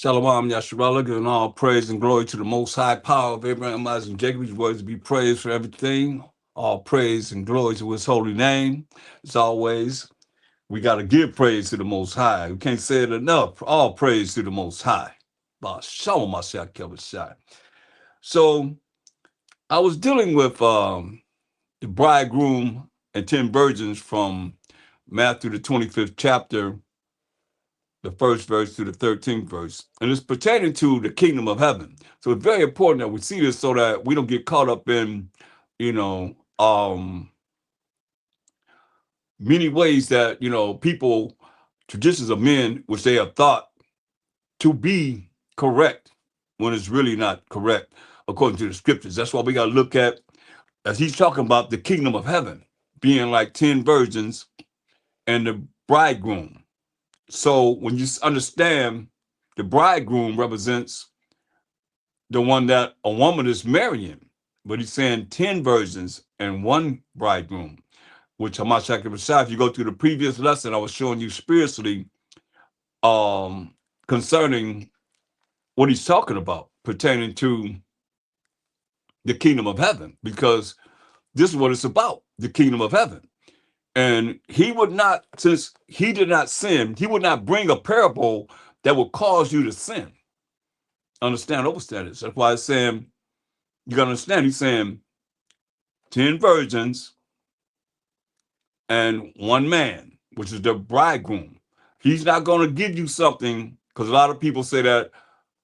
Shalom, Yasharallah, and all praise and glory to the most high power of Abraham, Isaac, and Jacob. His words to be praised for everything. All praise and glory to his holy name. As always, we got to give praise to the most high. We can't say it enough. All praise to the most high. Ha Mashayach Yahawashi. So I was dealing with the bridegroom and 10 virgins from Matthew, the 25th chapter, the first verse to the 13th verse. And it's pertaining to the kingdom of heaven. So it's very important that we see this so that we don't get caught up in, you know, many ways that, people, traditions of men, which they have thought to be correct when it's really not correct according to the scriptures. That's why we got to look at, as he's talking about the kingdom of heaven being like 10 virgins and the bridegroom. So when you understand the bridegroom represents the one that a woman is marrying, but he's saying 10 virgins and one bridegroom, which Ha Mashayach Yahawashi, if you go through the previous lesson, I was showing you spiritually concerning what he's talking about pertaining to the kingdom of heaven, because this is what it's about, the kingdom of heaven. And he would not, since he did not sin, he would not bring a parable that would cause you to sin. Understand, overstand it. That's why it's saying, you got to understand, he's saying 10 virgins and one man, which is the bridegroom. He's not going to give you something, because a lot of people say that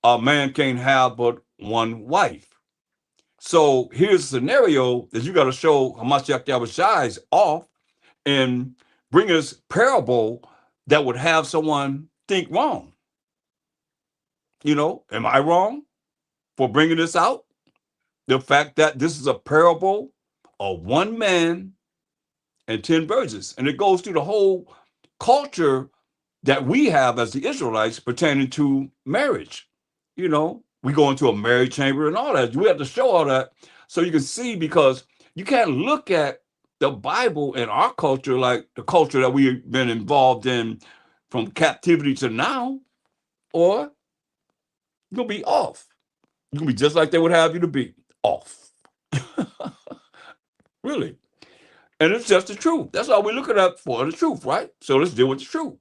a man can't have but one wife. So here's a scenario that you got to show Ha Mashayach Yahawashi's off and bring us parable that would have someone think wrong. Am I wrong for bringing this out? The fact that this is a parable of one man and 10 virgins. And it goes through the whole culture that we have as the Israelites pertaining to marriage. We go into a marriage chamber and all that. We have to show all that so you can see, because you can't look at the Bible and our culture like the culture that we've been involved in from captivity to now, or you're going to be off. You're going to be just like they would have you to be, off. Really. And it's just the truth. That's all we're looking at, for the truth, right? So let's deal with the truth.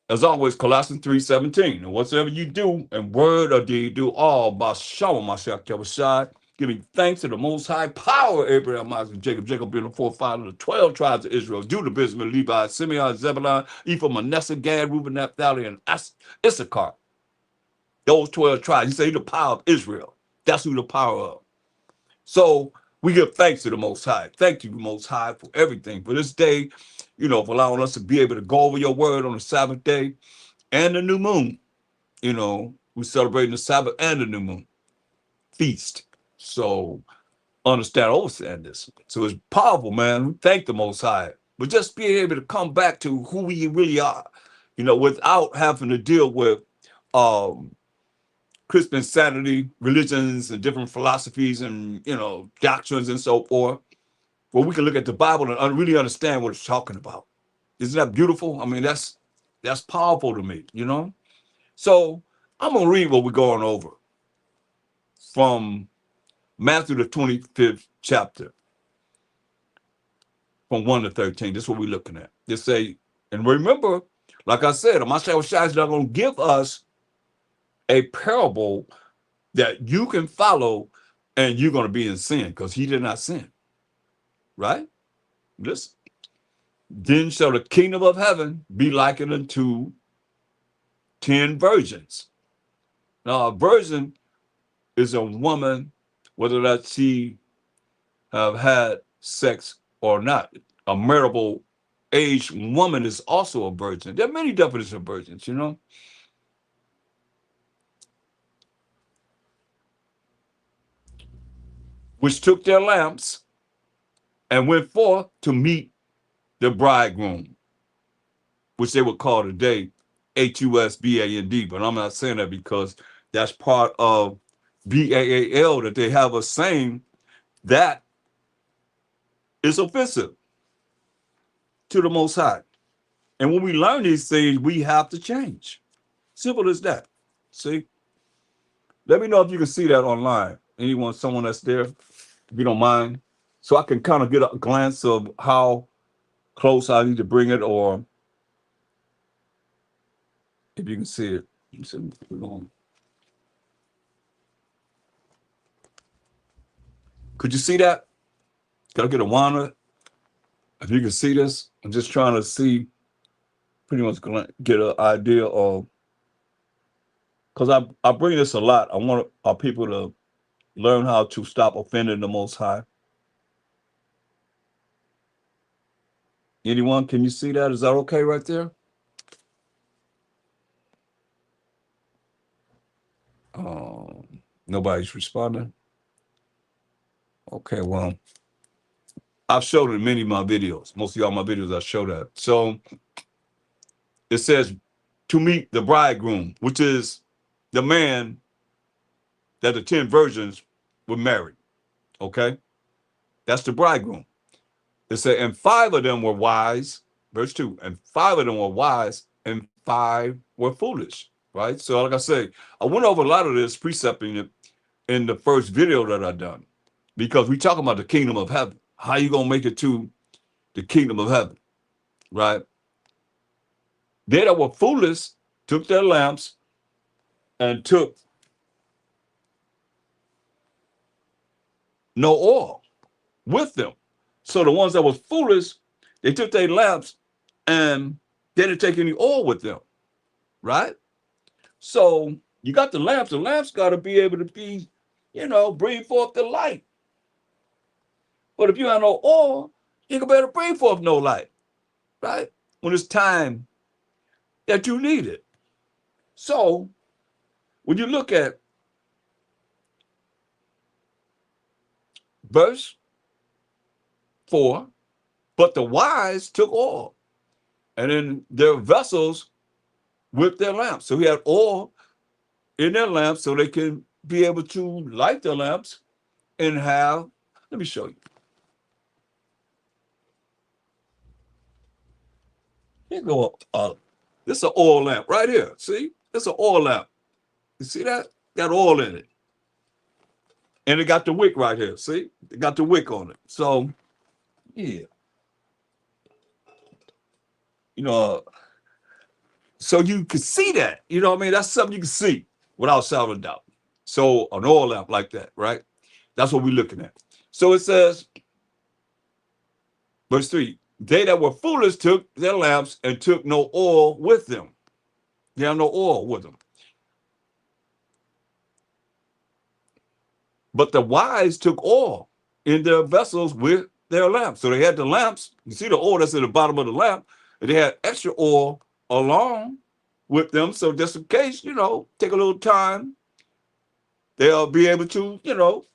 As always, Colossians 3:17. And whatsoever you do in word or deed, do all by Ha Mashayach Yahawashi, giving thanks to the most high power, Abraham, Isaac, and Jacob. Jacob being the forefather of the 12 tribes of Israel, Judah, Benjamin, Levi, Simeon, Zebulun, Ephraim, Manasseh, Gad, Reuben, Naphtali, and Issachar. Those 12 tribes. He said he's the power of Israel. That's who the power of. So we give thanks to the Most High. Thank you, Most High, for everything. For this day, for allowing us to be able to go over your word on the Sabbath day and the new moon. We're celebrating the Sabbath and the new moon feast. So understand this. So it's powerful, man. We thank the Most High. But just being able to come back to who we really are, without having to deal with Christian sanity, religions, and different philosophies and, doctrines and so forth, where we can look at the Bible and really understand what it's talking about. Isn't that beautiful? I mean, that's powerful to me, So I'm going to read what we're going over from Matthew, the 25th chapter, from 1 to 13. This is what we're looking at. They say, and remember, like I said, Mashayach is not going to give us a parable that you can follow and you're going to be in sin, because he did not sin. Right? Listen. Then shall the kingdom of heaven be likened unto 10 virgins. Now, a virgin is a woman, whether that she have had sex or not. A marriageable age woman is also a virgin. There are many definitions of virgins, which took their lamps and went forth to meet the bridegroom, which they would call today HUSBAND. But I'm not saying that because that's part of BAAL that they have us saying that is offensive to the Most High. And when we learn these things, we have to change. Simple as that. See? Let me know if you can see that online. Anyone, someone that's there, if you don't mind. So I can kind of get a glance of how close I need to bring it, or if you can see it. Could you see that? Can I get a wand? If you can see this, I'm just trying to see, pretty much get an idea of, because I bring this a lot. I want our people to learn how to stop offending the Most High. Anyone, can you see that? Is that okay right there? Nobody's responding. Okay, well, I've showed it in many of my videos. Most of y'all my videos I show that. So it says to meet the bridegroom, which is the man that the 10 virgins were married. Okay? That's the bridegroom. It said, and 5 of them were wise, verse 2, and 5 of them were wise, and 5 were foolish. Right? So, like I say, I went over a lot of this precepting in the first video that I done, because we talking about the kingdom of heaven. How you gonna make it to the kingdom of heaven? Right? They that were foolish took their lamps and took no oil with them. So the ones that was foolish, they took their lamps and they didn't take any oil with them, right? So you got the lamps got to be able to be, bring forth the light. But if you have no oil, you can better bring forth no light, right? When it's time that you need it. So when you look at verse 4, but the wise took oil, and in their vessels with their lamps. So he had oil in their lamps so they can be able to light their lamps and have, let me show you. Here go, this is an oil lamp right here. See, it's an oil lamp. You see that? Got oil in it. And it got the wick right here. See, it got the wick on it. So, yeah. So you can see that. You know what I mean? That's something you can see without shadow of doubt. So an oil lamp like that, right? That's what we're looking at. So it says, verse 3, they that were foolish took their lamps and took no oil with them. They have no oil with them. But the wise took oil in their vessels with their lamps. So they had the lamps. You see the oil that's at the bottom of the lamp. And they had extra oil along with them. So just in case, take a little time, they'll be able to, fill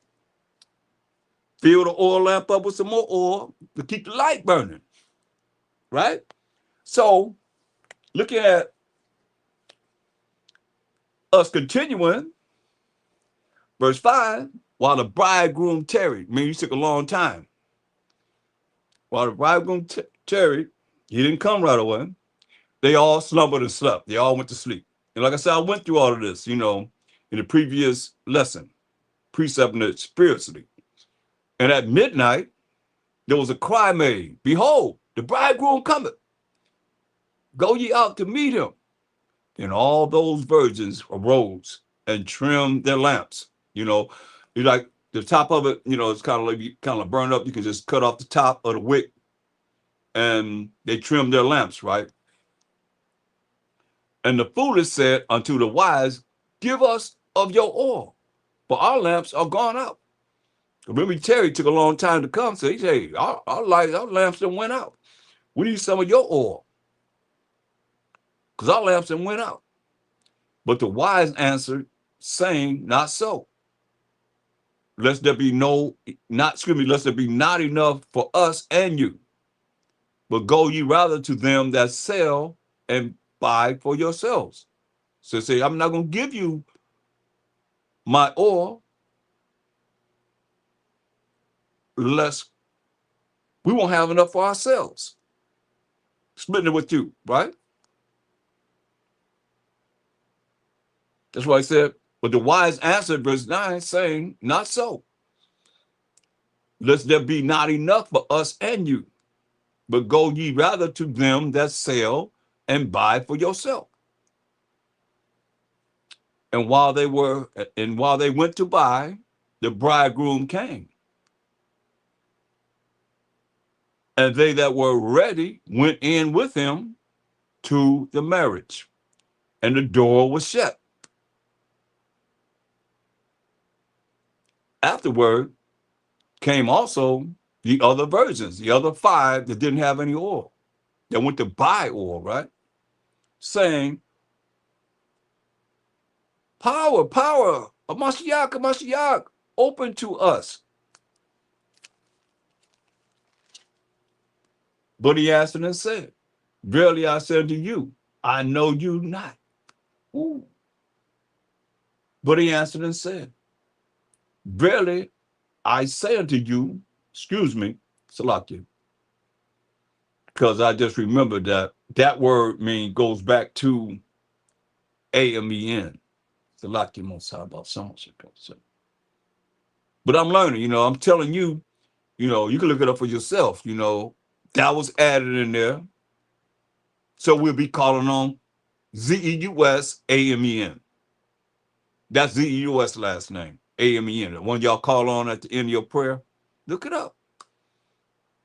the oil lamp up with some more oil to keep the light burning. Right? So looking at us continuing, verse 5, while the bridegroom tarried, I mean, he took a long time. While the bridegroom tarried, he didn't come right away. They all slumbered and slept. They all went to sleep. And like I said, I went through all of this, in the previous lesson, precepting it spiritually. And at midnight, there was a cry made, behold, the bridegroom cometh. Go ye out to meet him. And all those virgins arose and trimmed their lamps. You like the top of it, it's kind of burned up. You can just cut off the top of the wick, and they trimmed their lamps, right? And the foolish said unto the wise, give us of your oil, for our lamps are gone out. Remember, Terry took a long time to come, so he said, hey, our lamps done went out. We need some of your oil, because our lamps done went out. But the wise answered, saying, not so. Lest there be lest there be not enough for us and you. But go ye rather to them that sell and buy for yourselves. So say, I'm not going to give you my oil unless we won't have enough for ourselves. Splitting it with you, right? That's why I said, but the wise answered, verse 9, saying, not so. Lest there be not enough for us and you, but go ye rather to them that sell and buy for yourself. And while they went to buy, the bridegroom came. And they that were ready went in with him to the marriage, and the door was shut. Afterward came also the other virgins, the other 5 that didn't have any oil, that went to buy oil, right? Saying, power, power, Ha Mashayach, open to us. But he answered and said, verily I say unto you, I know you not. Ooh. But he answered and said, verily I say unto you, excuse me, Salakia, because I just remembered that word goes back to AMEN. Salakia Mosai about someone. But I'm learning, I'm telling you, you can look it up for yourself, that was added in there. So we'll be calling on ZEUS AMEN. That's ZEUS last name, AMEN. The one y'all call on at the end of your prayer, look it up.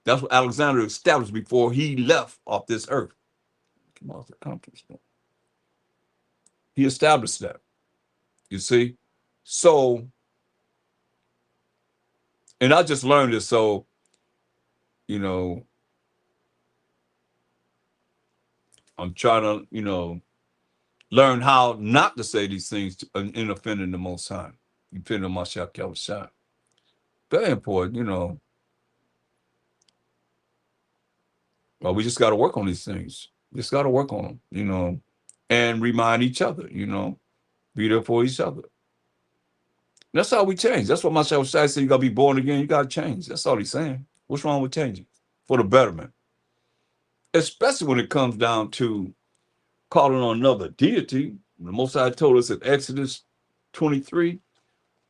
That's what Alexander established before he left off this earth. He established that. You see? So, and I just learned this, so, I'm trying to, learn how not to say these things in offending the Most High. Offending Ha Mashayach Yahawashi. Very important, Well, we just got to work on these things. Just got to work on them, and remind each other, be there for each other. That's how we change. That's what Mashayach said. You got to be born again. You got to change. That's all he's saying. What's wrong with changing? For the betterment. Especially when it comes down to calling on another deity. The Most High told us in Exodus 23.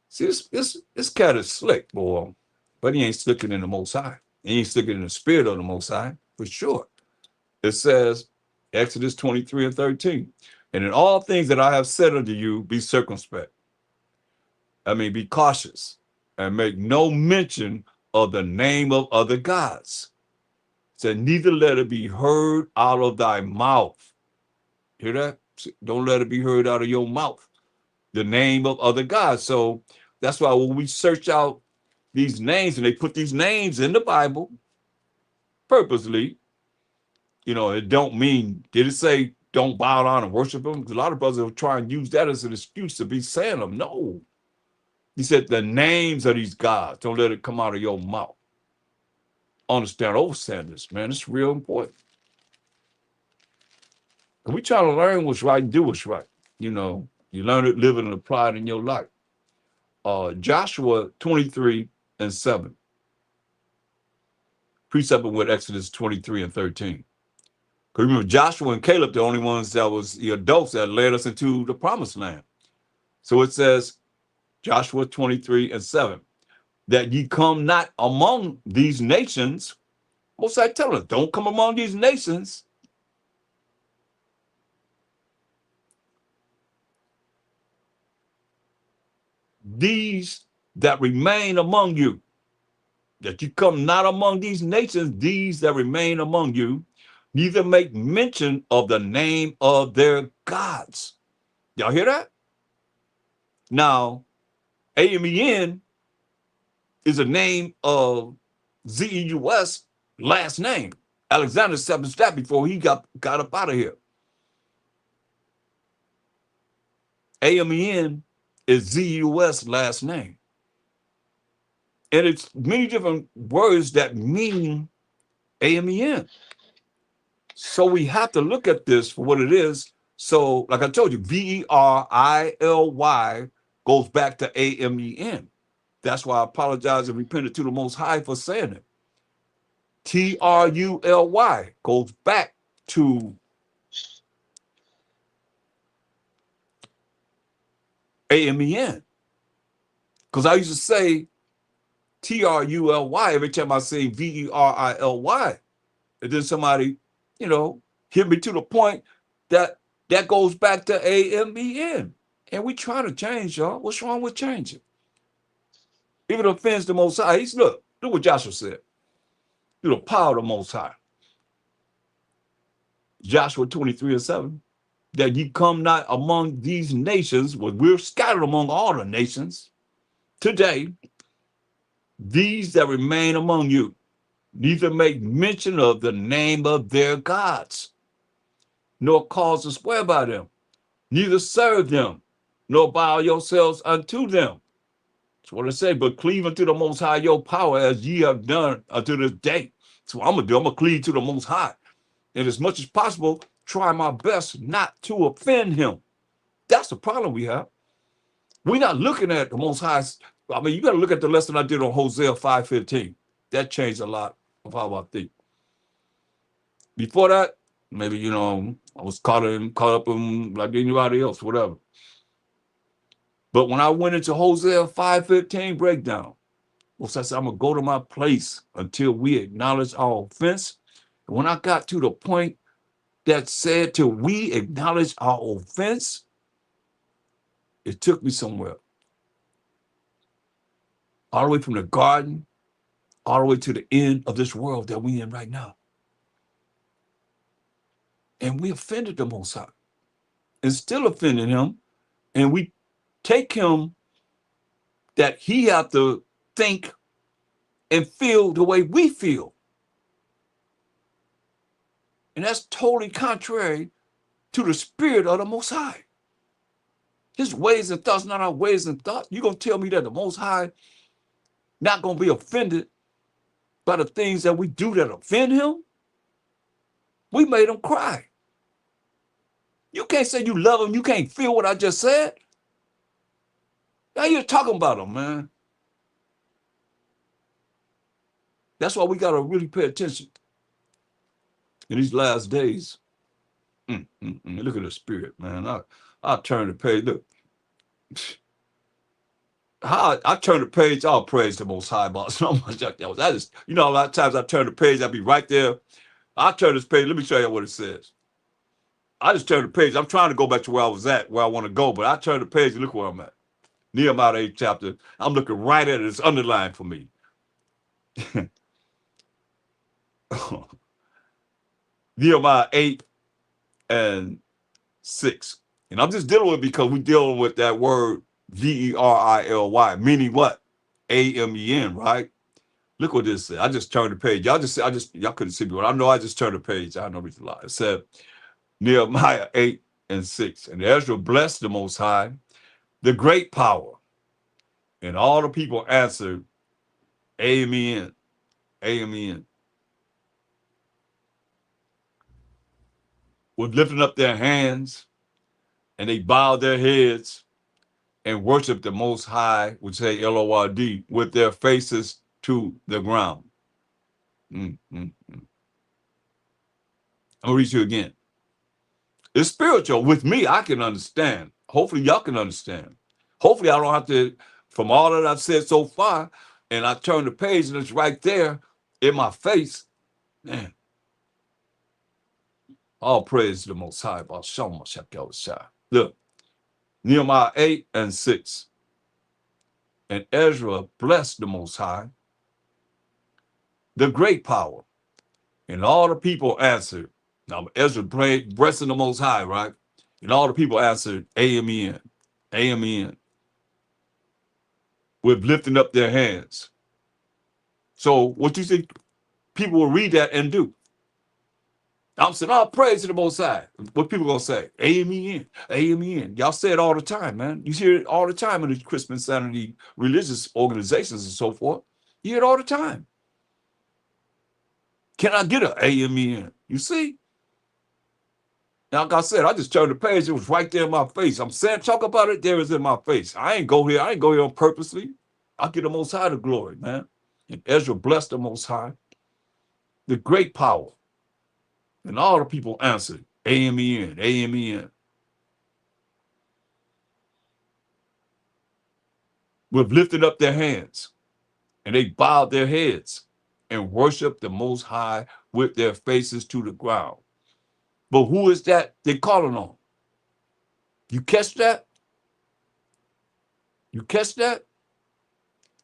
See, this cat is slick, boy. But he ain't slicking in the Most High. He ain't slicking in the spirit of the Most High, for sure. It says, Exodus 23 and 13. And in all things that I have said unto you, be circumspect. Be cautious, and make no mention of the name of other gods. Said, neither let it be heard out of thy mouth. Hear that? Don't let it be heard out of your mouth. The name of other gods. So that's why when we search out these names, and they put these names in the Bible purposely, it don't mean, did it say don't bow down and worship them? Because a lot of brothers will try and use that as an excuse to be saying them. No. He said the names of these gods, don't let it come out of your mouth. Understand this, man. It's real important. And we try to learn what's right and do what's right. You learn it, live it, and apply it in your life. Joshua 23 and 7. Precept with Exodus 23 and 13. Because remember, Joshua and Caleb, the only ones that was the adults that led us into the promised land. So it says, Joshua 23 and 7, that ye come not among these nations. Most I tell us, don't come among these nations. These that remain among you, that you come not among these nations, these that remain among you, neither make mention of the name of their gods. Y'all hear that? Now, AMEN is a name of ZEUS last name. Alexander established that before he got up out of here. AMEN is ZEUS last name. And it's many different words that mean AMEN. So we have to look at this for what it is. So, like I told you, VERILY goes back to AMEN. That's why I apologize and repented to the Most High for saying it. TRULY goes back to AMEN. Because I used to say TRULY every time I say VERILY. And then somebody, hit me to the point that goes back to AMEN. And we try to change, y'all. What's wrong with changing? Even offends the Most High. Look what Joshua said. Through the power of the Most High. Joshua 23:7. That ye come not among these nations, well, we're scattered among all the nations today, these that remain among you, neither make mention of the name of their gods, nor cause to swear by them, neither serve them, nor bow yourselves unto them. That's what I say, but cleave unto the Most High your power as ye have done unto this day. So I'm going to do. I'm going to cleave to the Most High. And as much as possible, try my best not to offend him. That's the problem we have. We're not looking at the Most High. I mean, you got to look at the lesson I did on Hosea 5:15. That changed a lot of how I think. Before that, maybe, I was caught up in like anybody else, whatever. But when I went into Hosea 5:15 breakdown, well, I said, I'm going to go to my place until we acknowledge our offense. And when I got to the point that said till we acknowledge our offense, it took me somewhere. All the way from the garden, all the way to the end of this world that we're in right now. And we offended the Most High and still offending him. And we take him that he have to think and feel the way we feel. And that's totally contrary to the spirit of the Most High. His ways and thoughts, not our ways and thoughts. You're going to tell me that the Most High not going to be offended by the things that we do that offend him? We made him cry. You can't say you love him. You can't feel what I just said. Now you're talking about him, man. That's why we got to really pay attention in these last days. Look at the spirit, man. I'll turn the page. Look. I turn the page, I'll praise the Most High about so much. A lot of times I turn the page, I'll be right there. I turn this page, let me show you what it says. I just turn the page. I'm trying to go back to where I was at, where I want to go, but I turn the page and look where I'm at. Nehemiah 8th chapter. I'm looking right at it. It's underlined for me. Nehemiah 8:6. And I'm just dealing with it because we're dealing with that word VERILY, meaning what? AMEN, right? Look what this said. I just turned the page. Y'all couldn't see me, but I know I just turned the page. I know reason lie. It said Nehemiah 8:6. And Ezra blessed the Most High, the great power. And all the people answered, Amen. Amen. With lifting up their hands, and they bowed their heads and worshiped the Most High, which say LORD, with their faces to the ground. I'm going to read you again. It's spiritual. With me, I can understand. Hopefully, y'all can understand. Hopefully, I don't have to, from all that I've said so far, and I turn the page and it's right there in my face. Man. All praise to the Most High. Ha Mashayach Yahawashi. Look, Nehemiah 8:6. And Ezra blessed the Most High, the great power. And all the people answered. Now, Ezra blessing the Most High, right? And all the people answered, Amen. Amen. With lifting up their hands. So what you think people will read that and do? I'm saying, all praise to the Most High. What people going to say? Amen. Amen. Y'all say it all the time, man. You hear it all the time in the Christmas Sanity religious organizations and so forth. You hear it all the time. Can I get an amen? You see? Now, like I said, I just turned the page. It was right there in my face. I'm saying, talk about it. There is in my face. I ain't go here on purposely. I get the Most High the glory, man. And Ezra blessed the Most High, the great power. And all the people answered, Amen, Amen. with lifting up their hands, and they bowed their heads and worshiped the Most High with their faces to the ground. But who is that they calling on? You catch that? You catch that?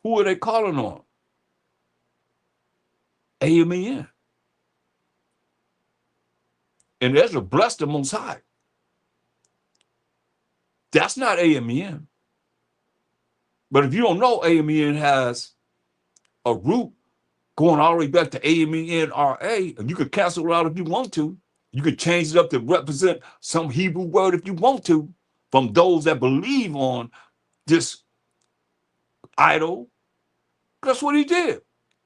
Who are they calling on? AMEN. And Ezra blessed the Most High. That's not AMEN. But if you don't know, AMEN has a root going all the way back to AMENRA, and you could cancel it out if you want to. You could change it up to represent some Hebrew word if you want to, from those that believe on this idol. That's what he did.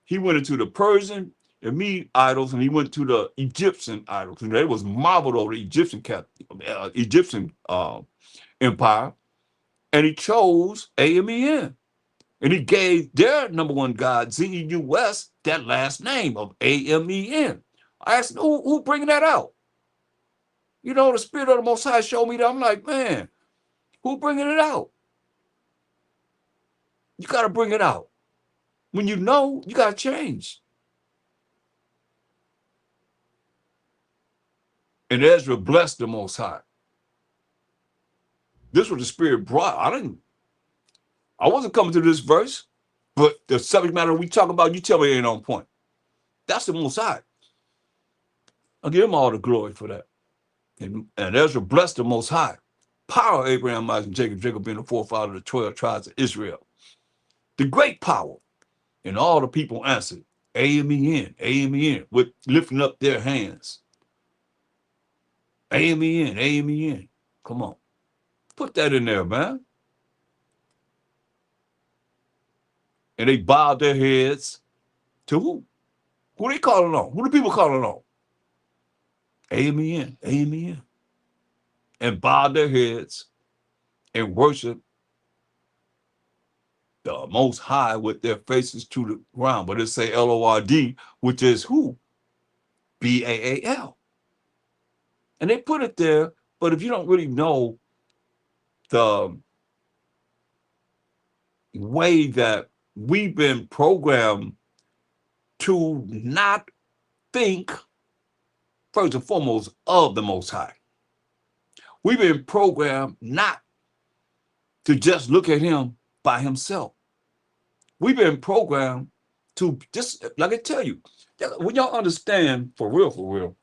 He went into the Persian and Mede idols, and he went to the Egyptian idols, and they was modeled over the Egyptian empire, and he chose AMEN. And he gave their number one god, ZEUS, that last name of AMEN. I asked, who bringing that out? You know, the Spirit of the Most High showed me that. I'm like, man, who bringing it out? You got to bring it out. When you know, you got to change. And Ezra blessed the Most High. This was the Spirit brought. I wasn't coming to this verse, but the subject matter we talk about, you tell me it ain't on point. That's the Most High. I'll give him all the glory for that. And Ezra blessed the Most High. Power of Abraham, Isaac, and Jacob, Jacob being the forefather of the 12 tribes of Israel. The great power. And all the people answered, Amen, Amen, with lifting up their hands. Amen, Amen. Come on. Put that in there, man. And they bowed their heads to who? Who they calling on? Who the people calling on? Amen, Amen. And bowed their heads and worshiped the Most High with their faces to the ground. But it say Lord, which is who? Baal. And they put it there, but if you don't really know the way that we've been programmed to not think, first and foremost, of the Most High. We've been programmed not to just look at him by himself. We've been programmed to just, like I tell you, when y'all understand, for real,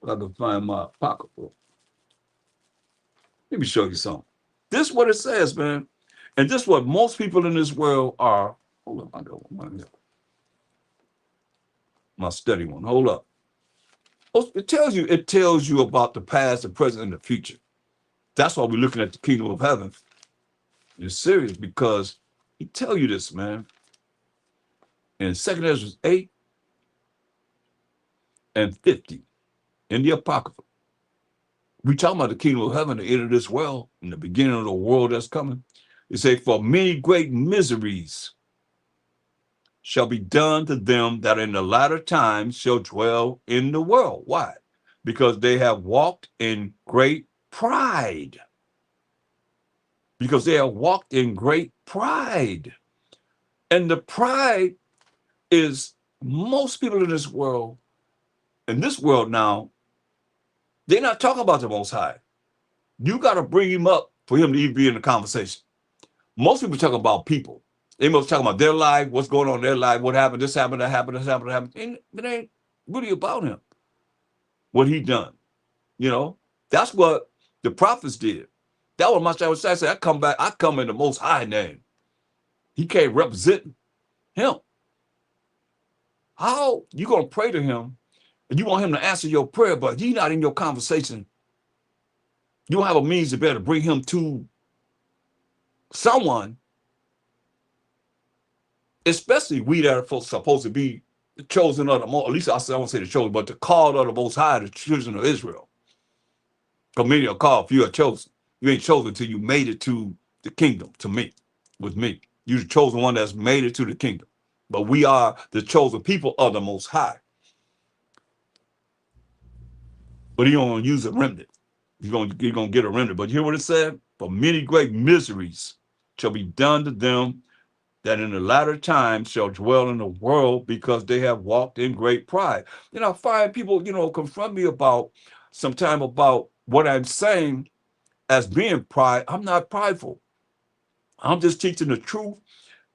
I can find my pocketbook. Let me show you something. This is what it says, man. And this is what most people in this world are. Hold up, I got one here. My study one. Hold up. It tells you about the past, the present, and the future. That's why we're looking at the kingdom of heaven. It's serious because he tell you this, man. In 2 Ezra 8 and 50, in the Apocrypha, we talking about the kingdom of heaven, the end of this world, in the beginning of the world that's coming. It say, for many great miseries shall be done to them that in the latter times shall dwell in the world. Why? Because they have walked in great pride. Because they have walked in great pride. And the pride is most people in this world now, they're not talking about the Most High. You got to bring him up for him to even be in the conversation. Most people talk about people. They must talk about their life, what's going on in their life, what happened, this happened, that happened, this happened, that happened. And it ain't really about him, what he done. You know, that's what the prophets did. That was my Mashayach said, I come in the Most High name. He can't represent him. How you going to pray to him and you want him to answer your prayer, but he's not in your conversation? You don't have a means to be able to bring him to someone, especially we that are supposed to be the chosen of the most, at least I won't say the chosen, but the called of the Most High, the children of Israel. Because many are called, few are chosen. You ain't chosen until you made it to the kingdom, to me, with me. You're the chosen one that's made it to the kingdom. But we are the chosen people of the Most High. But he don't use a remnant. You're gonna get a remnant. But you hear what it said? For many great miseries shall be done to them that in the latter time shall dwell in the world, because they have walked in great pride. I find people, confront me about sometime about what I'm saying as being pride. I'm not prideful. I'm just teaching the truth,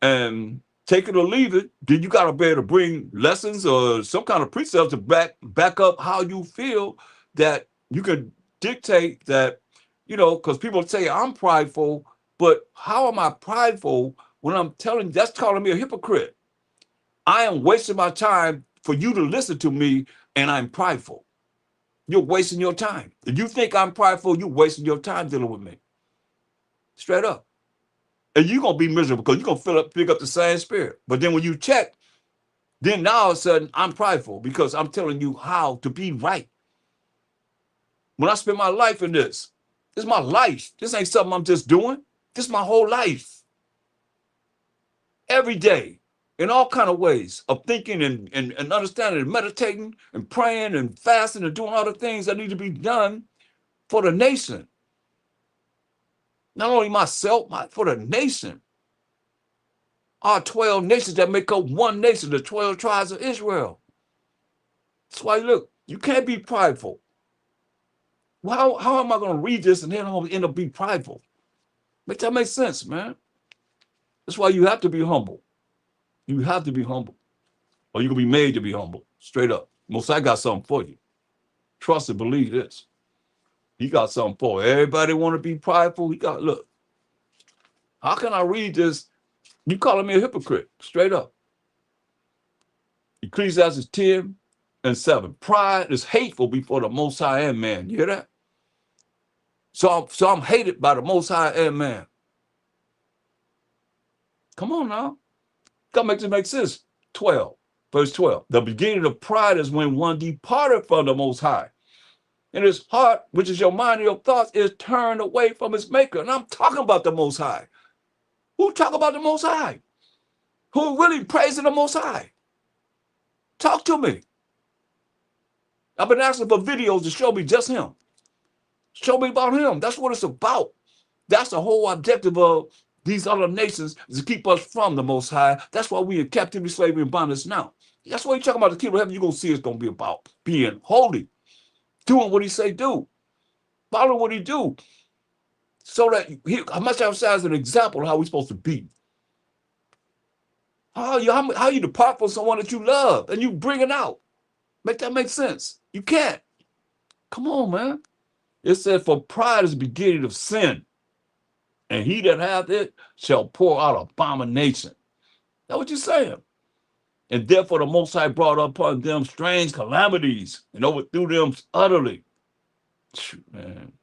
and take it or leave it. Then you got to be able to bring lessons or some kind of precepts to back up how you feel, that you can dictate that, because people say I'm prideful, but how am I prideful when I'm telling you? That's calling me a hypocrite. I am wasting my time for you to listen to me, and I'm prideful. You're wasting your time. If you think I'm prideful, you're wasting your time dealing with me. Straight up. And you're going to be miserable because you're going to pick up the same spirit. But then when you check, then now all of a sudden I'm prideful because I'm telling you how to be right. When I spend my life in this is my life. This ain't something I'm just doing. This is my whole life. Every day, in all kind of ways of thinking and understanding and meditating and praying and fasting and doing all the things that need to be done for the nation. Not only myself, for the nation. Our 12 nations that make up one nation, the 12 tribes of Israel. That's why, look, you can't be prideful. Well, how am I going to read this and then I'm going to end up being prideful? Make that make sense, man. That's why you have to be humble. You have to be humble. Or you're going to be made to be humble. Straight up. Most I got something for you. Trust and believe this. He got something for you. Everybody want to be prideful. Look. How can I read this? You calling me a hypocrite. Straight up. Ecclesiastes 10:7. Pride is hateful before the Most High and man. You hear that? So I'm hated by the Most High and man. Come on now. Gotta make this make sense. 12, verse 12. The beginning of pride is when one departed from the Most High, and his heart, which is your mind and your thoughts, is turned away from his maker. And I'm talking about the Most High. Who talk about the Most High? Who really praising the Most High? Talk to me. I've been asking for videos to show me just him. Show me about him. That's what it's about. That's the whole objective of these other nations, is to keep us from the Most High. That's why we in captivity, slavery, and bondage now. That's what you're talking about. The kingdom of heaven, you're going to see it's going to be about being holy, doing what he say do, following what he do, so that how much outside is an example of how we're supposed to be. How you depart from someone that you love and you bring it out. Make that make sense? You can't. Come on, man. It said, for pride is the beginning of sin, and he that hath it shall pour out abomination. That's what you're saying. And therefore the Most High brought upon them strange calamities and overthrew them utterly. Man.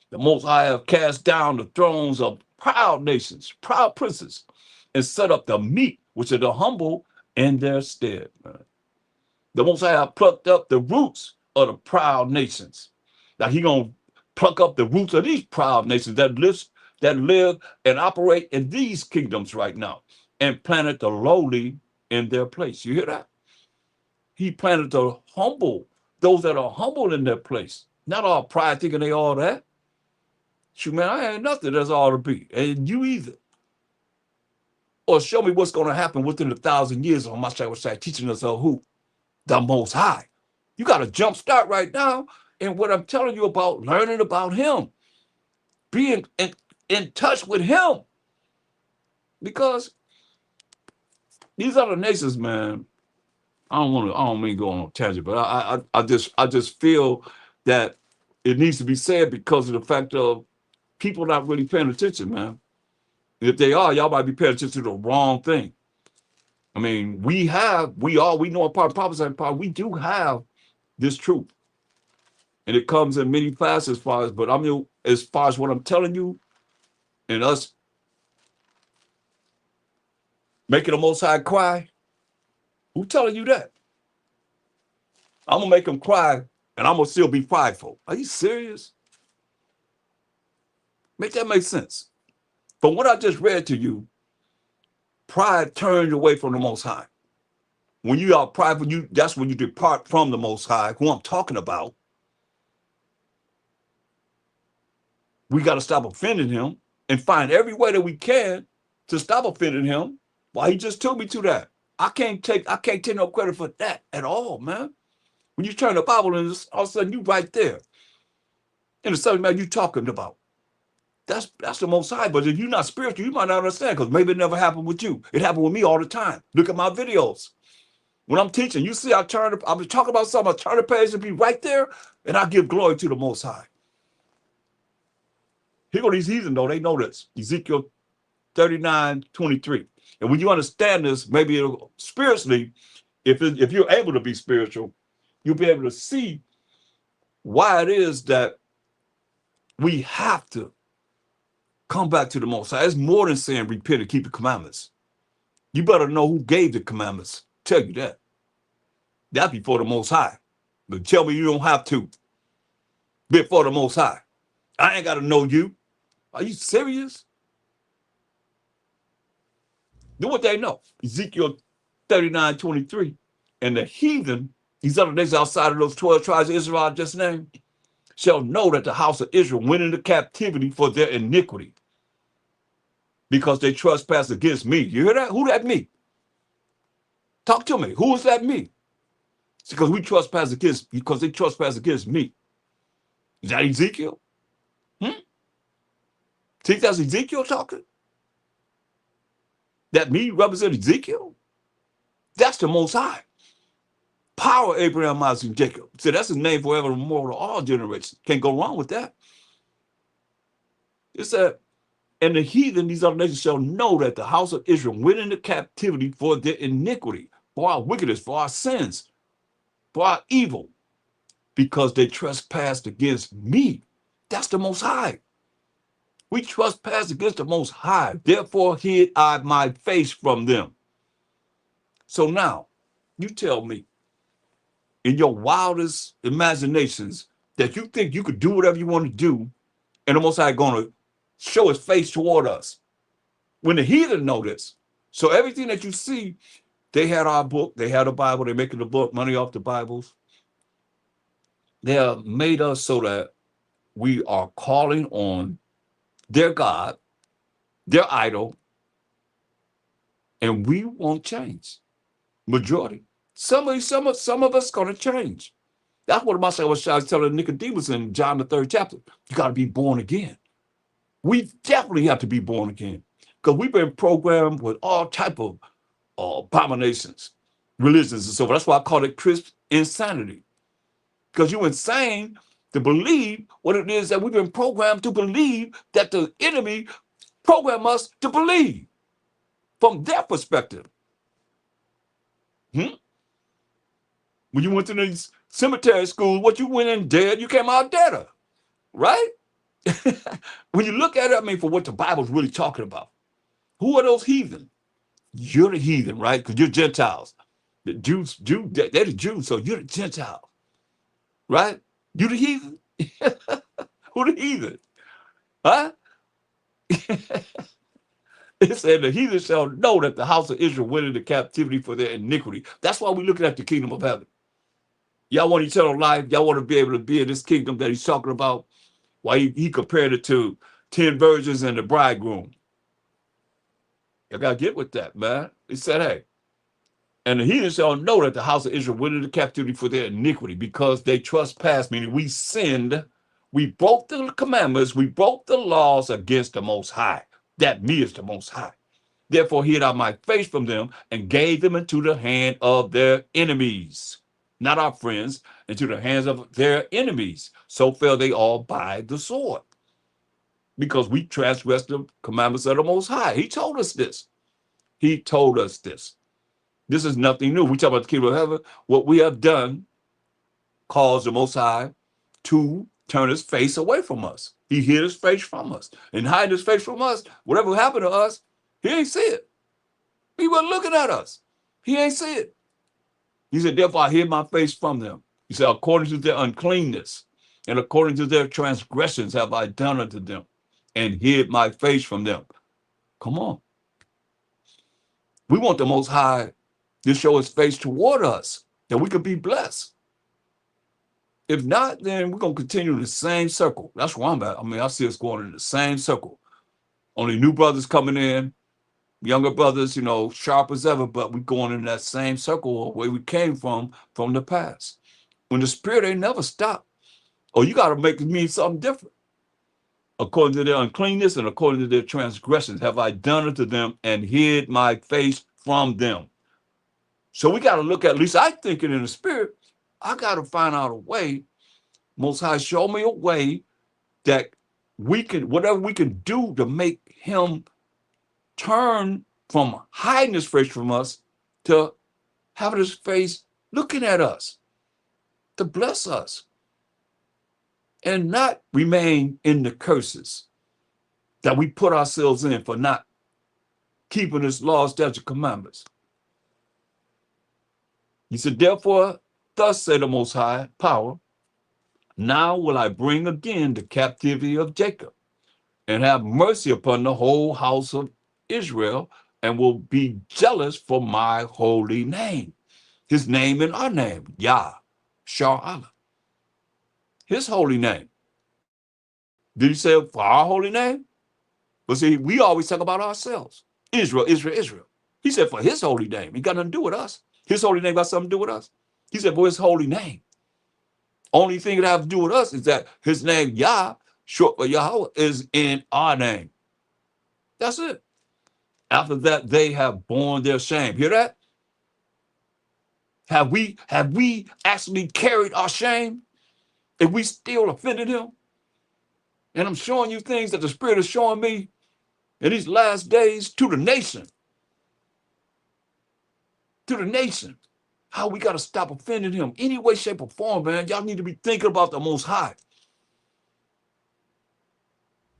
The Most High have cast down the thrones of proud nations, proud princes, and set up the meek, which are the humble, in their stead. Man. The Most High have plucked up the roots of the proud nations. Now he gonna pluck up the roots of these proud nations that live and operate in these kingdoms right now, and planted the lowly in their place. You hear that? He planted the humble, those that are humble in their place. Not all pride thinking they all that. Shoot, man, I ain't nothing that's all to be. And you either. Or show me what's going to happen within 1,000 years of Ha Mashayach Yahawashi teaching us who? The Most High. You got to jump start right now in what I'm telling you about, learning about him, being in touch with him. Because these other nations, man, I don't mean go on a tangent, but I just feel that it needs to be said because of the fact of people not really paying attention, man. If they are, y'all might be paying attention to the wrong thing. I mean, we know a part of prophecy and part, we do have this truth. And it comes in many facets but I mean, as far as what I'm telling you, and us making the Most High cry, who telling you that? I'm gonna make him cry and I'm gonna still be prideful. Are you serious? Make that make sense. From what I just read to you, pride turns away from the Most High. When you are prideful, that's when you depart from the Most High, who I'm talking about. We got to stop offending him. and find every way that we can to stop offending him. Why he just took me to that. I can't take no credit for that at all, man. When you turn the Bible and all of a sudden you right there in the subject matter you talking about. That's the Most High. But if you're not spiritual, you might not understand, because maybe it never happened with you. It happened with me all the time. Look at my videos. When I'm teaching, you see I'll be talking about something, I turn the page and be right there, and I give glory to the Most High. Here go these heathen, though. They know this. Ezekiel 39:23. And when you understand this, maybe spiritually, if you're able to be spiritual, you'll be able to see why it is that we have to come back to the Most High. It's more than saying repent and keep the commandments. You better know who gave the commandments. Tell you that. That's before the Most High. But tell me you don't have to. Before the Most High. I ain't got to know you. Are you serious? Do what they know. Ezekiel 39:23. And the heathen, these other nations outside of those 12 tribes of Israel I just named, shall know that the house of Israel went into captivity for their iniquity, because they trespassed against me. You hear that? Who that me? Talk to me. Who is that me? It's because they trespass against me. Is that Ezekiel? Think that's Ezekiel talking? That me represent Ezekiel? That's the Most High. Power Abraham, Isaac, and Jacob. So that's his name forever and more to all generations. Can't go wrong with that. It said, and the heathen, these other nations, shall know that the house of Israel went into captivity for their iniquity, for our wickedness, for our sins, for our evil, because they trespassed against me. That's the Most High. We trespassed against the Most High. Therefore hid I my face from them. So now, you tell me, in your wildest imaginations, that you think you could do whatever you want to do, and the Most High going to show his face toward us. When the heathen know this. So everything that you see, they had our book, they had a Bible, they're making the book, money off the Bibles. They have made us so that we are calling on their God, their idol, and we won't change. Majority. Some of us going to change. That's what Mashayach Yahawashi was telling Nicodemus in John the 3rd chapter. You got to be born again. We definitely have to be born again, because we've been programmed with all type of abominations, religions, and so forth. That's why I call it Christian insanity, because you're insane to believe what it is that we've been programmed to believe, that the enemy programmed us to believe from their perspective. When you went to these cemetery schools, what you went in dead, you came out deader, right? When you look at it, I mean, for what the Bible's really talking about, who are those heathen? You're the heathen, right? Because you're Gentiles. The Jews, they're the Jews, so you're the Gentile, right? You the heathen? Who the heathen? Huh? It said the heathen shall know that the house of Israel went into captivity for their iniquity. That's why we're looking at the kingdom of heaven. Y'all want eternal life. Y'all want to be able to be in this kingdom that he's talking about. Why he compared it to 10 virgins and the bridegroom. Y'all got to get with that, man. He said, hey, and the heathen shall know that the house of Israel went into captivity for their iniquity, because they trespassed, meaning we sinned. We broke the commandments. We broke the laws against the Most High. That me is the Most High. Therefore hid I my face from them and gave them into the hand of their enemies. Not our friends, into the hands of their enemies. So fell they all by the sword, because we transgressed the commandments of the Most High. He told us this. He told us this. This is nothing new. We talk about the kingdom of heaven. What we have done caused the Most High to turn his face away from us. He hid his face from us. And hiding his face from us, whatever happened to us, he ain't see it. He wasn't looking at us. He ain't see it. He said, therefore I hid my face from them. He said, according to their uncleanness and according to their transgressions have I done unto them, and hid my face from them. Come on. We want the Most High to show his face toward us, that we could be blessed. If not, then we're going to continue in the same circle. That's where I'm at. I mean, I see us going in the same circle. Only new brothers coming in, younger brothers, sharp as ever, but we going in that same circle where we came from the past. When the spirit ain't never stopped. Oh, you got to make it mean something different. According to their uncleanness and according to their transgressions, have I done it to them and hid my face from them. So we got to look at least I think it in the spirit. I got to find out a way. Most High, show me a way that we can, whatever we can do to make him turn from hiding his face from us to having his face looking at us, to bless us, and not remain in the curses that we put ourselves in for not keeping his laws, statutes, and commandments. He said, therefore, thus said the Most High Power, now will I bring again the captivity of Jacob and have mercy upon the whole house of Israel, and will be jealous for my holy name. His name and our name, Yah, Shah Allah. His holy name. Did he say for our holy name? But see, we always talk about ourselves. Israel, Israel, Israel. He said for his holy name. He got nothing to do with us. His holy name got something to do with us. He said for his holy name. Only thing that have to do with us is that his name, Yah, short for Yahweh, is in our name. That's it. After that, they have borne their shame. Hear that? Have we actually carried our shame? If we still offended him? And I'm showing you things that the Spirit is showing me in these last days to the nation. To the nation. How we got to stop offending him. Any way, shape, or form, man. Y'all need to be thinking about the Most High.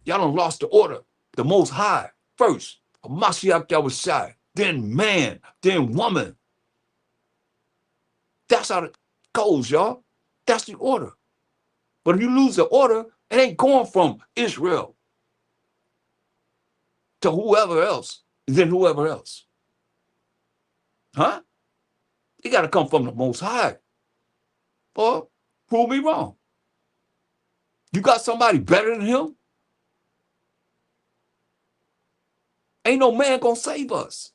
Y'all done lost the order. The Most High first. Ha Mashayach Yahawashi. Then man. Then woman. That's how it goes, y'all. That's the order. But if you lose the order, it ain't going from Israel to whoever else, then whoever else. Huh? It got to come from the Most High. Or prove me wrong. You got somebody better than him? Ain't no man gonna save us.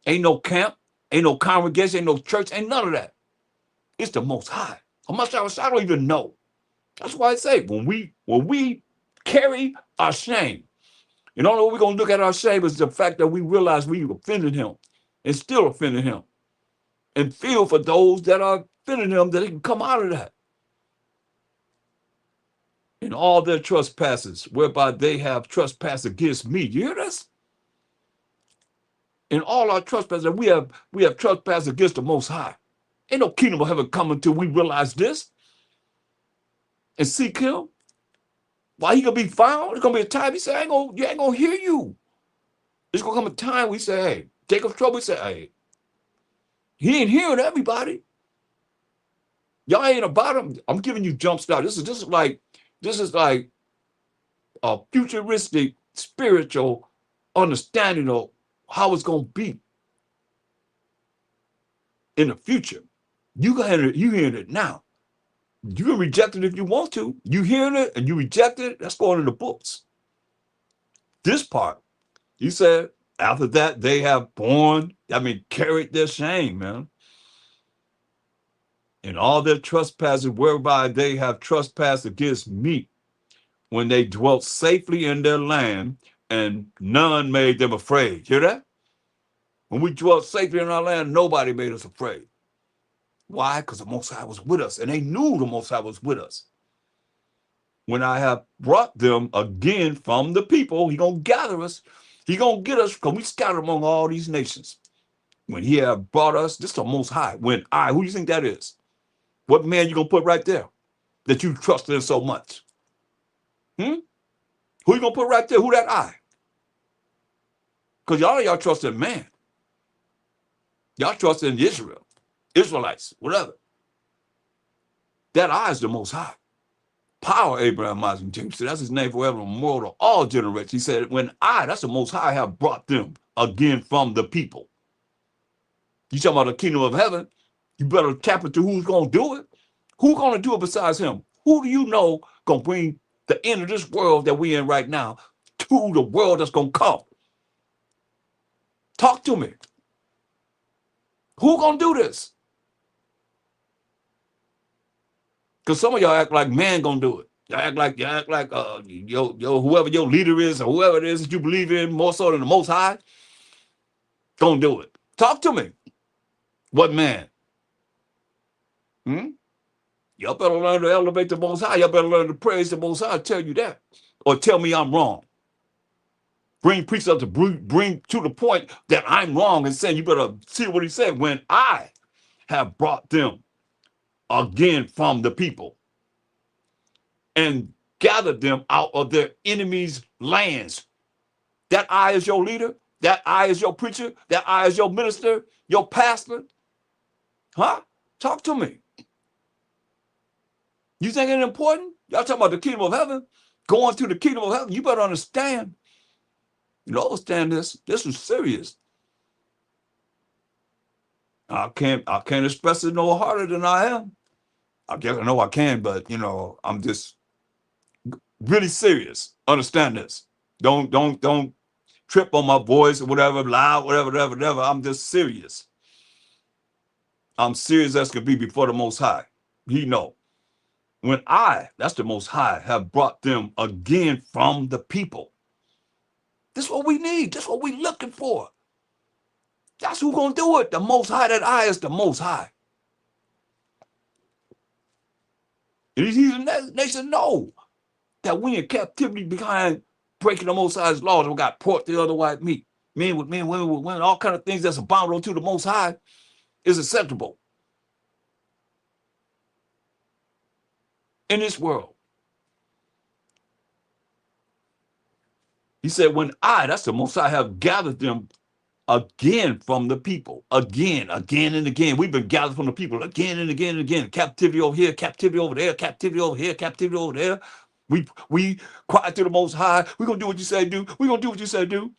Ain't no camp, ain't no congregation, ain't no church, ain't none of that. It's the Most High. How much I don't even know. That's why I say when we carry our shame, you know what we're gonna look at our shame is the fact that we realize we offended him and still offended him. And feel for those that are offending him that they can come out of that. In all their trespasses, whereby they have trespassed against me. You hear this? In all our trespasses, we have trespassed against the Most High. Ain't no kingdom of heaven coming until we realize this and seek him. Why he gonna be found? There's gonna be a time he say, you ain't gonna hear you. There's gonna come a time we say, hey, Jacob's trouble, we say, hey, he ain't hearing everybody. Y'all ain't about him. I'm giving you jump start. This is like a futuristic spiritual understanding of how it's gonna be in the future. You hearing it now. You can reject it if you want to. You hearing it and you reject it, that's going in the books. This part, he said, after that, they have carried their shame, man. And all their trespasses whereby they have trespassed against me when they dwelt safely in their land and none made them afraid. Hear that? When we dwelt safely in our land, nobody made us afraid. Why? Because the Most High was with us, and they knew the Most High was with us. When I have brought them again from the people, he gonna gather us. He gonna get us because we scattered among all these nations. When he have brought us, this is the Most High. Who do you think that is? What man you gonna put right there that you trust in so much? Who you gonna put right there? Who that I? Because y'all trust in man. Y'all trust in Israel, Israelites, whatever. That I is the Most High. Power, Abraham, Isaac, and Jacob. So that's his name forever and more to all generations. He said, that's the Most High, have brought them again from the people. You talking about the kingdom of heaven, you better tap into who's going to do it. Who's going to do it besides him? Who do you know going to bring the end of this world that we in right now to the world that's going to come. Talk to me. Who going to do this? Because some of y'all act like man going to do it. You act like whoever your leader is or whoever it is that you believe in more so than the Most High, going to do it. Talk to me. What man? Y'all better learn to elevate the Most High. Y'all better learn to praise the Most High. I tell you that. Or tell me I'm wrong. Bring precepts to bring to the point that I'm wrong and saying you better see what he said. When I have brought them again from the people and gathered them out of their enemies' lands. That I is your leader. That I is your preacher. That I is your minister, your pastor. Huh? Talk to me. You think it's important? Y'all talking about the kingdom of heaven? Going to the kingdom of heaven. You better understand. You understand this. This is serious. I can't express it no harder than I am. I guess I know I can, but I'm just really serious. Understand this. Don't trip on my voice or whatever, loud, whatever. I'm just serious. I'm serious as could be before the Most High. He know. When that's the Most High, have brought them again from the people. This is what we need. This is what we're looking for. That's who's going to do it. The Most High, that I is the Most High. And he's the nation know that we in captivity behind breaking the Most High's laws. We got pork the other white meat. Men with men, women with women, all kind of things that's abominable to the Most High is acceptable in this world. He said, when that's the Most High, have gathered them again from the people. Again and again. We've been gathered from the people again and again and again. Captivity over here, captivity over there, captivity over here, captivity over there. We cry to the Most High. We're going to do what you say do. We're going to do what you say do.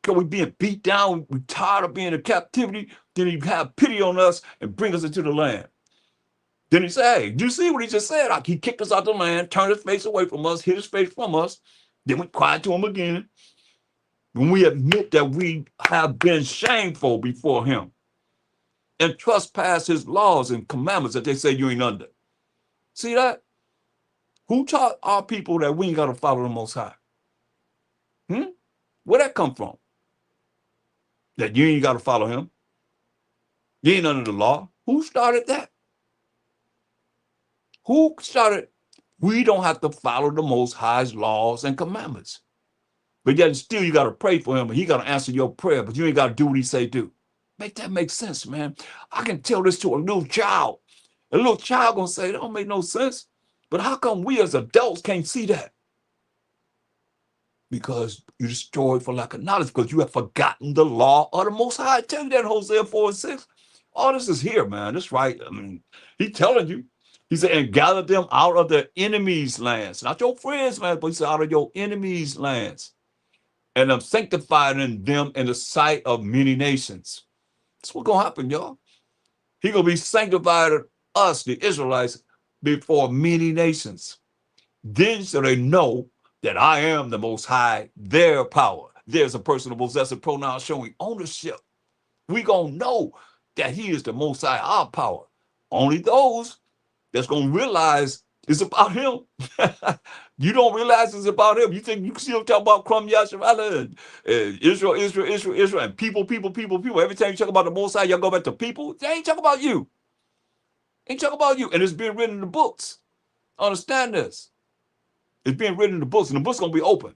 Because we're being beat down. We're tired of being in captivity. Then he have pity on us and bring us into the land. Then he said, hey, do you see what he just said? He kicked us out the land, turned his face away from us, hid his face from us. Then we cried to him again. When we admit that we have been shameful before him and trespass his laws and commandments that they say you ain't under. See that? Who taught our people that we ain't got to follow the Most High? Where'd that come from? That you ain't got to follow him? You ain't under the law. Who started that? Who started? We don't have to follow the Most High's laws and commandments. But yet still you got to pray for him and he got to answer your prayer, but you ain't got to do what he say do. Make that make sense, man. I can tell this to a little child. A little child gonna say, that don't make no sense. But how come we as adults can't see that? Because you destroyed for lack of knowledge, because you have forgotten the law of the Most High. I tell you that in Hosea 4:6. All this is here, man. That's right. I mean, he's telling you. He said, and gather them out of their enemies' lands. Not your friends' lands, but he said, out of your enemies' lands. And I'm sanctifying them in the sight of many nations. That's what's going to happen, y'all. He's going to be sanctifying us, the Israelites, before many nations. Then so they know that I am the Most High, their power. There's a personal possessive pronoun showing ownership. We going to know that he is the Most High, our power. Only those that's going to realize it's about him. You don't realize it's about him. You think you still talk about Krum Yasharala and Israel, and people. Every time you talk about the Most High, y'all go back to people. They ain't talking about you. Ain't talking about you. And it's being written in the books. Understand this. It's being written in the books, and the book's gonna be open.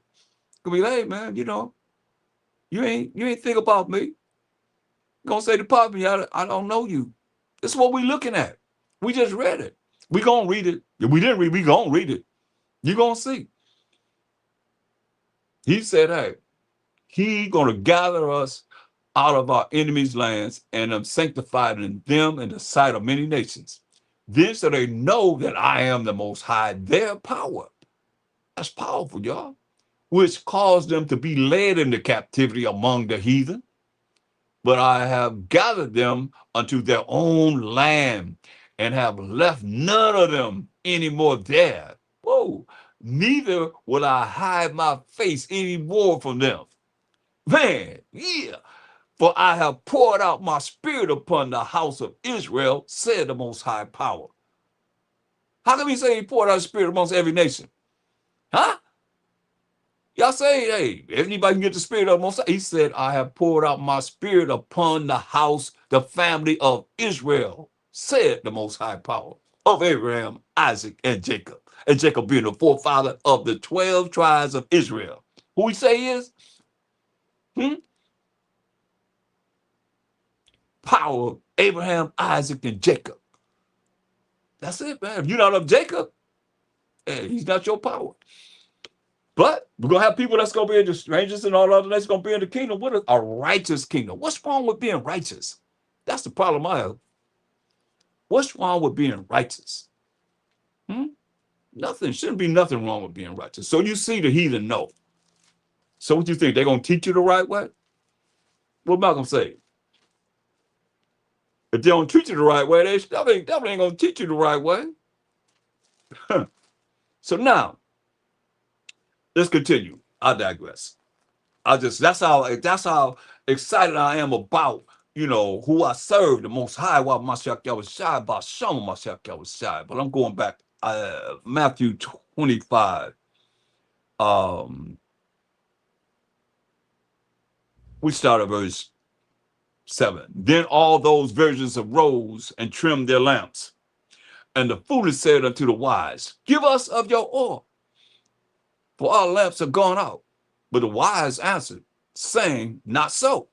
It's gonna be like, hey man, you ain't think about me. You're gonna say to Poppy, I don't know you. This is what we're looking at. We just read it. We gonna read it. If we didn't read, we gonna read it. You're gonna see. He said, hey, he gonna gather us out of our enemies' lands and sanctified in them in the sight of many nations. Then so they know that I am the Most High, their power. That's powerful, y'all. Which caused them to be led into captivity among the heathen. But I have gathered them unto their own land and have left none of them anymore there. Whoa. neither will I hide my face any more from them. Man, yeah. For I have poured out my spirit upon the house of Israel, said the Most High Power. How can we say he poured out his spirit amongst every nation? Huh? Y'all say, hey, anybody can get the spirit of the Most High? He said, I have poured out my spirit upon the house, the family of Israel, said the Most High Power, of Abraham, Isaac, and Jacob. And Jacob being the forefather of the 12 tribes of Israel. Who we say he is? Power, Abraham, Isaac, and Jacob. That's it, man. If you're not of Jacob, hey, he's not your power. But we're going to have people that's going to be in the strangers and all other nations going to be in the kingdom. What is a righteous kingdom? What's wrong with being righteous? That's the problem I have. What's wrong with being righteous? Nothing. Shouldn't be nothing wrong with being righteous. So you see the heathen know. So what you think? They're going to teach you the right way? What Malcolm say? If they don't teach you the right way, they definitely ain't going to teach you the right way. So now, let's continue. I digress. That's how excited I am about, who I serve, the Most High, Ha Mashayach Yahawashi, by SHAM Mashayach Yahawashi. But I'm going back, Matthew 25. We start at verse 7. Then all those virgins arose and trimmed their lamps. And the foolish said unto the wise, give us of your oil, for our lamps are gone out. But the wise answered, saying, not so,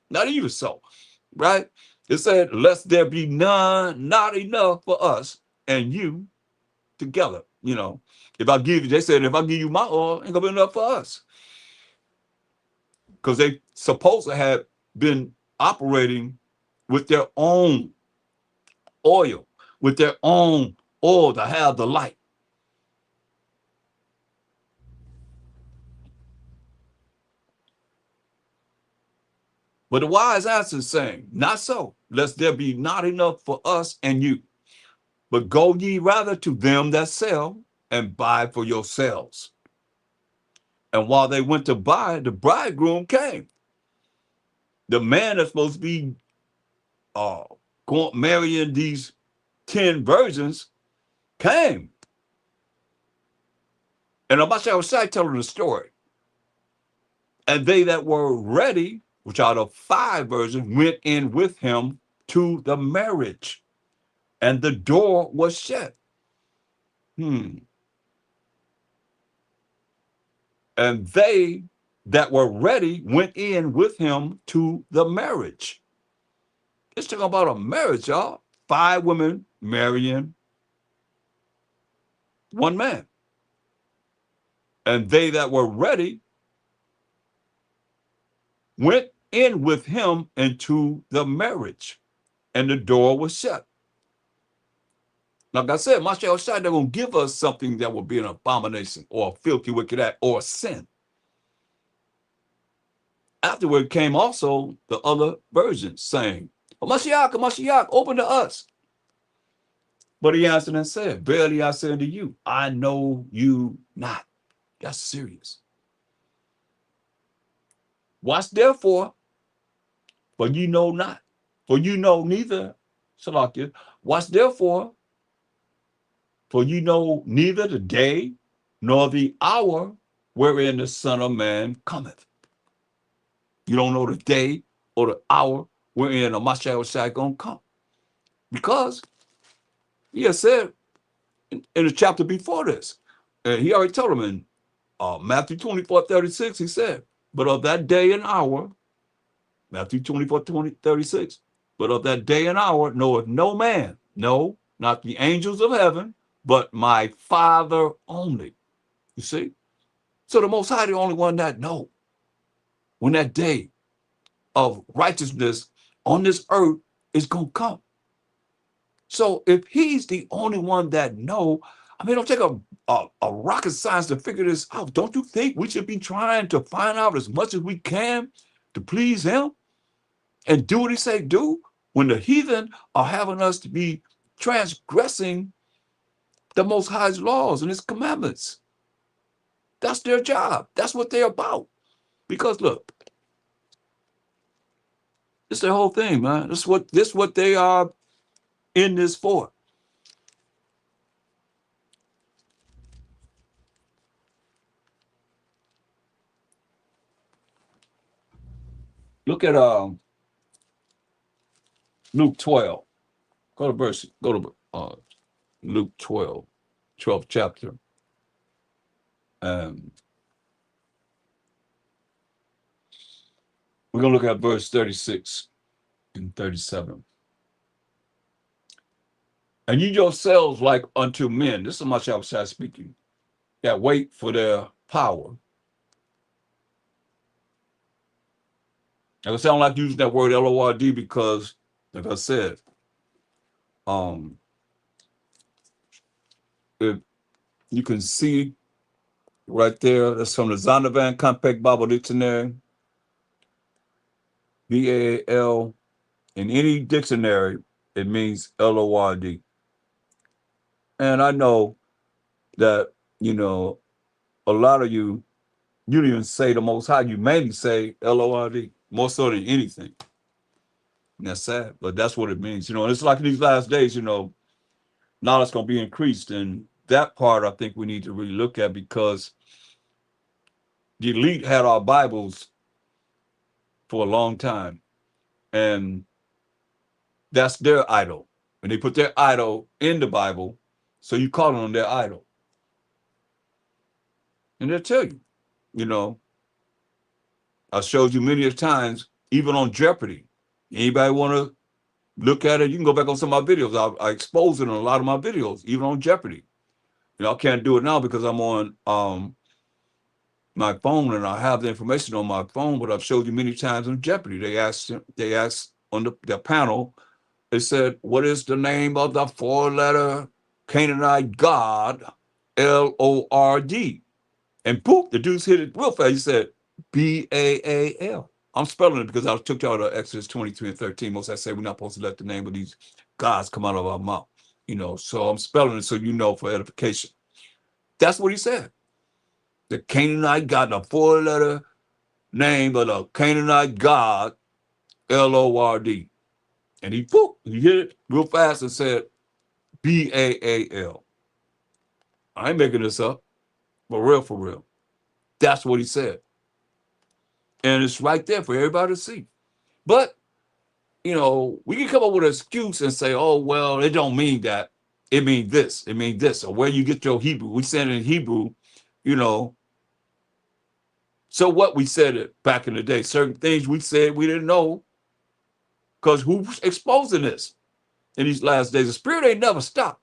not even so, right? It said, lest there be none, not enough for us and you together. They said, if I give you my oil, ain't gonna be enough for us. Because they supposed to have been operating with their own oil, with their own oil to have the light. But the wise answered, saying, not so, lest there be not enough for us and you. But go ye rather to them that sell and buy for yourselves. And while they went to buy, the bridegroom came. The man that's supposed to be marrying these 10 virgins came. And Ha Mashayach Yahawashi telling the story. And they that were ready, which are the 5 virgins, went in with him to the marriage, and the door was shut. And they that were ready went in with him to the marriage. It's talking about a marriage, y'all. 5 women marrying 1 man. And they that were ready went in with him into the marriage, and the door was shut. Like I said, Ha Mashayach Yahawashi, they're going to give us something that will be an abomination or a filthy wicked act or a sin. Afterward came also the other virgins, saying, Ha Mashayach, open to us. But he answered and said, verily I say unto you, I know you not. That's serious. Watch therefore, for you know not, for you know neither, Salakia, watch therefore, for you know neither the day nor the hour wherein the Son of Man cometh. You don't know the day or the hour wherein Ha Mashayach Yahawashi gonna come. Because he has said in the chapter before this, and he already told him in Matthew 24:36, he said, but of that day and hour, Matthew 24:36, but of that day and hour knoweth no man, no, not the angels of heaven, but my Father only. You see? So the Most High, the only one that know when that day of righteousness on this earth is going to come. So if he's the only one that know, I mean, don't take a rocket science to figure this out. Don't you think we should be trying to find out as much as we can to please him and do what he say do, when the heathen are having us to be transgressing the Most High's laws and his commandments? That's their job. That's what they're about. Because look, it's their whole thing, man. This what they are in this for. Look at Luke 12. Go to Luke 12, 12th chapter. We're going to look at verse 36 and 37. And you yourselves like unto men, this is my Yahawashi speaking, that wait for their power. And I sound like using that word Lord because, like I said, if you can see right there, that's from the Zondervan Compact Bible Dictionary, BAL. In any dictionary, it means Lord. And I know that, a lot of you don't even say the Most High. You mainly say Lord, more so than anything. And that's sad, but that's what it means. And it's like in these last days, knowledge going to be increased. And that part I think we need to really look at, because the elite had our Bibles for a long time. And that's their idol. And they put their idol in the Bible, so you call on their idol. And they'll tell you, I showed you many times, even on Jeopardy. Anybody want to look at it? You can go back on some of my videos. I expose it in a lot of my videos, even on Jeopardy. I can't do it now because I'm on my phone and I have the information on my phone, but I've showed you many times on Jeopardy. They asked on the panel, they said, what is the name of the 4-letter Canaanite god, Lord? And boop, the dudes hit it real fast. He said, Baal. I'm spelling it because I took y'all to Exodus 23 and 13. Most I say we're not supposed to let the name of these gods come out of our mouth. So I'm spelling it so for edification. That's what he said. The Canaanite god, the 4-letter name of the Canaanite god, Lord. And he hit it real fast and said, Baal. I ain't making this up. For real. That's what he said. And it's right there for everybody to see. But, we can come up with an excuse and say, oh, well, it don't mean that. It means this. It means this. Or where you get your Hebrew. We said it in Hebrew, So what we said it back in the day. Certain things we said we didn't know. Because who's exposing this in these last days? The spirit ain't never stopped.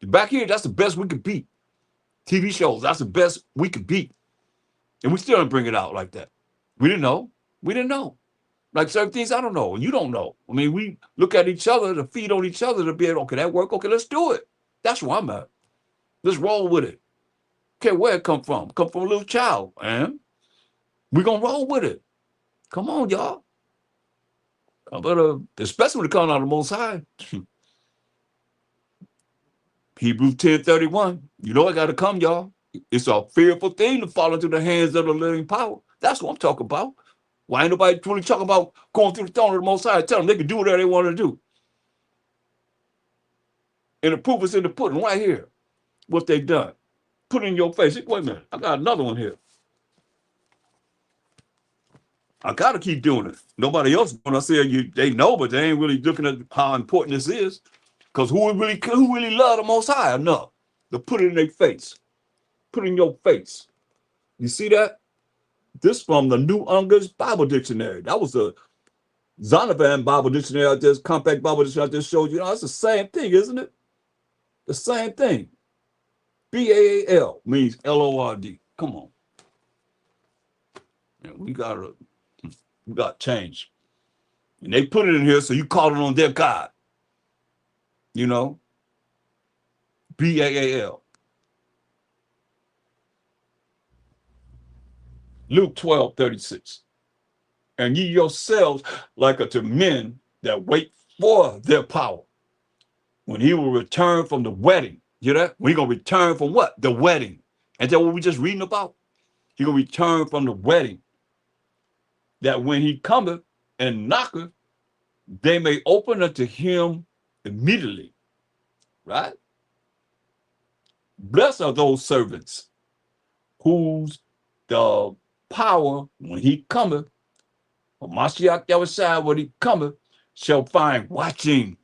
Back here, that's the best we could beat. TV shows, that's the best we could beat. And we still didn't bring it out like that. We didn't know. Like certain things I don't know, and you don't know. I mean, we look at each other to feed on each other to be able, okay, that work? Okay, let's do it. That's where I'm at. Let's roll with it. Okay, where it come from? Come from a little child, man. We're going to roll with it. Come on, y'all. Especially when it comes out of the Most High. Hebrews 10:31. You know it got to come, y'all. It's a fearful thing to fall into the hands of the living power. That's what I'm talking about. Why ain't nobody really talking about going through the throne of the Most High? Tell them they can do whatever they want to do. And the proof is in the pudding right here. What they've done. Put it in your face. Wait a minute. I got another one here. I got to keep doing it. Nobody else going to say they know, but they ain't really looking at how important this is. Because who really love the Most High enough to put it in their face? Put it in your face. You see that? This from the New Unger's Bible Dictionary. That was the Zondervan Bible Dictionary out there, compact Bible Dictionary I just showed you. It's the same thing, isn't it? The same thing. Baal means Lord. Come on. Yeah, we got change. And they put it in here so you call it on their God. Baal. Luke 12:36. And ye yourselves like unto men that wait for their power, when he will return from the wedding. You know that? When he going to return from what? The wedding. And then what we just reading about, he gonna return from the wedding, that when he cometh and knocketh, they may open unto him immediately. Right? Blessed are those servants whose the power, when he cometh, Ha Mashayach Yahawashi, when he cometh, shall find watching.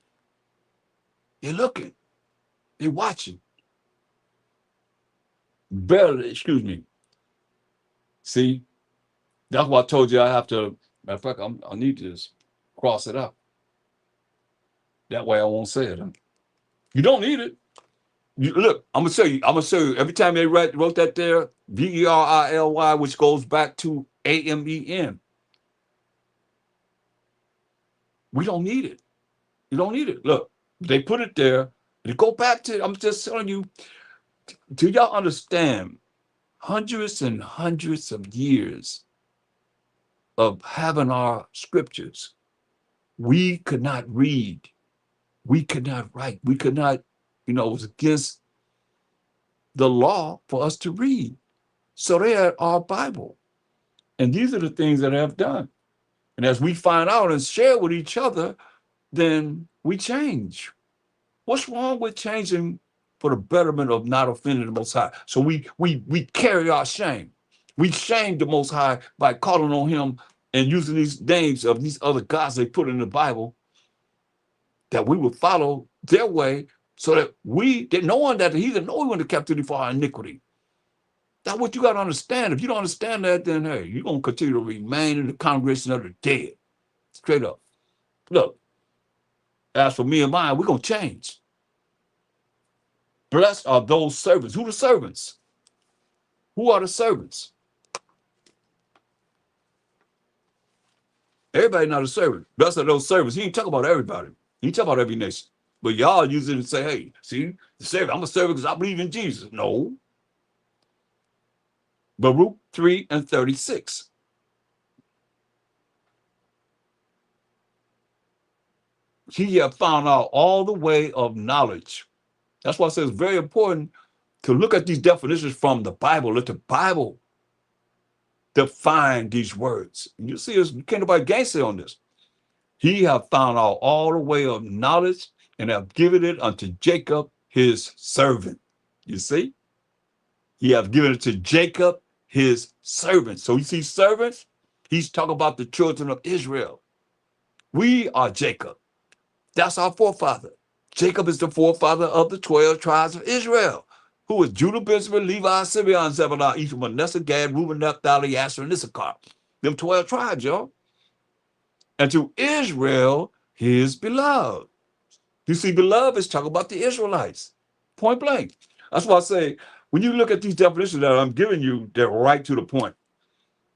They're looking. They're watching. Barely, excuse me. See, that's why I told you I have to, matter of fact, I need to just cross it out. That way I won't say it. You don't need it. Look, I'm gonna show you. Every time they wrote that there, VERILY, which goes back to AMEN. We don't need it. You don't need it. Look, they put it there. And go back to, I'm just telling you, do y'all understand hundreds and hundreds of years of having our scriptures? We could not read. We could not write. We could not, it was against the law for us to read. So they had our Bible. And these are the things that I have done. And as we find out and share with each other, then we change. What's wrong with changing for the betterment of not offending the Most High? So we carry our shame. We shame the Most High by calling on him and using these names of these other gods they put in the Bible, that we would follow their way, so that knowing that he's the only one that captivity for our iniquity. That's what you got to understand. If you don't understand that, then hey, you're going to continue to remain in the congregation of the dead. Straight up. Look, as for me and mine, we're going to change. Blessed are those servants. Who are the servants? Who are the servants? Everybody not a servant. Blessed are those servants. He ain't talking about everybody. He ain't talking about every nation. But y'all use it and say, hey, see, the servant, I'm a servant because I believe in Jesus. No. Baruch 3:36. He have found out all the way of knowledge. That's why I say it's very important to look at these definitions from the Bible. Let the Bible define these words. And you see, you can't nobody gainsay on this. He have found out all the way of knowledge and have given it unto Jacob, his servant. You see? He have given it to Jacob, his servant. So you see servants, he's talking about the children of Israel. We are Jacob. That's our forefather. Jacob is the forefather of the 12 tribes of Israel, who is Judah, Benjamin, Levi, Simeon, Zebulun, Ephraim, Manasseh, Gad, Reuben, Naphtali, Asher, and Issachar. Them 12 tribes, y'all. And to Israel, his beloved. You see, beloved is talking about the Israelites. Point blank. That's why I say, when you look at these definitions that I'm giving you, they're right to the point.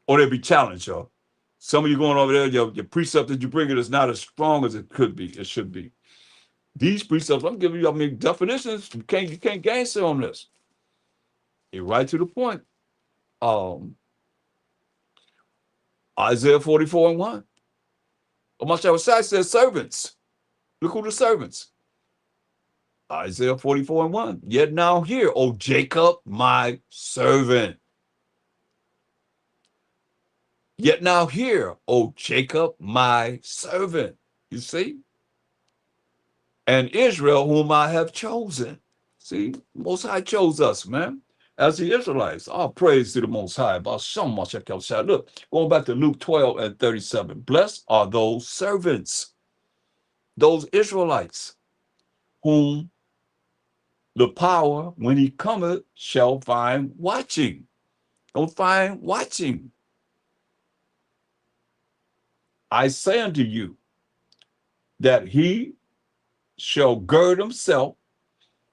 Or they'll be challenged, y'all. Some of you going over there, your precept that you bring it is not as strong as it could be. It should be. These precepts I'm giving you, definitions, you can't gainsay on this. You're right to the point. Isaiah 44:1. Ha Mashayach Yahawashi says servants. Look who the servants. Isaiah 44:1. Yet now hear, O Jacob, my servant. Yet now hear, O Jacob, my servant. You see? And Israel, whom I have chosen. See, Most High chose us, man, as the Israelites. All praise to the Most High. About SHAM. Look, going back to Luke 12:37. Blessed are those servants, those Israelites, whom the power, when he cometh, shall find watching. Don't find watching. I say unto you that he shall gird himself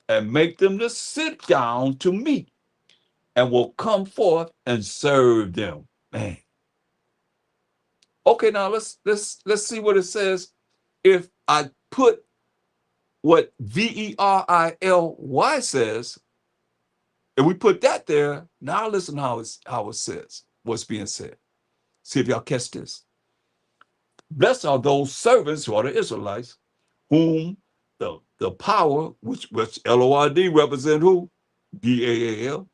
and make them to sit down to meat, and will come forth and serve them. Man. Okay, now let's see what it says. If I put what VERILY says, and we put that there, now listen how it says, what's being said. See if y'all catch this. Blessed are those servants, who are the Israelites, whom the power, which LORD represent who? BAAL,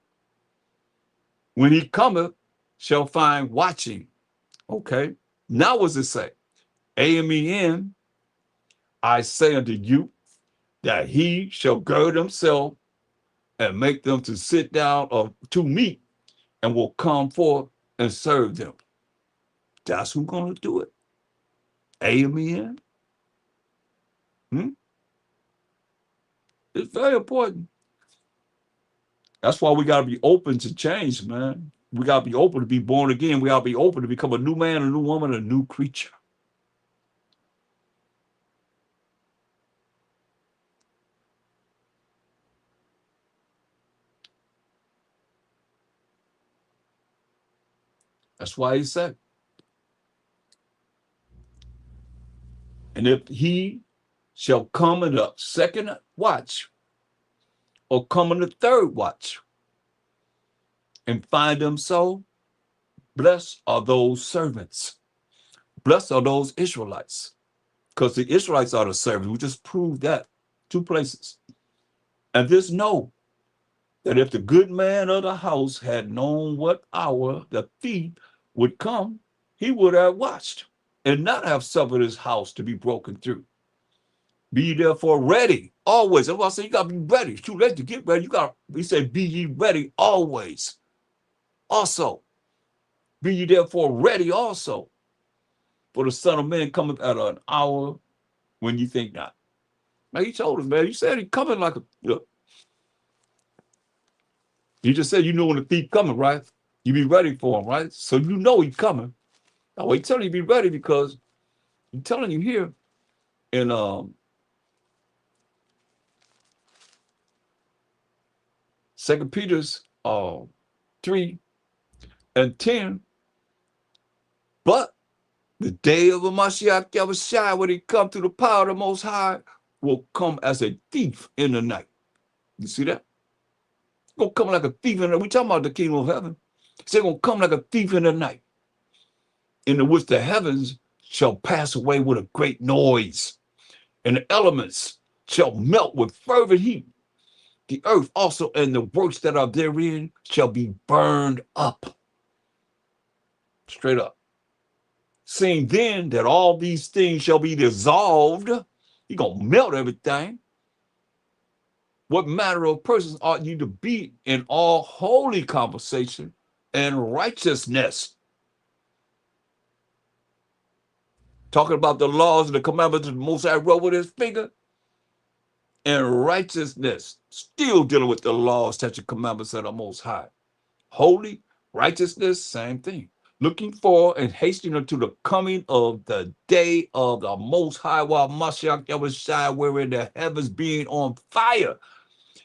when he cometh, shall find watching. Okay. Now what's it say? Amen. I say unto you that he shall gird himself and make them to sit down or to meat and will come forth and serve them. That's who's going to do it. Amen. It's very important. That's why we got to be open to change, man. We got to be open to be born again. We got to be open to become a new man, a new woman, a new creature. That's why he said, and if he shall come in the second watch or come in the third watch and find them so, blessed are those servants. Blessed are those Israelites. Because the Israelites are the servants. We just proved that. 2 places. And this know that if the good man of the house had known what hour the thief would come, he would have watched and not have suffered his house to be broken through. Be ye therefore ready always. That's why I say you got to be ready. It's too late to get ready. We say, be ye ready always. Also, be ye therefore ready also. For the Son of Man cometh at an hour when you think not. Now he told us, man, he said he coming like a, look. He just said, you know when the thief coming, right? You be ready for him, right? So you know he's coming. Now he's telling you be ready because he's telling you here in 2 Peter's 3 and 10. But the day of Ha Mashayach Yahawashi, when he come through the power of the Most High, will come as a thief in the night. You see that? He's going to come like a thief in the night. We're talking about the kingdom of heaven. He's going to come like a thief in the night, in which the heavens shall pass away with a great noise, and the elements shall melt with fervent heat. The earth also and the works that are therein shall be burned up. Straight up. Seeing then that all these things shall be dissolved, you're going to melt everything. What manner of persons ought you to be in all holy conversation and righteousness? Talking about the laws and the commandments of the Most High wrote with his finger. And righteousness, still dealing with the laws, statutes, and commandments of the Most High. Holy, righteousness, same thing. Looking for and hastening unto the coming of the day of the Most High, while Mashayach Yahawashi, wherein the heavens being on fire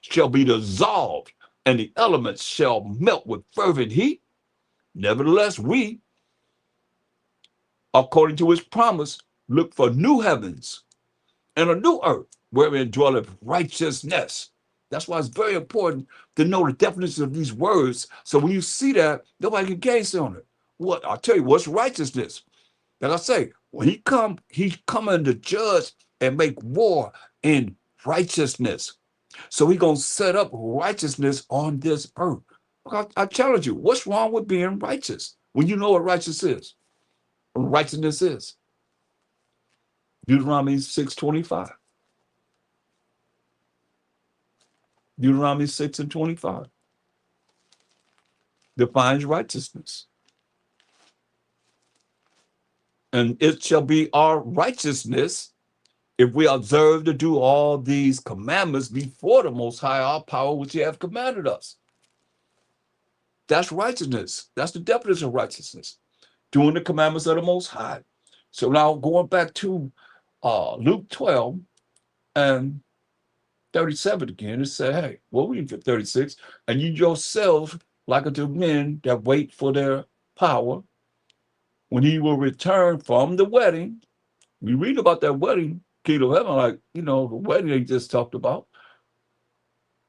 shall be dissolved, and the elements shall melt with fervent heat. Nevertheless, we, according to his promise, look for new heavens and a new earth, wherein dwelleth righteousness. That's why it's very important to know the definition of these words. So when you see that, nobody can gainsay on it. What I'll tell you, what's righteousness? Like I say, when he come, he's coming to judge and make war in righteousness. So he's gonna set up righteousness on this earth. I challenge you, what's wrong with being righteous when you know what righteousness is? Deuteronomy 6:25. Deuteronomy 6 and 25 defines righteousness. And it shall be our righteousness if we observe to do all these commandments before the Most High, our power, which he hath commanded us. That's righteousness. That's the definition of righteousness. Doing the commandments of the Most High. So now going back to Luke 12 and 37 again, it said, hey, well, we get 36, and you yourselves like unto men that wait for their power, when he will return from the wedding. We read about that wedding, kingdom of heaven, like, the wedding they just talked about,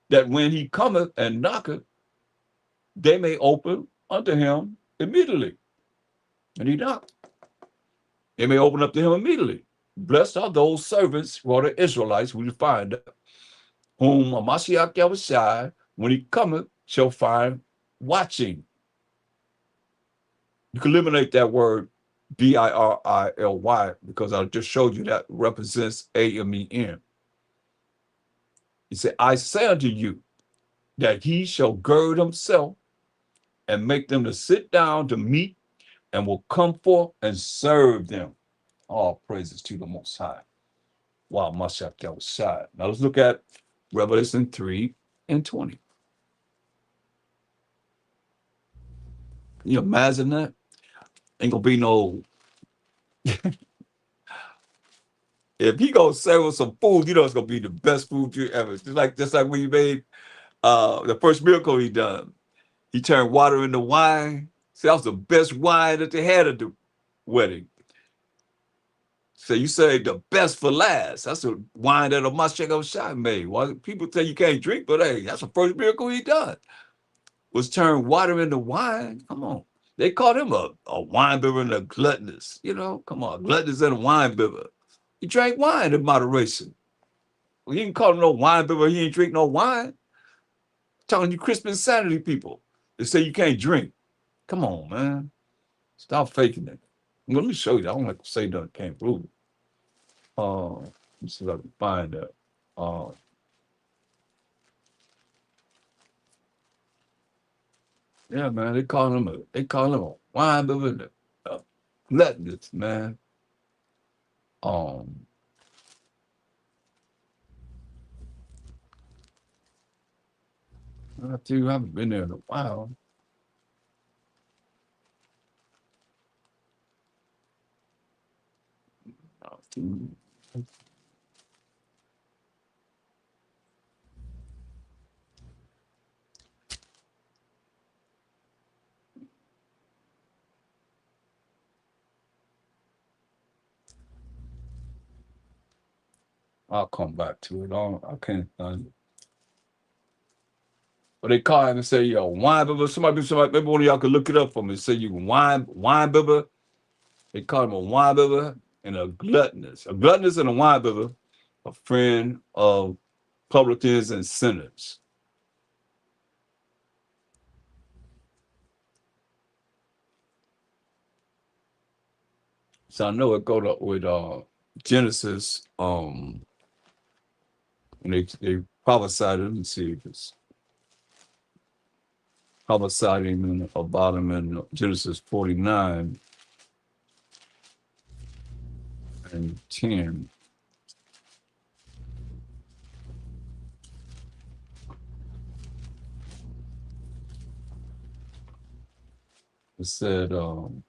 that when he cometh and knocketh, they may open unto him immediately. And he knocked. They may open up to him immediately. Blessed are those servants, who are the Israelites, we find, whom Ha Mashayach Yahawashi, when he cometh, shall find watching. You can eliminate that word BIRILY because I just showed you that represents AMEN. He said, I say unto you that he shall gird himself and make them to sit down to meat and will come forth and serve them. All praises to the Most High. Wow, Mashayach Yahawashi. Now let's look at Revelation 3:20. Can you imagine that? Ain't gonna be no. If he gonna serve us some food, you know it's gonna be the best food you ever. Just like when you made the first miracle he done. He turned water into wine. See, that was the best wine that they had at the wedding. So you say the best for last. That's the wine that Ha Mashayach Yahawashi made. Well, people say you can't drink, but hey, that's the first miracle he done. Was turn water into wine. Come on. They called him a wine bibber and a gluttonous. You know, come on, gluttonous and a wine bibber. He drank wine in moderation. Well, you can call him no wine bibber. He ain't drink no wine. I'm telling you, Christian insanity people. They say you can't drink. Come on, man. Stop faking it. Let me show you. I don't like to say nothing. Can't prove it. Let me see if I can find that. Yeah, man. They call him a wine bibber, gluttonous, man. I tell you, I haven't been there in a while. I'll come back to it. I can't find it. But they call him and say, yo, wine bibber. Somebody, maybe one of y'all could look it up for me. Say you wine bibber. They call him a wine bibber and a gluttonous. A gluttonous and a wine bibber, a friend of publicans and sinners. So I know it go to with Genesis. And they prophesied it. Let me see if it's prophesied about him in Genesis 49 and 10. It said, the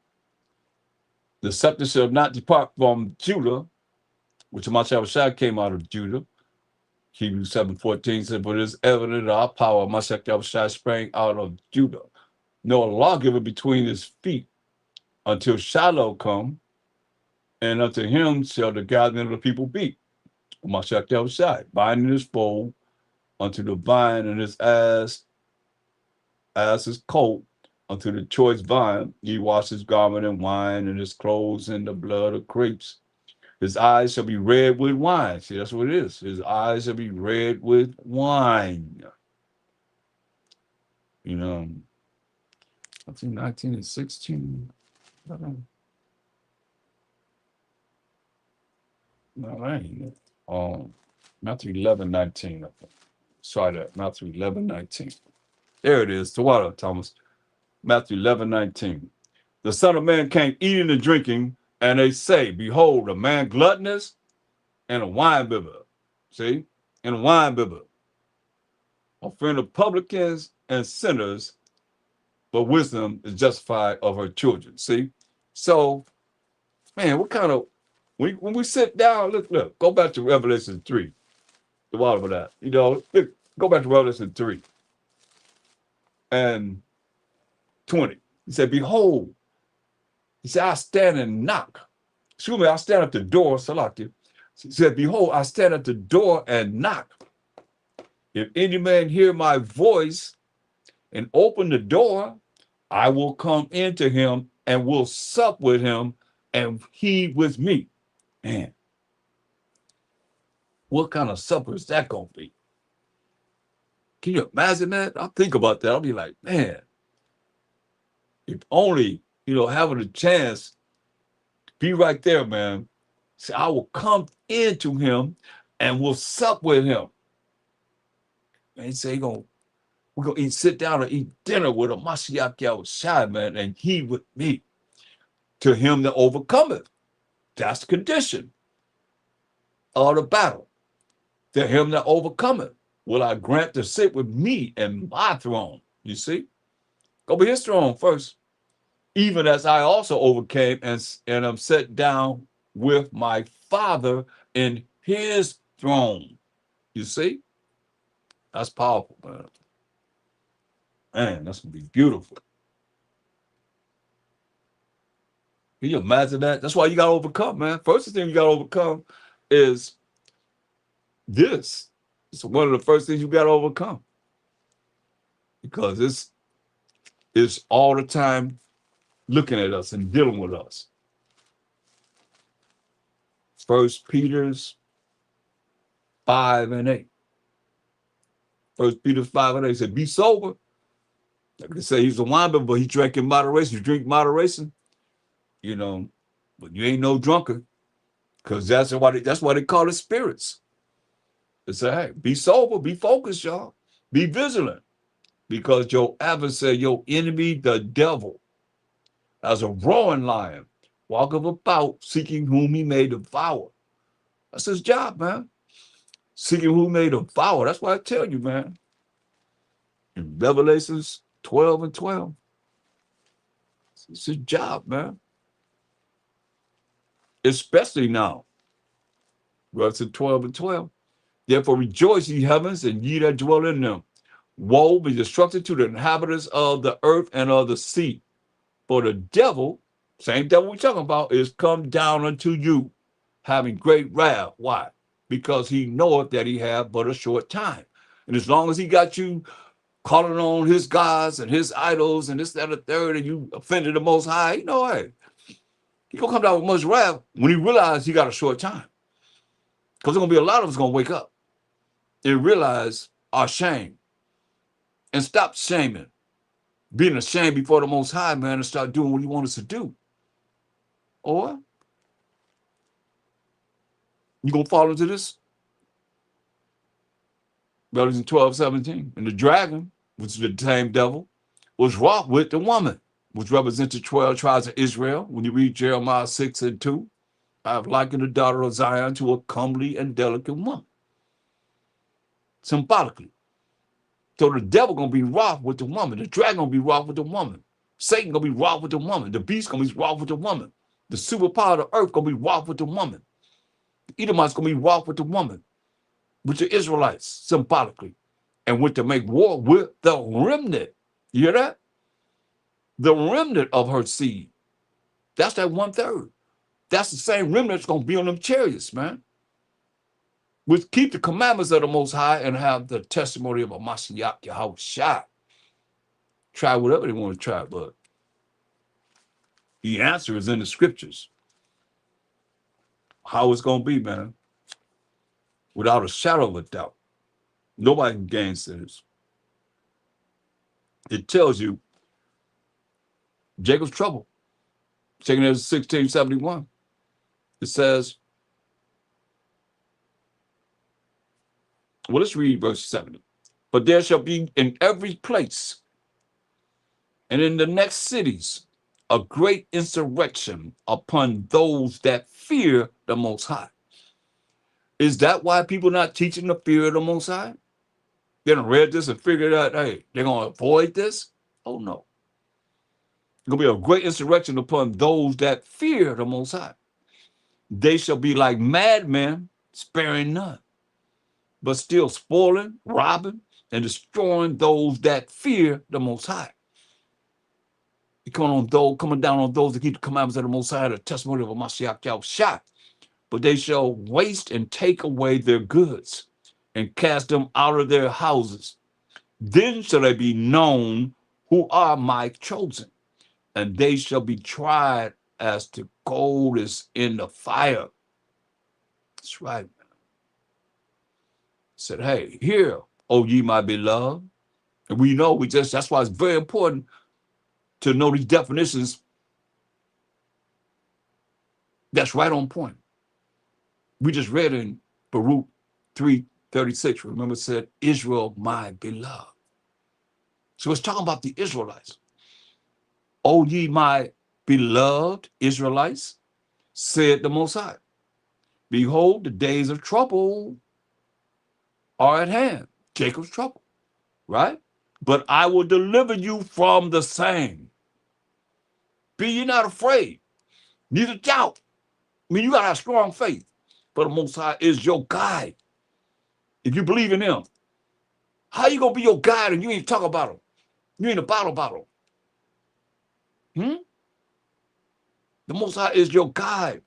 scepter shall not depart from Judah, which Mashayach Yahawashi came out of Judah. Hebrews 7:14 said, but it is evident that our power, Mashayach Yahawashi, sprang out of Judah. No lawgiver between his feet until Shiloh come, and unto him shall the gathering of the people be. Mashayach Yahawashi, binding his foal unto the vine, and his ass his coat unto the choice vine. He washed his garment in wine, and his clothes in the blood of grapes. His eyes shall be red with wine. See, that's what it is. His eyes shall be red with wine. You know, I think 19 and 16. No, that ain't it. Matthew 11:19. Sorry, that Matthew 11:19. There it is. Tawada, Thomas. Matthew 11:19. The Son of Man came eating and drinking, and they say, behold, a man gluttonous and a wine bibber. See? And a wine bibber. A friend of publicans and sinners, but wisdom is justified of her children. See? So, man, what kind of, when we sit down, look, go back to Revelation 3. The water for that. You know, look, go back to Revelation 3 and 20. He said, behold, he said, I stand and knock. Excuse me, I stand at the door, Salaki. He said, behold, I stand at the door and knock. If any man hear my voice and open the door, I will come into him and will sup with him and he with me. Man, what kind of supper is that going to be? Can you imagine that? I'll think about that. I'll be like, man, if only, having a chance to be right there, man. See, I will come into him and will sup with him. And he said, we're going to sit down and eat dinner with a Mashayach Yahawashi, man, and he with me. To him that overcometh. That's the condition of the battle. To him that overcometh will I grant to sit with me in my throne. You see? Go be his throne first. Even as I also overcame and am set down with my Father in his throne. You see? That's powerful, man. Man, that's going to be beautiful. Can you imagine that? That's why you got to overcome, man. First thing you got to overcome is this. It's one of the first things you got to overcome. Because it's all the time looking at us and dealing with us. 1 Peter 5 and 8. 1 Peter 5 and 8 said, be sober. Like they say, he's a wineman, but he drank in moderation. You drink moderation, but you ain't no drunkard. Because that's why they call it spirits. They say, hey, be sober, be focused, y'all. Be vigilant. Because your adversary, your enemy, the devil, as a roaring lion, walketh about, seeking whom he may devour. That's his job, man. Seeking whom he may devour. That's why I tell you, man. In Revelations 12 and 12. It's his job, man. Especially now. Revelation 12 and 12. Therefore rejoice, ye heavens, and ye that dwell in them. Woe be destruction to the inhabitants of the earth and of the sea. For the devil, same devil we're talking about, is come down unto you, having great wrath. Why? Because he knoweth that he have but a short time. And as long as he got you calling on his gods and his idols and this, that, and the third, and you offended the Most High, hey, he gonna come down with much wrath when he realizes he got a short time. Because there's gonna be a lot of us gonna wake up and realize our shame and stop shaming, being ashamed before the Most High, man, and start doing what he wants us to do. Or you gonna fall into this? Revelation 12:17. And the dragon, which is the same devil, was wrought with the woman, which represents the 12 tribes of Israel. When you read Jeremiah 6 and 2, I have likened the daughter of Zion to a comely and delicate woman. Symbolically. So the devil gonna be wroth with the woman. The dragon gonna be wroth with the woman. Satan gonna be wroth with the woman. The beast gonna be wroth with the woman. The superpower of the earth gonna be wroth with the woman. The Edomites gonna be wroth with the woman, with the Israelites, symbolically, and went to make war with the remnant. You hear that? The remnant of her seed. That's that 1/3. That's the same remnant that's gonna be on them chariots, man. Which keep the commandments of the Most High and have the testimony of a Mashayach Yahawashi. Try whatever they want to try, but the answer is in the scriptures. How it's going to be, man, without a shadow of a doubt. Nobody can gainsay this. It tells you Jacob's trouble. Taking it as 1671. It says, well, let's read verse 70. But there shall be in every place and in the next cities a great insurrection upon those that fear the Most High. Is that why people not teaching the fear of the Most High? They done read this and figured out, hey, they're going to avoid this? Oh, no. It's going to be a great insurrection upon those that fear the Most High. They shall be like madmen, sparing none, but still spoiling, robbing, and destroying those that fear the Most High. Coming down on those that keep the commandments of the Most High, the testimony of a Mashayach Yahawashi. But they shall waste and take away their goods and cast them out of their houses. Then shall they be known who are my chosen, and they shall be tried as the gold is in the fire. That's right, man. Said, hey, hear, O ye my beloved. And we know that's why it's very important to know these definitions That's right on point. We just read in Baruch 3:36. Remember, it said, Israel, my beloved. So it's talking about the Israelites. O ye my beloved Israelites, said the Most High, behold, the days of trouble are at hand. Jacob's trouble, right? But I will deliver you from the same. Be ye not afraid, neither doubt. I mean, you got to have strong faith. But the Most High is your guide. If you believe in him, how you going to be your guide and you ain't talk about him? You ain't a bottle. The Most High is your guide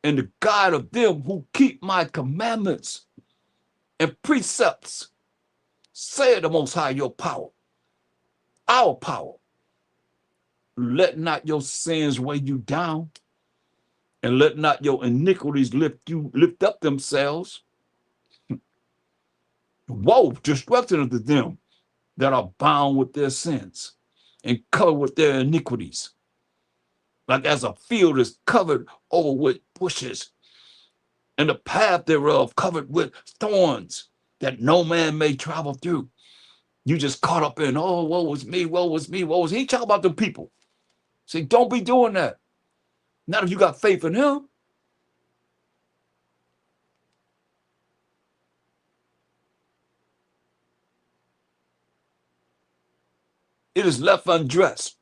and the guide of them who keep my commandments and precepts. Said the Most High, your power, our power. Let not your sins weigh you down, and let not your iniquities lift up themselves. Woe, destruction unto them that are bound with their sins and covered with their iniquities. Like as a field is covered over with bushes, and the path thereof covered with thorns, that no man may travel through. You just caught up in, oh, woe was me, woe was me, woe was me. He talk about the people. Say, don't be doing that. Not if you got faith in him. It is left undressed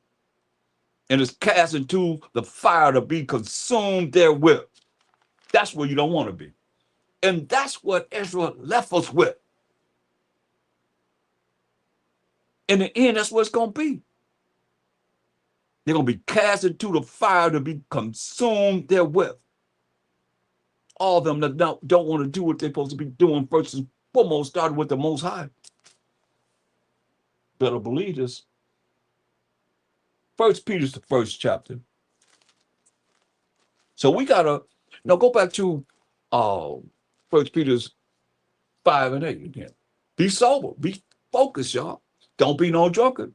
and is cast into the fire to be consumed therewith. That's where you don't want to be. And that's what Ezra left us with. In the end, that's what it's going to be. They're going to be cast into the fire to be consumed therewith. All of them that don't want to do what they're supposed to be doing, first and foremost, started with the Most High. Better believe this. 1 Peter's the first chapter. So we got to, go back to 1 Peter's 5 and 8 again. Be sober. Be focused, y'all. Don't be no drunkard.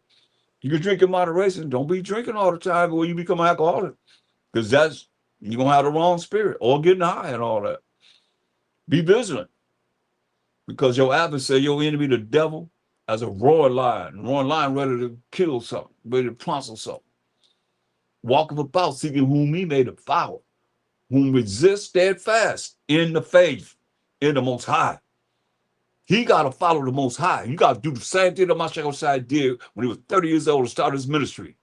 You can drink in moderation. Don't be drinking all the time when you become an alcoholic. Because you're going to have the wrong spirit or getting high and all that. Be vigilant. Because your adversary, your enemy, the devil, as a roaring lion ready to kill something, ready to pounce on something. Walking about seeking whom he may devour, whom resist steadfast in the faith, in the Most High. He got to follow the Most High. You got to do the same thing that Ha Mashayach Yahawashi did when he was 30 years old to start his ministry.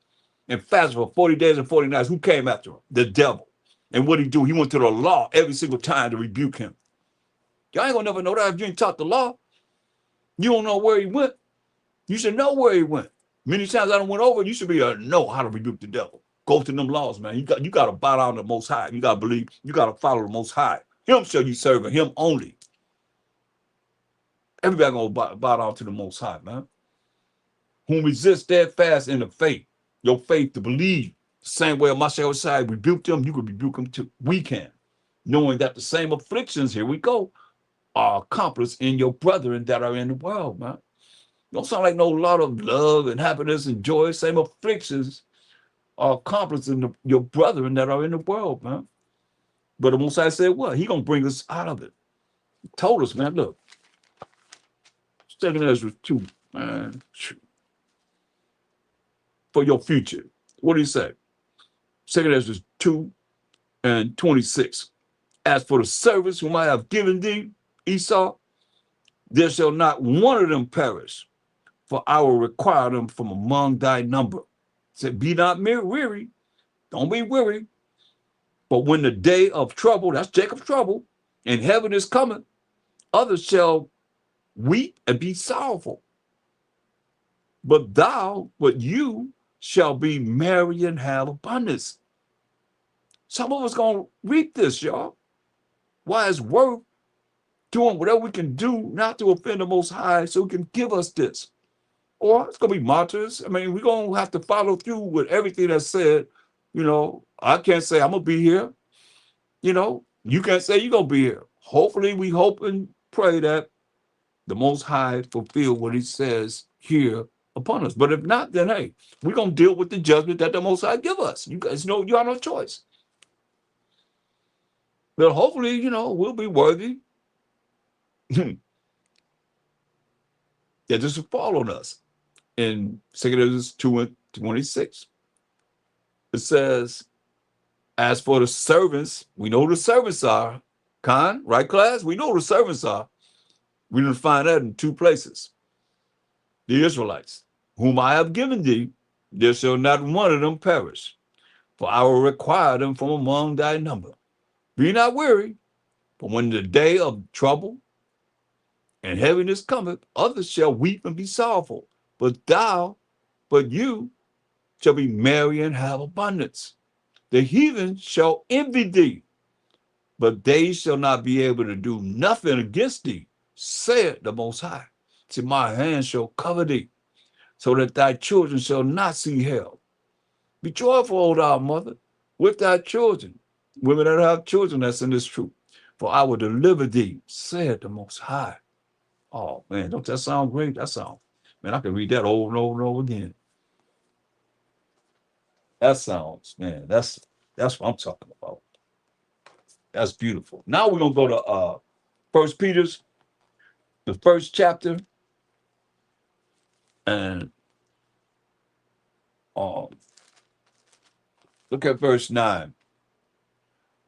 And fasted for 40 days and 40 nights. Who came after him? The devil. And what did he do? He went to the law every single time to rebuke him. Y'all ain't going to never know that if you ain't taught the law. You don't know where he went. You should know where he went. Many times I done went over, you should be able to know how to rebuke the devil. Go to them laws, man. You got to bow down to the Most High. You got to believe. You got to follow the Most High. Him shall you serve, and him only. Everybody going to bow down to the Most High, man. Whom resist steadfast in the faith. Your faith to believe. The same way Ha Mashayach Yahawashi rebuked them, you can rebuke them too. We can. Knowing that the same afflictions, here we go, are accomplished in your brethren that are in the world, man. Don't sound like no lot of love and happiness and joy. Same afflictions are accomplished in your brethren that are in the world, man. But the Most High said what? He going to bring us out of it. He told us, man, look. 2 Ezra 2, man. For your future. What do he say? 2 Ezra 2 and 26. As for the service whom I have given thee, Esau, there shall not one of them perish, for I will require them from among thy number. Said, be not weary. Don't be weary. But when the day of trouble, that's Jacob's trouble, and heaven is coming, others shall weep and be sorrowful. But you shall be merry and have abundance. Some of us going to reap this, y'all. Why it's worth doing whatever we can do not to offend the Most High so he can give us this. Or it's going to be martyrs. I mean, we're going to have to follow through with everything that's said. I can't say I'm going to be here. You can't say you're going to be here. Hopefully, we hope and pray that the Most High fulfill what he says here upon us. But if not, then, hey, we're going to deal with the judgment that the Most High give us. You guys know you have no choice. But hopefully, we'll be worthy that this will fall on us. In 2 Corinthians 2:26, it says, as for the servants, we know who the servants are. Right, class? We know who the servants are. We didn't find that in two places. The Israelites, whom I have given thee, there shall not one of them perish, for I will require them from among thy number. Be not weary, for when the day of trouble and heaviness cometh, others shall weep and be sorrowful, but you shall be merry and have abundance. The heathen shall envy thee, but they shall not be able to do nothing against thee, saith the Most High. See, my hand shall cover thee, so that thy children shall not see hell. Be joyful, O thou mother, with thy children, women that have children that's in this truth. For I will deliver thee, saith the Most High. Oh, man, don't that sound great? Man, I can read that over and over and over again. That sounds, man, that's what I'm talking about. That's beautiful. Now we're going to go to First Peter's, the first chapter, and look at verse 9.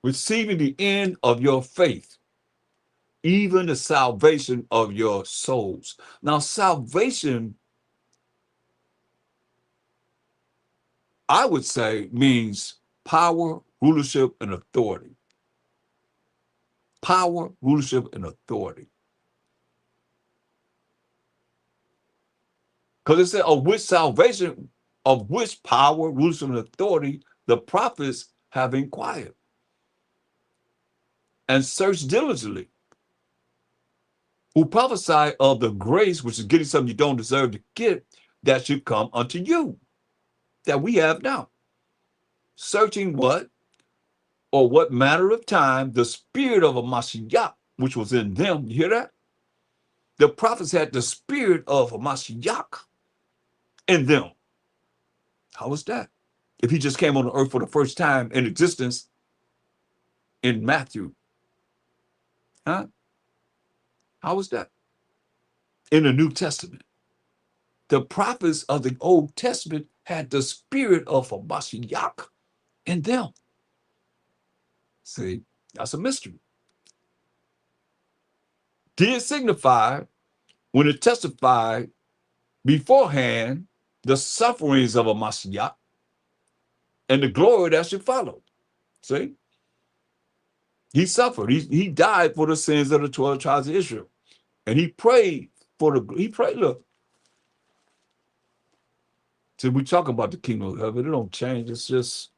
Receiving the end of your faith, even the salvation of your souls. Now, salvation, I would say, means power, rulership, and authority. Power, rulership, and authority. Because it said, of which salvation, of which power, rulership, and authority the prophets have inquired and searched diligently, who prophesy of the grace, which is getting something you don't deserve to get, that should come unto you, that we have now. Searching what? Or what manner of time the spirit of a Mashayach, which was in them. You hear that? The prophets had the spirit of a Mashayach in them. How was that? If he just came on the earth for the first time in existence in Matthew. Huh? How was that? In the New Testament. The prophets of the Old Testament had the spirit of a Mashayach in them. See, that's a mystery. Did signify when it testified beforehand the sufferings of a Mashayach and the glory that should follow. See? He suffered. He died for the sins of the 12 tribes of Israel. And he prayed, look. See, we talk about the kingdom of heaven. It don't change. It's just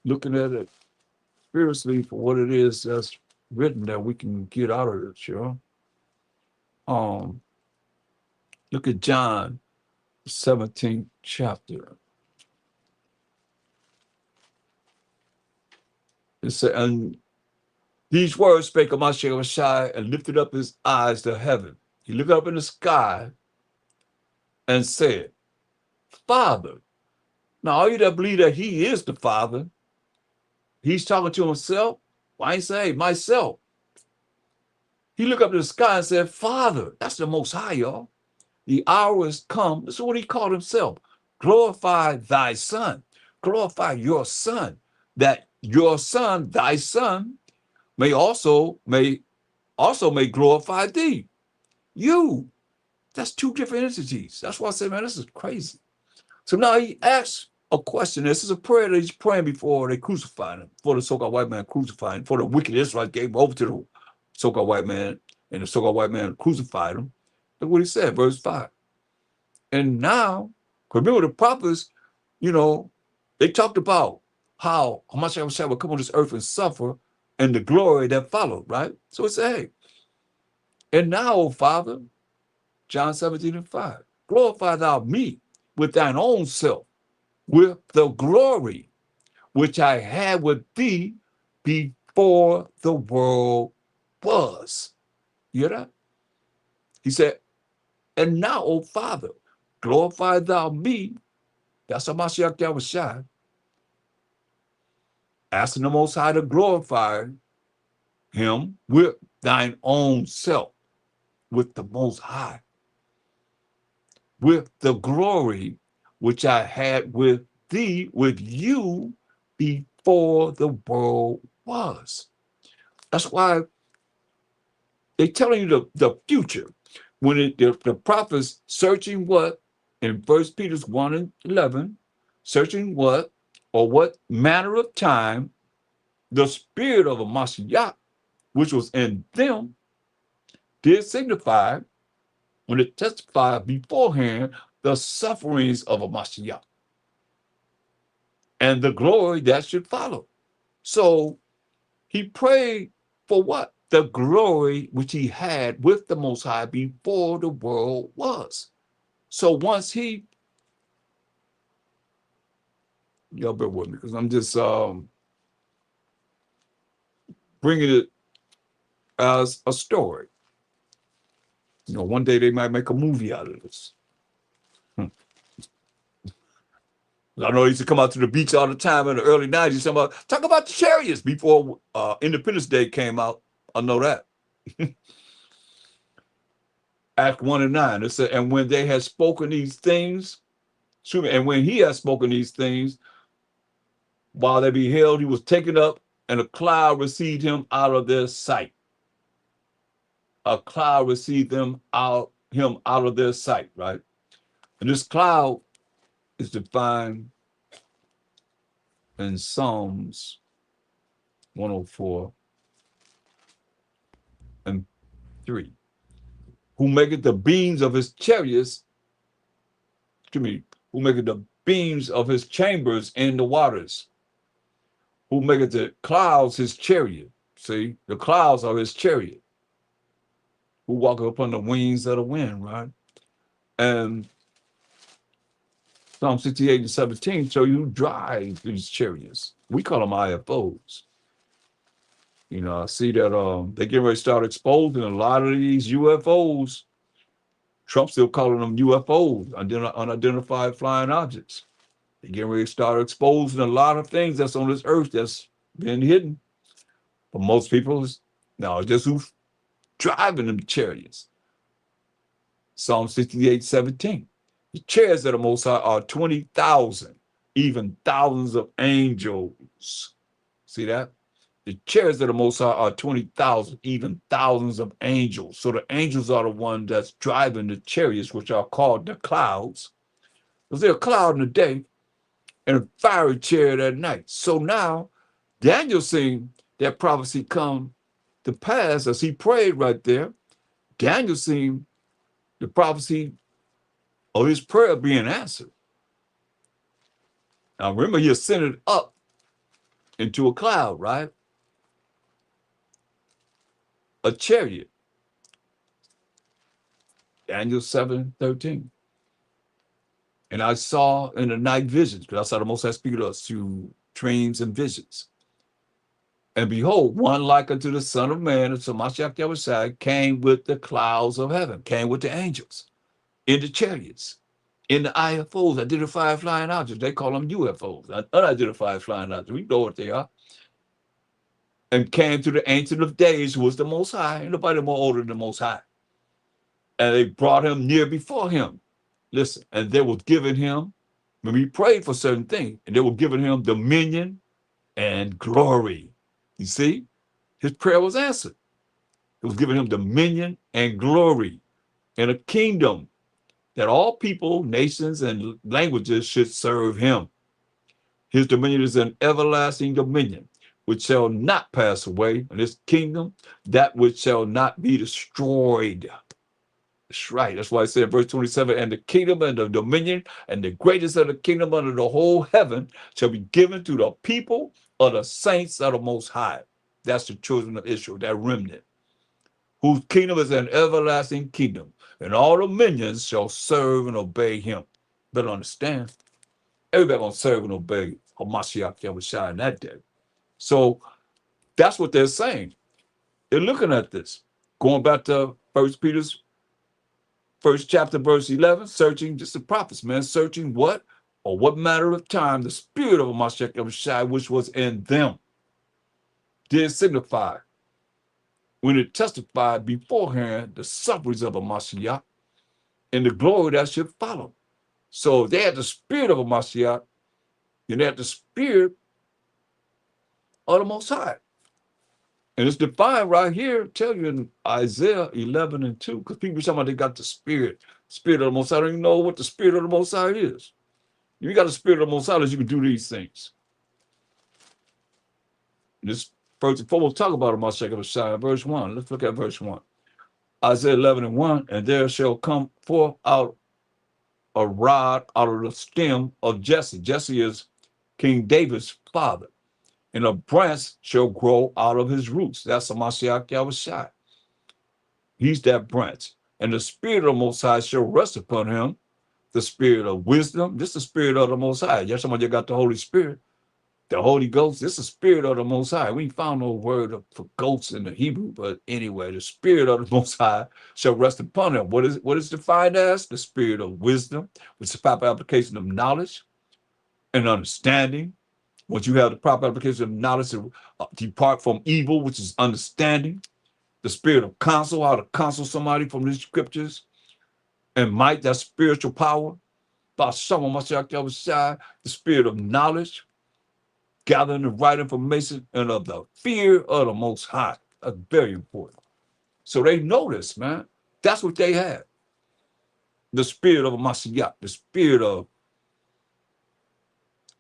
looking at it spiritually for what it is that's written that we can get out of it, Look at John 17th chapter. It said, and these words spake Ha Mashayach Yahawashi and lifted up his eyes to heaven. He looked up in the sky and said, Father. Now, all you that believe that he is the Father, he's talking to himself. Why ain't say myself? He looked up in the sky and said, Father. That's the Most High, y'all. The hour is come. This is what he called himself. Glorify thy Son. Glorify your Son. That your Son, thy Son, may glorify thee. You. That's two different entities. That's why I say, man, this is crazy. So now he asks a question. This is a prayer that he's praying before they crucified him, before the so-called white man crucified him, before the wicked Israelites gave him over to the so-called white man, and the so-called white man crucified him. Look what he said, verse 5. And now, remember the prophets, they talked about how Ha Mashayach Yahawashi would come on this earth and suffer and the glory that followed, right? So it said, hey, and now, O Father, John 17:5, glorify thou me with thine own self, with the glory which I had with thee before the world was. You hear that? He said, and now, O Father, glorify thou me. That's Ha Mashayach Yahawashi. Asking the Most High to glorify him with thine own self, with the Most High, with the glory which I had with thee, with you, before the world was. That's why they're telling you the future. When the prophets searching what? In 1 Peter 1 and 11, searching what? Or what manner of time the spirit of a Mashayach, which was in them, did signify, when it testified beforehand, the sufferings of a Mashayach and the glory that should follow. So he prayed for what? The glory which he had with the Most High before the world was. So once he, y'all bear with me because I'm just bringing it as a story. You know, one day they might make a movie out of this. I know he used to come out to the beach all the time in the early 90s. Talk about the chariots before Independence Day came out. I know that. Act 1 and 9. It said, and when they had spoken these things, and when he had spoken these things, while they beheld, he was taken up, and a cloud received him out of their sight. A cloud received him out of their sight, right? And this cloud is defined in Psalms 104 and 3. Who maketh the beams of his chariots, who maketh the beams of his chambers in the waters, who maketh the clouds his chariot. See, the clouds are his chariot. Who walketh upon the wings of the wind, right? And Psalm 68 and 17 show you who drive these chariots. We call them IFOs. You know, I see that they get ready to start exposing a lot of these UFOs. Trump's still calling them UFOs, unidentified flying objects. They get ready to start exposing a lot of things that's on this earth that's been hidden. But most people, now just who's driving them chariots. Psalm 68, 17. The chariots of the Most High are 20,000, even thousands of angels. See that? The chariots of the Most High are 20,000, even thousands of angels. So the angels are the one that's driving the chariots, which are called the clouds. Because they're a cloud in the day and a fiery chariot at night. So now Daniel seen that prophecy come to pass as he prayed right there. Daniel seen the prophecy of his prayer being answered. Now remember, he ascended up into a cloud, right? A chariot. Daniel 7:13. And I saw in the night visions, because that's how the Most High speaks to us through dreams and visions. And behold, one like unto the Son of Man, and Ha Mashayach Yahawashi, came with the clouds of heaven, came with the angels, in the chariots, in the IFOs, identified flying objects. They call them UFOs, unidentified flying objects. We know what they are. And came to the Ancient of Days, who was the Most High. Ain't nobody more older than the Most High. And they brought him near before him. Listen, and they were giving him, when we prayed for certain things, and they were giving him dominion and glory. You see, his prayer was answered. It was giving him dominion and glory and a kingdom that all people, nations, and languages should serve him. His dominion is an everlasting dominion, which shall not pass away, and his kingdom, that which shall not be destroyed. That's right. That's why I said in verse 27, and the kingdom and the dominion and the greatest of the kingdom under the whole heaven shall be given to the people of the saints of the Most High. That's the children of Israel, that remnant, whose kingdom is an everlasting kingdom, and all dominions shall serve and obey him. Better understand, everybody gonna serve and obey Ha Mashayach Yahawashi in that day. So that's what they're saying. They're looking at this. Going back to 1 Peter's 1st chapter, verse 11, searching, just the prophets, man, searching what? Or what matter of time the spirit of Ha Mashayach Yahawashi, which was in them, did signify when it testified beforehand the sufferings of a Mashiach and the glory that should follow. So they had the spirit of a Mashiach, and they had the spirit of the Most High. And it's defined right here, tell you in Isaiah 11 and 2, because people talking about they got the spirit of the Most High. I don't even know what the spirit of the Most High is. If you got the spirit of the Most High, you can do these things. This first and foremost, talk about Ha Mashayach Yahawashi, verse 1. Let's look at verse 1. Isaiah 11 and 1, and there shall come forth out a rod out of the stem of Jesse. Jesse is King David's father. And a branch shall grow out of his roots. That's Ha Mashayach Yahawashi. He's that branch. And the spirit of the Most High shall rest upon him, the spirit of wisdom. This is the spirit of the Most High. Yes, somebody got the Holy Spirit. The Holy Ghost, this is the spirit of the Most High. We found no word for ghosts in the Hebrew, but anyway, the spirit of the Most High shall rest upon him. What is defined as? The spirit of wisdom, which is the proper application of knowledge and understanding. Once you have the proper application of knowledge, to depart from evil, which is understanding. The spirit of counsel, how to counsel somebody from these scriptures. And might, that's spiritual power. By SHAM, Mashayach Yahawashi, the spirit of knowledge, gathering the right information, and of the fear of the Most High. That's very important. So they know this, man. That's what they had. The spirit of a Mashayach, the spirit of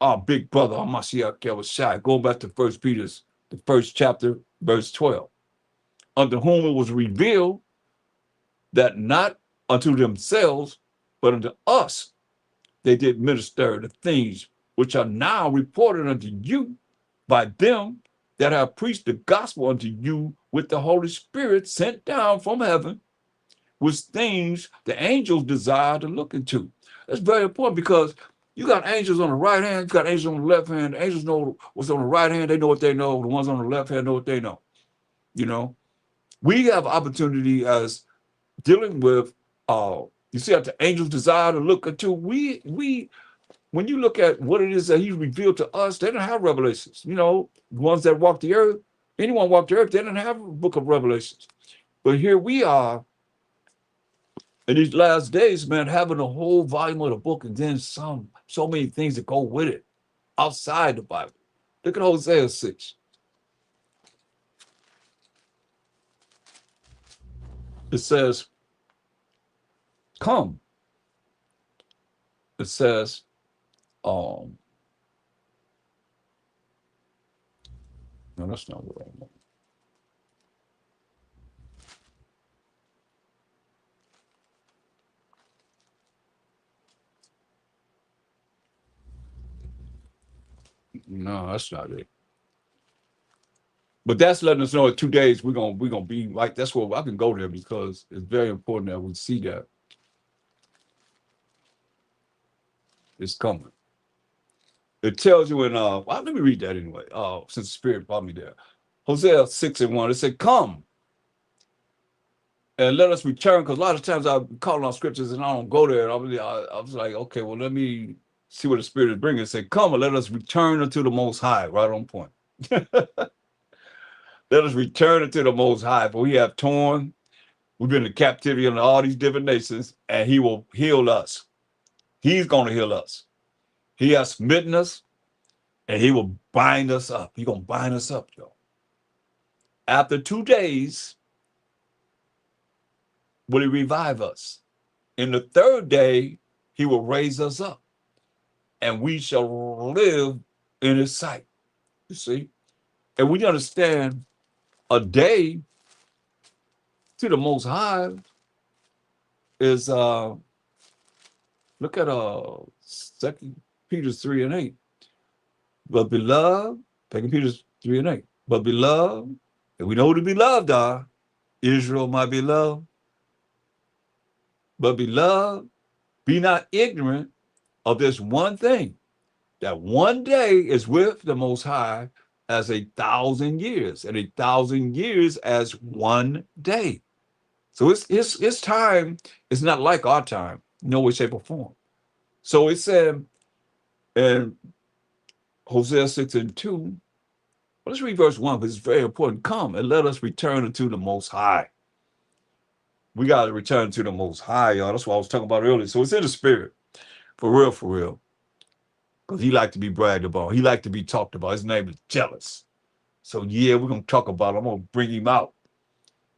our big brother, Ha Mashayach Yahawashi. Going back to 1 Peter's, the first chapter, verse 12. Unto whom it was revealed that not unto themselves, but unto us they did minister the things which are now reported unto you by them that have preached the gospel unto you with the Holy Spirit sent down from heaven, which things the angels desire to look into. That's very important, because you got angels on the right hand, you got angels on the left hand. The angels know what's on the right hand, they know what they know. The ones on the left hand know what they know. You know, we have opportunity as dealing with, you see, that the angels desire to look into. When you look at what it is that he revealed to us, they didn't have revelations. You know, the ones that walked the earth, anyone walked the earth, they didn't have a book of Revelations. But here we are in these last days, man, having a whole volume of the book, and then so many things that go with it outside the Bible. Look at Hosea 6. It says, come. It says, no, that's not what I want. No, that's not it. But that's letting us know in 2 days we're gonna be like, that's where I can go there, because it's very important that we see that it's coming. It tells you in well, let me read that anyway. Since the Spirit brought me there. Hosea 6 and 1. It said, come and let us return, because a lot of times I'm calling on scriptures and I don't go there. And I was like, okay, well, let me see what the Spirit is bringing. It said, come and let us return unto the Most High. Right on point. Let us return unto the Most High, for we have torn. We've been in captivity under all these different nations, and he will heal us. He's going to heal us. He has smitten us, and he will bind us up. He's going to bind us up, yo. After 2 days, will he revive us? In the third day, he will raise us up, and we shall live in his sight. You see? And we understand a day to the Most High is, look at 2 Peter 3 and 8. But beloved, 2 Peter 3 and 8. But beloved, and we know who the beloved are, Israel, my beloved. But beloved, be not ignorant of this one thing, that one day is with the Most High as 1,000 years, and 1,000 years as one day. So his time is not like our time, no way, shape, or form. So it said in Hosea 6 and 2, Well, let's read verse 1 because it's very important. Come and let us return unto the Most High. We got to return to the Most High, y'all. That's what I was talking about earlier. So it's in the spirit. For real, for real. Because he like to be bragged about. He like to be talked about. His name is Jealous. So yeah, we're going to talk about him. I'm going to bring him out.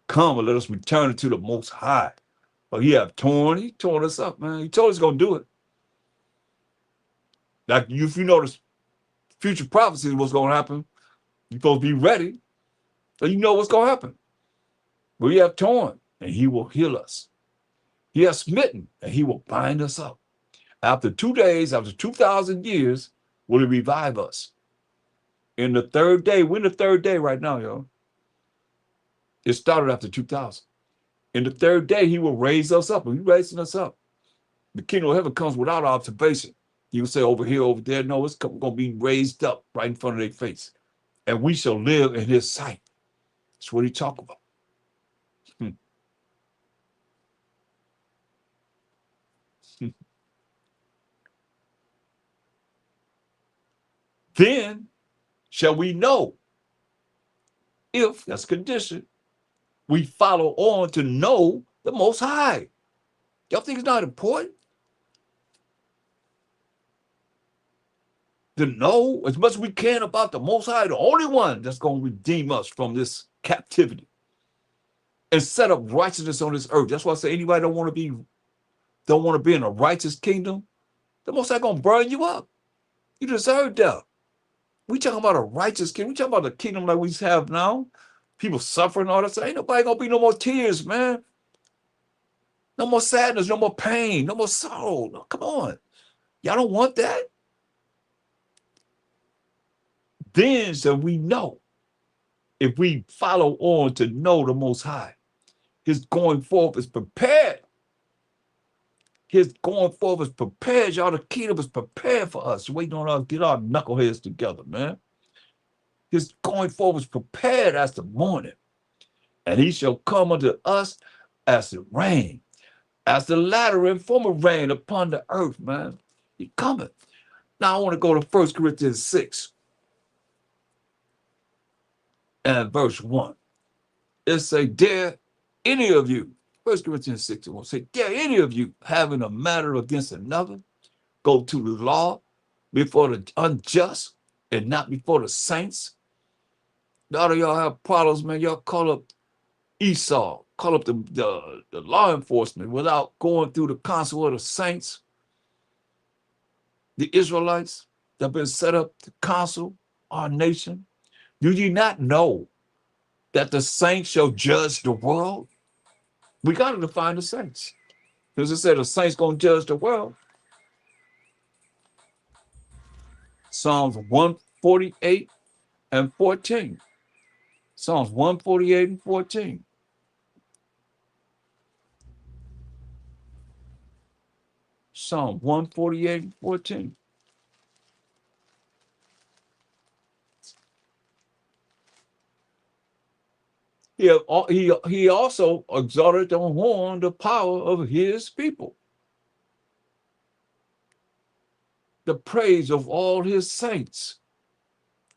Come and let us return to the Most High. But he torn us up, man. He told us he's going to do it. Like, if you notice future prophecies, what's going to happen, you're supposed to be ready. So you know what's going to happen. But he have torn, and he will heal us. He has smitten, and he will bind us up. After 2 days, after 2,000 years, will he revive us. In the third day, we're in the third day right now, y'all. It started after 2,000. In the third day, he will raise us up, and he's raising us up. The kingdom of heaven comes without observation. You say over here, over there. No, it's going to be raised up right in front of their face. And we shall live in his sight. That's what he talk about. Then shall we know, if that's a condition, we follow on to know the Most High. Y'all think it's not important to know as much as we can about the Most High, the only one that's going to redeem us from this captivity and set up righteousness on this earth? That's why I say anybody don't want to be in a righteous kingdom, the Most High going to burn you up. You deserve that. We talking about a righteous kingdom. We talking about the kingdom like we have now. People suffering all that. Ain't nobody gonna be no more tears, man. No more sadness, no more pain, no more sorrow. No, come on. Y'all don't want that? Then shall we know, if we follow on to know the Most High. His going forth is prepared. His going forth is prepared. Y'all, the kingdom is prepared for us. Waiting on us to get our knuckleheads together, man. His going forth is prepared as the morning. And he shall come unto us as the rain, as the latter and former rain upon the earth, man. He cometh. Now I want to go to 1 Corinthians 6 and verse 1. It say, dare any of you, 1 Corinthians 6 and 1, say, dare any of you having a matter against another, go to the law before the unjust and not before the saints? A lot of y'all have problems, man. Y'all call up Esau, call up the law enforcement without going through the council of the saints, the Israelites that have been set up to counsel our nation. Do ye not know that the saints shall judge the world? We got to define the saints. Because it said the saints going to judge the world. Psalms 148 and 14. Psalms 148 and 14. Psalm 148 and 14. He also exalted the horn, the power of his people, the praise of all his saints.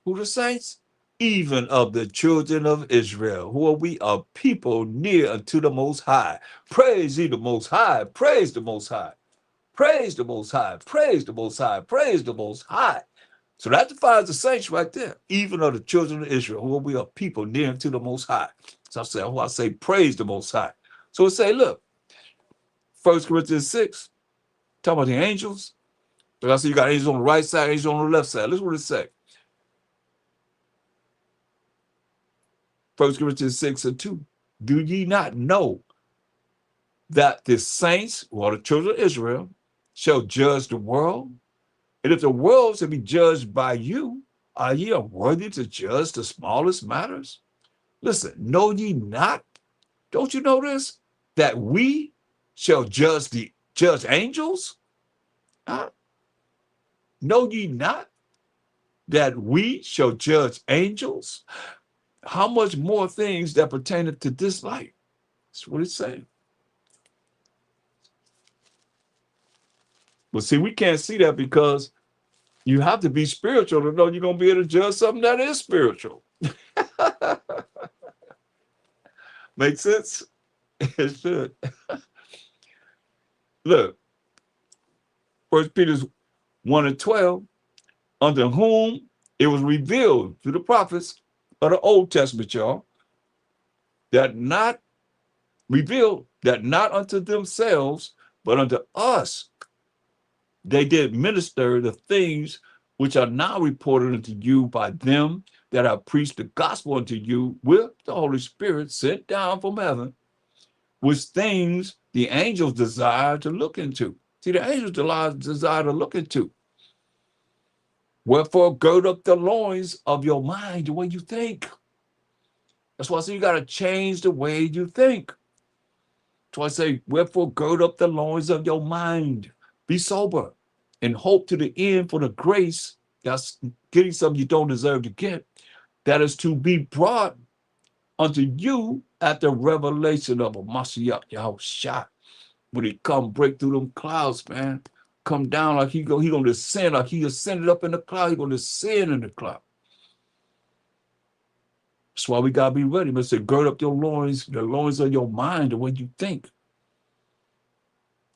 Who the saints? Even of the children of Israel, who are we? A people near unto the Most High. Praise ye the Most High. Praise the Most High. Praise the Most High. Praise the Most High. Praise the Most High. So that defines the saints right there. Even of the children of Israel, who are we? A people near unto the Most High. So I say praise the Most High. So it say, look, 1 Corinthians 6, talking about the angels. Like I said, you got angels on the right side, angels on the left side. Listen what it say. 1 Corinthians 6 and 2. Do ye not know that the saints, or the children of Israel, shall judge the world? And if the world shall be judged by you, are ye unworthy to judge the smallest matters? Listen, know ye not? Don't you know this? That we shall judge angels? Huh? Know ye not that we shall judge angels? How much more things that pertain to this life? That's what it's saying. But see, we can't see that because You have to be spiritual to know you're going to be able to judge something that is spiritual. Make sense? It should. Look, 1 Peter 1:12, unto whom it was revealed to the prophets of the Old Testament, y'all, that not revealed that not unto themselves, but unto us they did minister the things which are now reported unto you by them that have preached the gospel unto you with the Holy Spirit sent down from heaven, which things the angels desire to look into. See, the angels desire to look into. Wherefore, gird up the loins of your mind the way you think. That's why I say you got to change the way you think. So I say, wherefore, gird up the loins of your mind. Be sober and hope to the end for the grace that's getting something you don't deserve to get, that is to be brought unto you at the revelation of Ha Mashayach Yahawashi. When he come break through them clouds, man, come down like he gonna descend, like he ascended up in the cloud, he gonna descend in the cloud. That's why we gotta be ready. Man, say, gird up your loins, the loins of your mind, the way you think.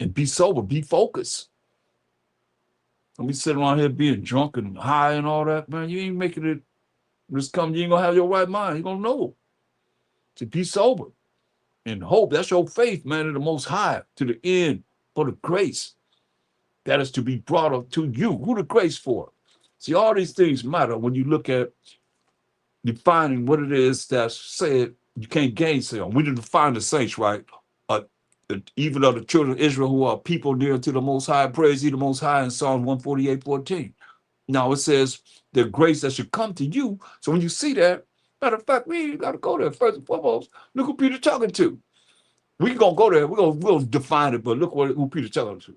And be sober, be focused. Don't be sitting around here being drunk and high and all that, man. You ain't making it. Just come, you ain't gonna have your right mind. You gonna know. To be sober and hope. That's your faith, man, in the Most High, to the end for the grace that is to be brought up to you. Who the grace for? See, all these things matter when you look at defining what it is that's said you can't gainsay on. We didn't define the saints, right? Even of the children of Israel who are people near to the Most High, praise ye the Most High in Psalm 148:14. Now it says the grace that should come to you. So when you see that, matter of fact, we ain't got to go there. First and foremost, look who Peter's talking to. We gonna go there. We'll define it, but look who Peter's talking to.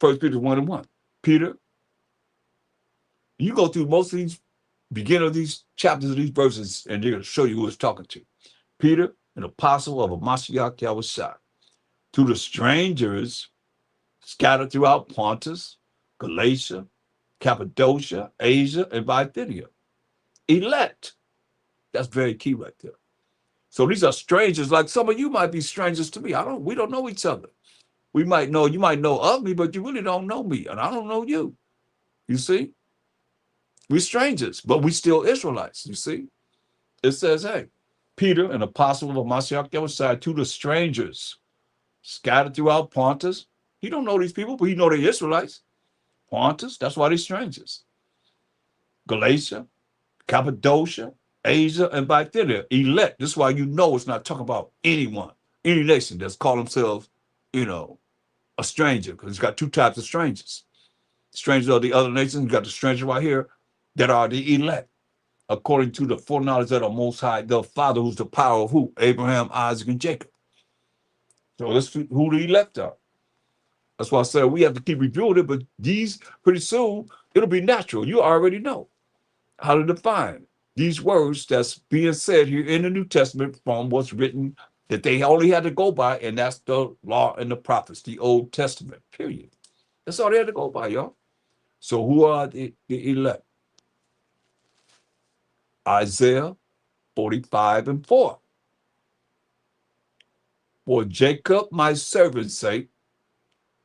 1 Peter 1:1. Peter, you go through most of these beginning of these chapters of these verses, and they're gonna show you who it's talking to. Peter, an apostle of Ha Mashayach Yahawashi, to the strangers scattered throughout Pontus, Galatia, Cappadocia, Asia, and Bithynia. Elect. That's very key right there. So these are strangers. Like some of you might be strangers to me. We don't know each other. You might know of me, but you really don't know me, and I don't know you. You see? We're strangers, but we still Israelites, you see? It says, hey, Peter, an apostle of Ha Mashayach Yahawashi, to the strangers scattered throughout Pontus. He don't know these people, but he know they're Israelites. Pontus, that's why they're strangers. Galatia, Cappadocia, Asia, and Bithynia. Elect. This is why you know it's not talking about anyone, any nation that's called themselves, a stranger, because it's got two types of strangers. Strangers of the other nations, you got the stranger right here that are the elect, according to the foreknowledge of the Most High, the Father, who's the power of who? Abraham, Isaac, and Jacob. So that's who the elect are. That's why I said we have to keep reviewing it, but these, pretty soon, it'll be natural. You already know how to define these words that's being said here in the New Testament from what's written that they only had to go by, and that's the law and the prophets, the Old Testament, period. That's all they had to go by, y'all. So who are the elect? Isaiah 45:4. For Jacob my servant's sake,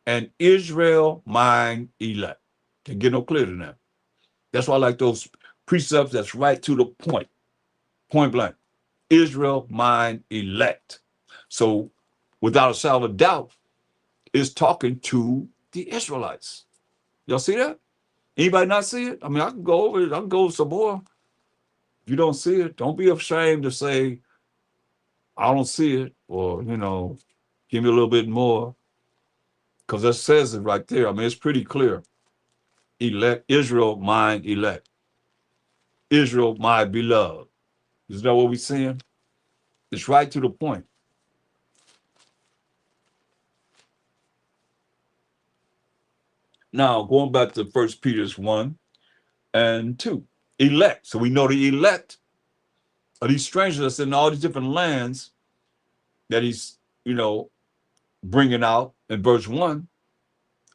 and Israel mine elect. Can get no clearer than that. That's why I like those precepts that's right to the point blank. Israel mine elect. So without a shadow of doubt, it's talking to the Israelites. Y'all see that? Anybody not see it? I mean, I can go over it. I can go some more. If you don't see it, don't be ashamed to say, I don't see it, or, give me a little bit more. Because that says it right there. I mean, it's pretty clear. Elect, Israel, mine elect. Israel, my beloved. Is that what we're saying? It's right to the point. Now, going back to 1 Peter 1:2. Elect. So we know the elect are these strangers that's in all these different lands that he's, bringing out in verse 1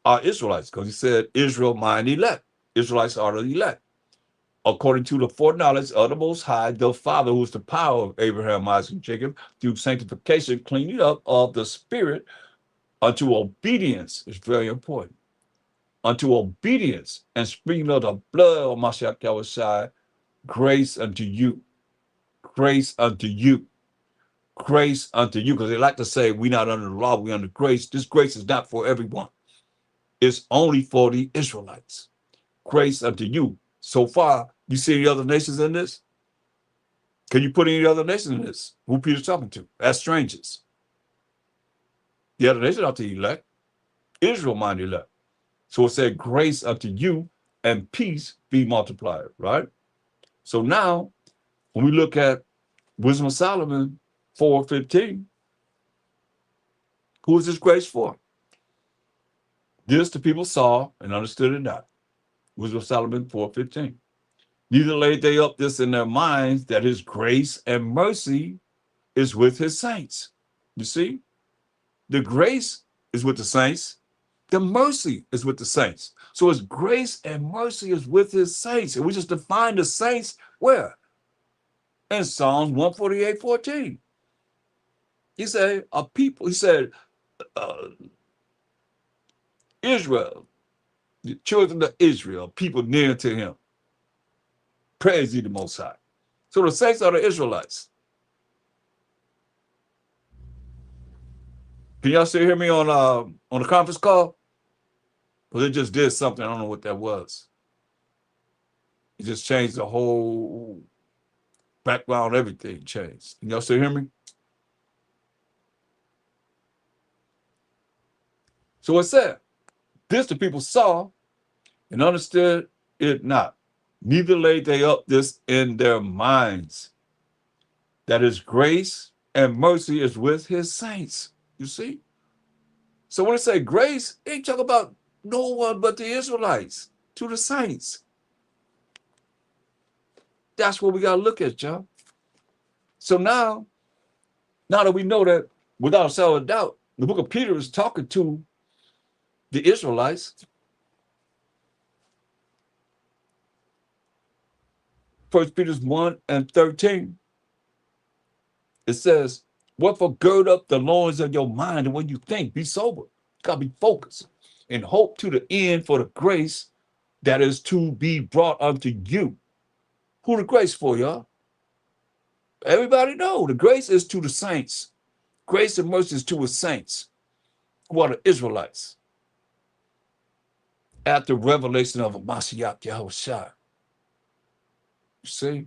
are Israelites, because he said, Israel, mine elect. Israelites are the elect. According to the foreknowledge of the Most High, the Father, who is the power of Abraham, Isaac, and Jacob, through sanctification, cleaning up of the spirit unto obedience. It's very important. Unto obedience and sprinkling of the blood of Mashayach Yahawashi, grace unto you. Grace unto you. Grace unto you. Because they like to say, we're not under the law, we're under grace. This grace is not for everyone. It's only for the Israelites. Grace unto you. So far, you see any other nations in this? Can you put any other nation in this? Who Peter's talking to? As strangers. The other nation are the elect. Israel mind elect. So it said, grace unto you and peace be multiplied, right? So now, when we look at Wisdom of Solomon 4:15, who is this grace for? This the people saw and understood it not. Wisdom of Solomon 4:15. Neither laid they up this in their minds, that his grace and mercy is with his saints. You see, the grace is with the saints. The mercy is with the saints. So his grace and mercy is with his saints. And we just define the saints where? In Psalms 148:14. He said, a people, he said, Israel, the children of Israel, people near to him. Praise ye the Most High. So the saints are the Israelites. Can y'all still hear me on the conference call? Well, it just did something. I don't know what that was. It just changed the whole background. Everything changed. Can y'all still hear me? So it said, this the people saw and understood it not. Neither laid they up this in their minds, that his grace and mercy is with his saints. You see? So when it say grace, it ain't talking about no one but the Israelites, to the saints. That's what we got to look at, y'all. So now that we know that without a shadow of doubt, the book of Peter is talking to the Israelites. 1 Peter 1:13. It says, wherefore gird up the loins of your mind, and when you think, be sober. You gotta be focused and hope to the end for the grace that is to be brought unto you. Who the grace for, y'all? Everybody know the grace is to the saints. Grace and mercy is to his saints, who are the Israelites. At the revelation of Ha Mashayach Yahawashi. You see?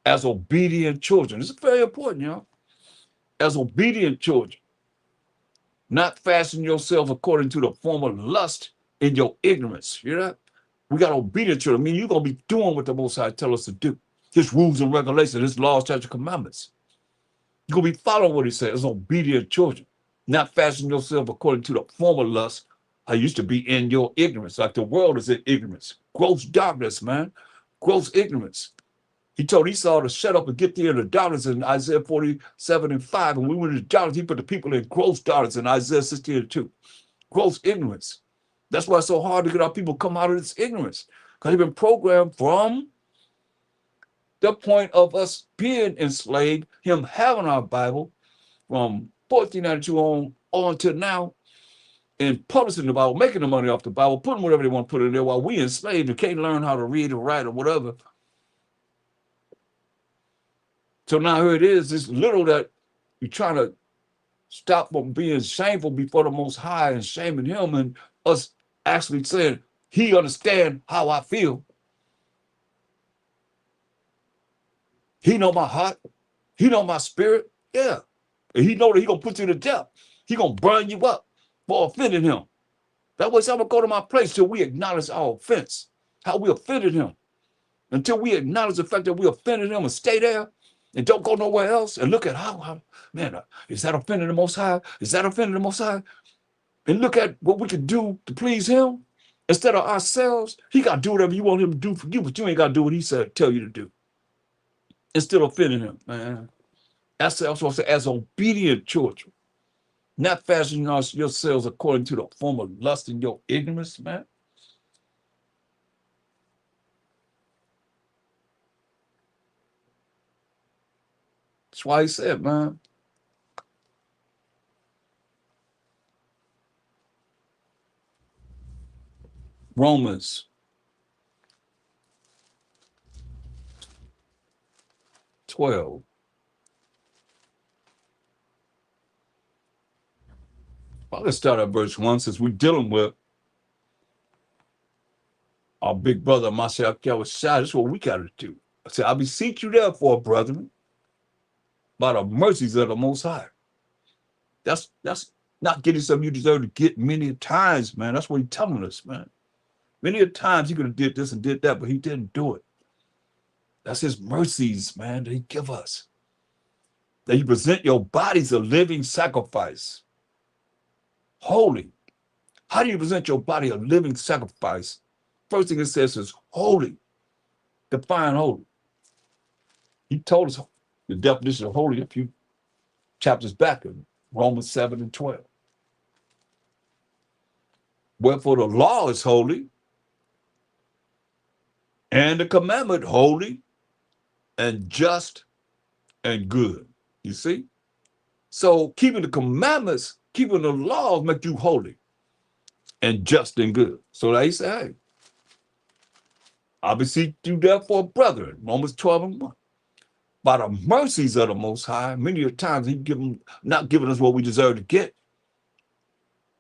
As obedient children. This is very important, y'all. As obedient children. Not fasten yourself according to the form of lust in your ignorance. You know? We got obedient children. I mean, you're going to be doing what the Most High tell us to do. His rules and regulations, his laws, statutes, commandments. You're going to be following what he says as obedient children. Not fasten yourself according to the form of lust. I used to be in your ignorance, like the world is in ignorance. Gross darkness, man. Gross ignorance. He told Esau to shut up and get thee in the darkness in Isaiah 47:5. And we went into darkness. He put the people in gross darkness in Isaiah 16:2. Gross ignorance. That's why it's so hard to get our people to come out of this ignorance. Because they've been programmed from the point of us being enslaved, him having our Bible from 1492 on to now, and publishing the Bible, making the money off the Bible, putting whatever they want to put in there while we enslaved and can't learn how to read or write or whatever. So now here it is, this little that you're trying to stop from being shameful before the Most High and shaming him, and us actually saying, he understand how I feel. He know my heart. He know my spirit. Yeah. And he know that he going to put you to death. He going to burn you up for offending him. That way, I'm going to go to my place till we acknowledge our offense, how we offended him. Until we acknowledge the fact that we offended him and stay there and don't go nowhere else and look at how man, is that offending the Most High? Is that offending the Most High? And look at what we can do to please him instead of ourselves. He got to do whatever you want him to do for you, but you ain't got to do what he said, tell you to do. Instead of offending him, man. That's also as obedient children. Not fashioning yourselves according to the form of lust in your ignorance, man. That's why he said, man. Romans 12. Well, let's start at verse 1 since we're dealing with our big brother, Mashayach Yahawashi. That's what we got to do. I said, I beseech you therefore, brethren, by the mercies of the Most High. That's not getting something you deserve to get many times, man. That's what he's telling us, man. Many times he could have did this and did that, but he didn't do it. That's his mercies, man, that he give us. That you present your bodies a living sacrifice. Holy. How do you present your body a living sacrifice? First thing it says is holy. Define holy. He told us the definition of holy a few chapters back in Romans 7 and 12. Wherefore the law is holy, and the commandment holy, and just and good. You see? So keeping the commandments, keeping the laws make you holy and just and good. So they say, hey, I beseech you therefore, brethren, Romans 12 and 1. By the mercies of the Most High, many of the times he not giving us what we deserve to get,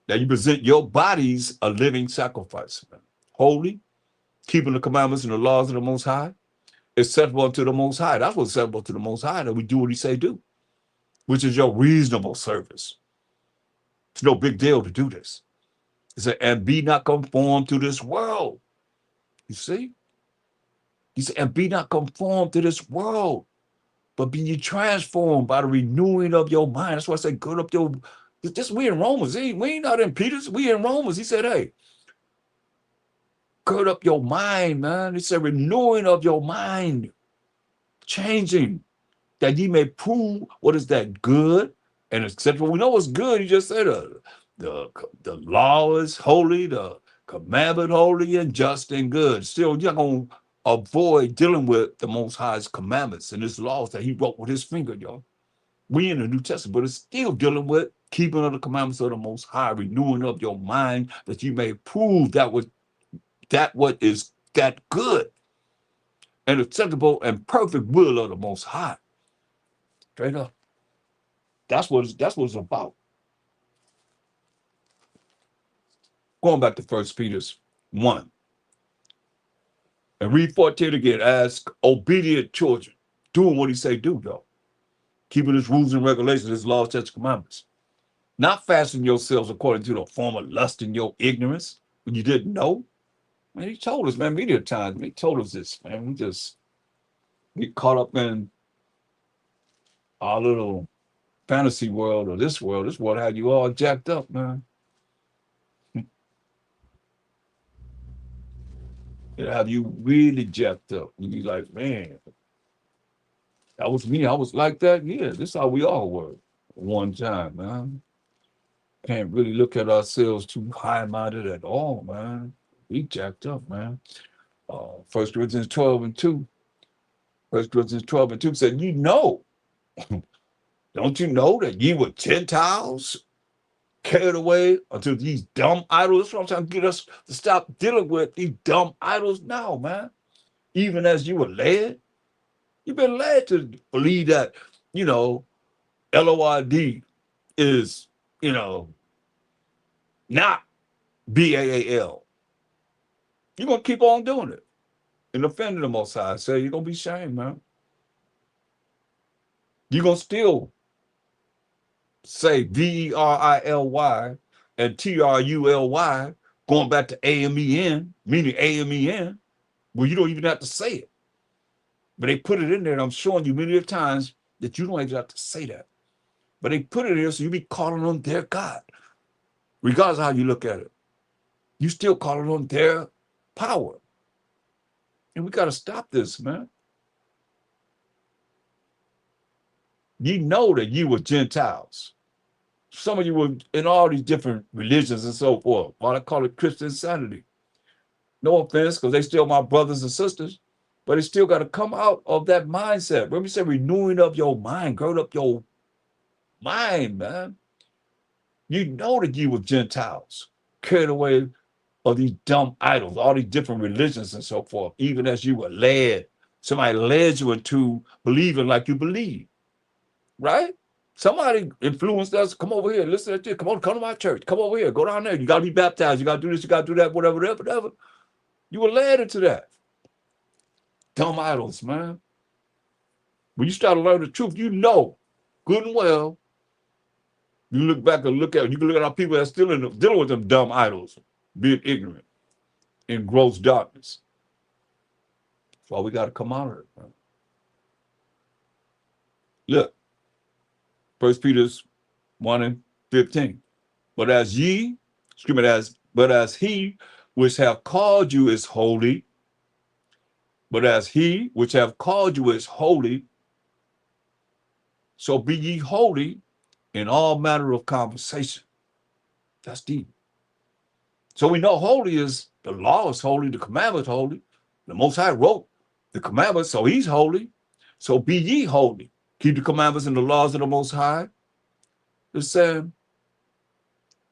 that you present your bodies a living sacrifice, man. Holy, keeping the commandments and the laws of the Most High, acceptable unto the Most High. That's what's acceptable to the Most High, that we do what he say do, which is your reasonable service. It's no big deal to do this. He said, and be not conformed to this world. You see? He said, and be not conformed to this world, but be ye transformed by the renewing of your mind. That's why I say, gird up your, just we in Romans. We ain't not in Peter's, we in Romans. He said, hey, gird up your mind, man. He said, renewing of your mind, changing, that ye may prove what is that good and acceptable. We know what's good. He just said the law is holy, the commandment holy and just and good. Still, you're not going to avoid dealing with the Most High's commandments and his laws that he wrote with his finger, y'all. We in the New Testament, but it's still dealing with keeping of the commandments of the Most High, renewing of your mind, that you may prove what is that good and acceptable and perfect will of the Most High. Straight up. That's what it's about. Going back to 1 Peter 1. And read 14 again. As obedient children, doing what he say do, though. Keeping his rules and regulations, his laws, statutes, commandments. Not fastening yourselves according to the form of lust in your ignorance, when you didn't know. Man, he told us, man, many times. He told us this, man. We just get caught up in our little fantasy world or this world. This world had you all jacked up, man. It have you really jacked up. You be like, man, that was me. I was like that. Yeah, this is how we all were one time, man. Can't really look at ourselves too high-minded at all, man. We jacked up, man. 1 Corinthians 12 and 2. 1 Corinthians 12 and 2 said, you know, don't you know that ye were Gentiles carried away unto these dumb idols? That's what I'm trying to get us to stop dealing with these dumb idols now, man. Even as you were led, you've been led to believe that, LORD is, not BAAL. You're going to keep on doing it and offending the Most High. Say, you're going to be shamed, man. You're going to still say VERILY and TRULY, going back to AMEN, meaning AMEN, well, you don't even have to say it. But they put it in there, and I'm showing you many times that you don't even have to say that. But they put it in there so you be calling on their God, regardless of how you look at it. You still calling on their power. And we got to stop this, man. You know that you were Gentiles. Some of you were in all these different religions and so forth. Why I call it Christian insanity. No offense, because they still my brothers and sisters. But it's still got to come out of that mindset. Remember, we said renewing of your mind, gird up your mind, man. You know that you were Gentiles, carried away of these dumb idols, all these different religions and so forth, even as you were led. Somebody led you into believing like you believe, right? Somebody influenced us. Come over here, listen to this. Come to my church. Come over here, go down there. You got to be baptized. You got to do this, you got to do that, whatever, whatever, whatever. You were led into that. Dumb idols, man. When you start to learn the truth, you know good and well. You look back and you can look at our people that's still dealing with them dumb idols, being ignorant in gross darkness. That's why we got to come out of it, man. Look, 1 Peter 1:15. But as he which have called you is holy, so be ye holy in all manner of conversation. That's deep. So we know holy is, the law is holy, the commandment is holy. The Most High wrote the commandments, so he's holy. So be ye holy. Keep the commandments and the laws of the Most High. It's saying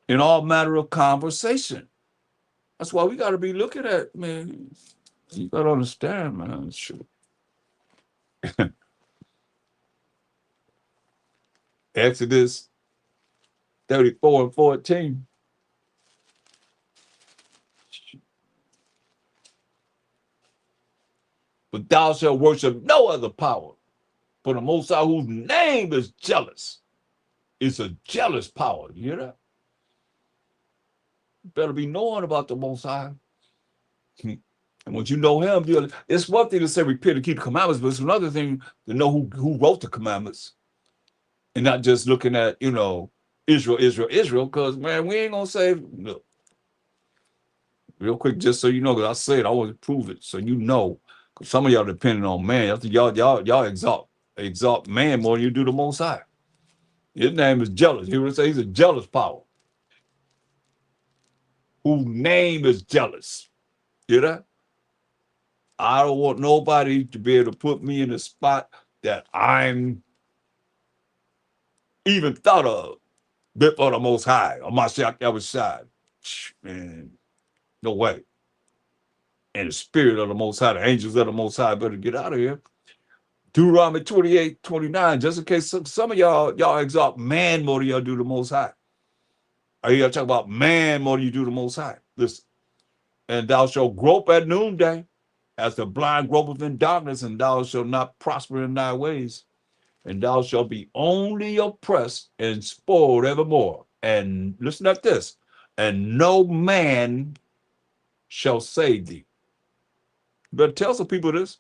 in all manner of conversation. That's why we got to be looking at, man. You got to understand, man. Shoot. Exodus 34:14. But thou shalt worship no other power, for the Most High, whose name is jealous. It's a jealous power. You hear that? You better be knowing about the Most High. And once you know him, it's one thing to say repent and keep the commandments, but it's another thing to know who wrote the commandments. And not just looking at, Israel, because, man, we ain't going to say, look, real quick, just so you know, because I say it, I want to prove it, so you know, because some of y'all depending on man. I think y'all exalt man more than you do the Most High. His name is jealous. You would say he's a jealous power. Whose name is jealous. You know? I don't want nobody to be able to put me in a spot that I'm even thought of before the Most High. Ha Mashayach Yahawashi. Man, no way. And the spirit of the Most High, the angels of the Most High better get out of here. Deuteronomy 28:29, just in case some of y'all exalt man more than y'all do the Most High. I hear y'all talk about man more than you do the Most High. Listen. And thou shalt grope at noonday, as the blind gropeth in darkness, and thou shalt not prosper in thy ways. And thou shalt be only oppressed and spoiled evermore. And listen at this. And no man shall save thee. You better tell some people this.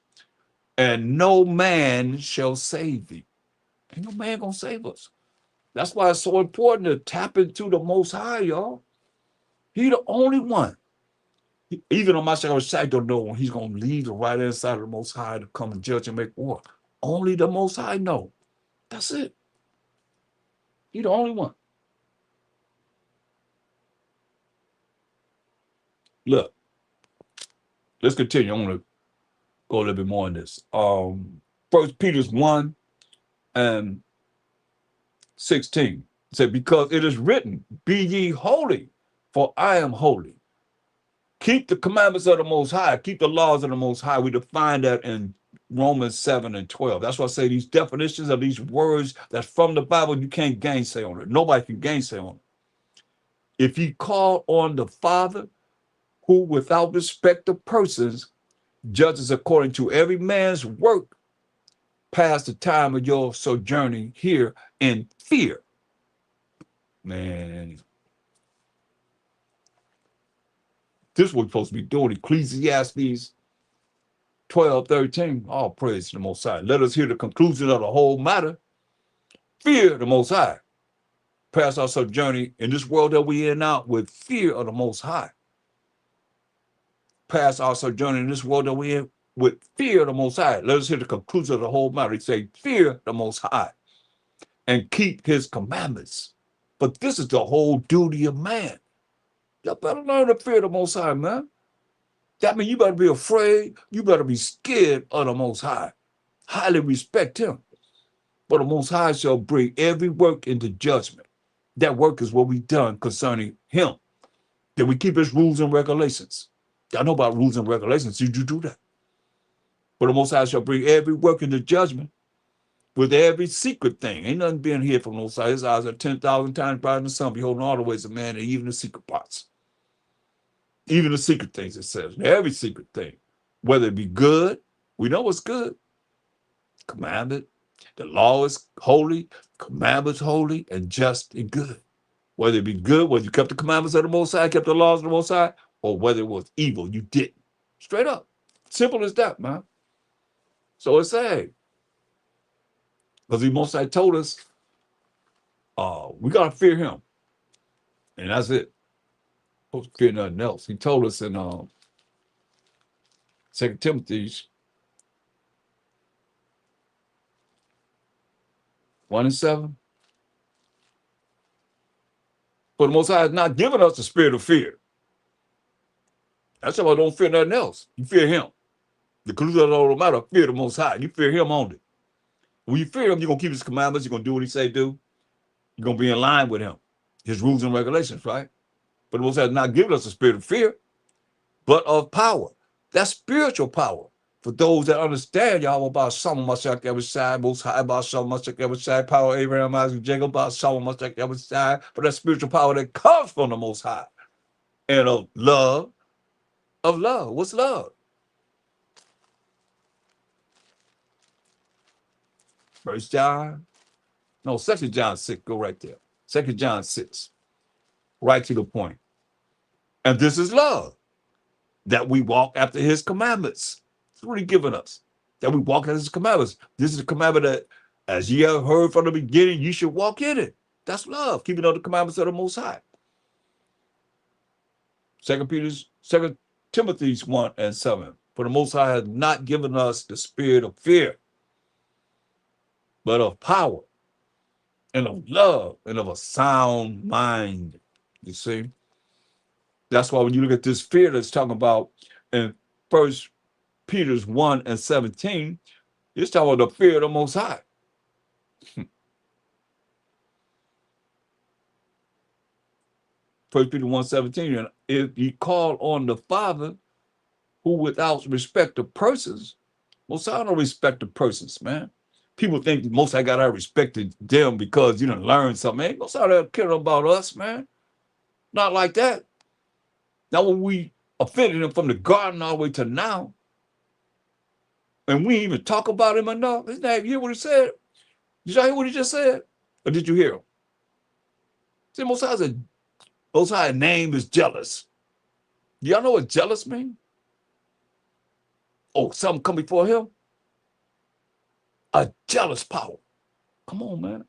And no man shall save thee. Ain't no man gonna save us. That's why it's so important to tap into the Most High, y'all. He the only one. Even on my side, don't know when he's going to leave the right hand side of the Most High to come and judge and make war. Only the Most High know. That's it. He's the only one. Look, let's continue. I want to go a little bit more on this. 1 Peter 1:16 said, because it is written, be ye holy, for I am holy. Keep the commandments of the Most High. Keep the laws of the Most High. We define that in Romans 7:12. That's why I say these definitions of these words that's from the Bible, you can't gainsay on it. Nobody can gainsay on it. If ye call on the Father, who without respect of persons judges according to every man's work, past the time of your sojourning here in fear. Man, this is what we're supposed to be doing. Ecclesiastes 12:13. All praise to the Most High. Let us hear the conclusion of the whole matter. Fear the Most High. Pass our sojourning in this world that we in now with fear of the Most High. Pass our sojourning in this world that we in with fear of the Most High. Let us hear the conclusion of the whole matter. He say, fear the Most High and keep his commandments. But this is the whole duty of man. Y'all better learn to fear the Most High, man. That means you better be afraid. You better be scared of the Most High. Highly respect him. For the Most High shall bring every work into judgment. That work is what we done concerning him. That we keep his rules and regulations. Y'all know about rules and regulations. Did you do that? For the Most High shall bring every work into judgment with every secret thing. Ain't nothing being hid from the Most High. His eyes are 10,000 times brighter than the sun, beholding all the ways of man, and even the secret parts. Even the secret things, it says. Every secret thing. Whether it be good, we know what's good. Commandment. The law is holy, commandments holy, and just and good. Whether it be good, whether you kept the commandments of the Most High, kept the laws of the Most High, or whether it was evil, you didn't. Straight up. Simple as that, man. So it's sad. Because the Most High told us, we got to fear him. And that's it. Supposed to fear nothing else. He told us in 2 Timothy 1:7. For the Most High has not given us the spirit of fear. That's why I don't fear nothing else. You fear him. The conclusion don't matter. Fear the Most High. You fear him only. When you fear him, you're going to keep his commandments. You're going to do what he say do. You're going to be in line with him. His rules and regulations, right? But the Most High has not given us a spirit of fear, but of power. That's spiritual power. For those that understand, y'all, about SHAM, Mashayach Yahawashi, Most High, about SHAM, Mashayach Yahawashi, power of Abraham, Isaac, Jacob, about SHAM, Mashayach Yahawashi, but that spiritual power that comes from the Most High. And of love. Of love. What's love? 1 John, no, 2 John 6, go right there. 2 John 6, right to the point. And this is love, that we walk after his commandments. That's what he's given us, that we walk after his commandments. This is a commandment that, as ye have heard from the beginning, you should walk in it. That's love, keeping all the commandments of the Most High. 2 Timothy 1:7. For the Most High has not given us the spirit of fear, but of power and of love and of a sound mind. You see? That's why when you look at this fear that's talking about in 1 Peter 1:17, it's talking about the fear of the Most High. 1 Peter 1:17, and if you call on the Father, who without respect of persons, Most High don't respect the persons, man. People think Most High got to respect them because you done learned something. Man, Most High don't care about us, man. Not like that. Now, when we offended him from the garden all the way to now, and we ain't even talk about him enough, isn't that hear what he said? Did y'all hear what he just said? Or did you hear him? See, Most High's name is jealous. Do y'all know what jealous means? Oh, something come before him? A jealous power. Come on, man.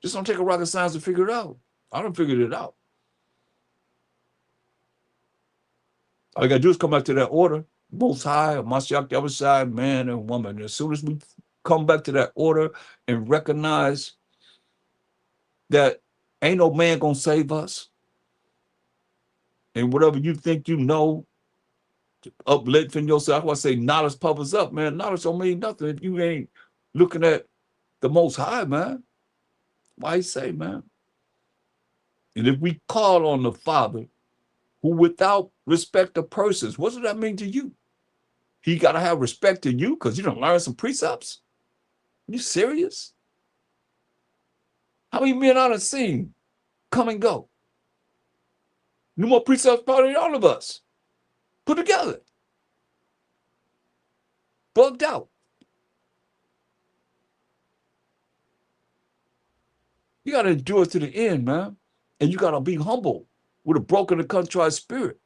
Just don't take a rocket science to figure it out. I done figured it out. All you got to do is come back to that order. Most High, Mashayach Yahawashi, man and woman. As soon as we come back to that order and recognize that ain't no man going to save us, and whatever you think you know, uplifting yourself, I say knowledge puffers up, man. Knowledge don't mean nothing if you ain't looking at the Most High, man. Why he say, man? And if we call on the Father, who without respect of persons, what does that mean to you? He got to have respect to you because you done learn some precepts? You serious? How many men I done seen come and go? No more precepts probably than all of us put together. Bugged out. You got to endure to the end, man. And you got to be humble with a broken and contrite spirit.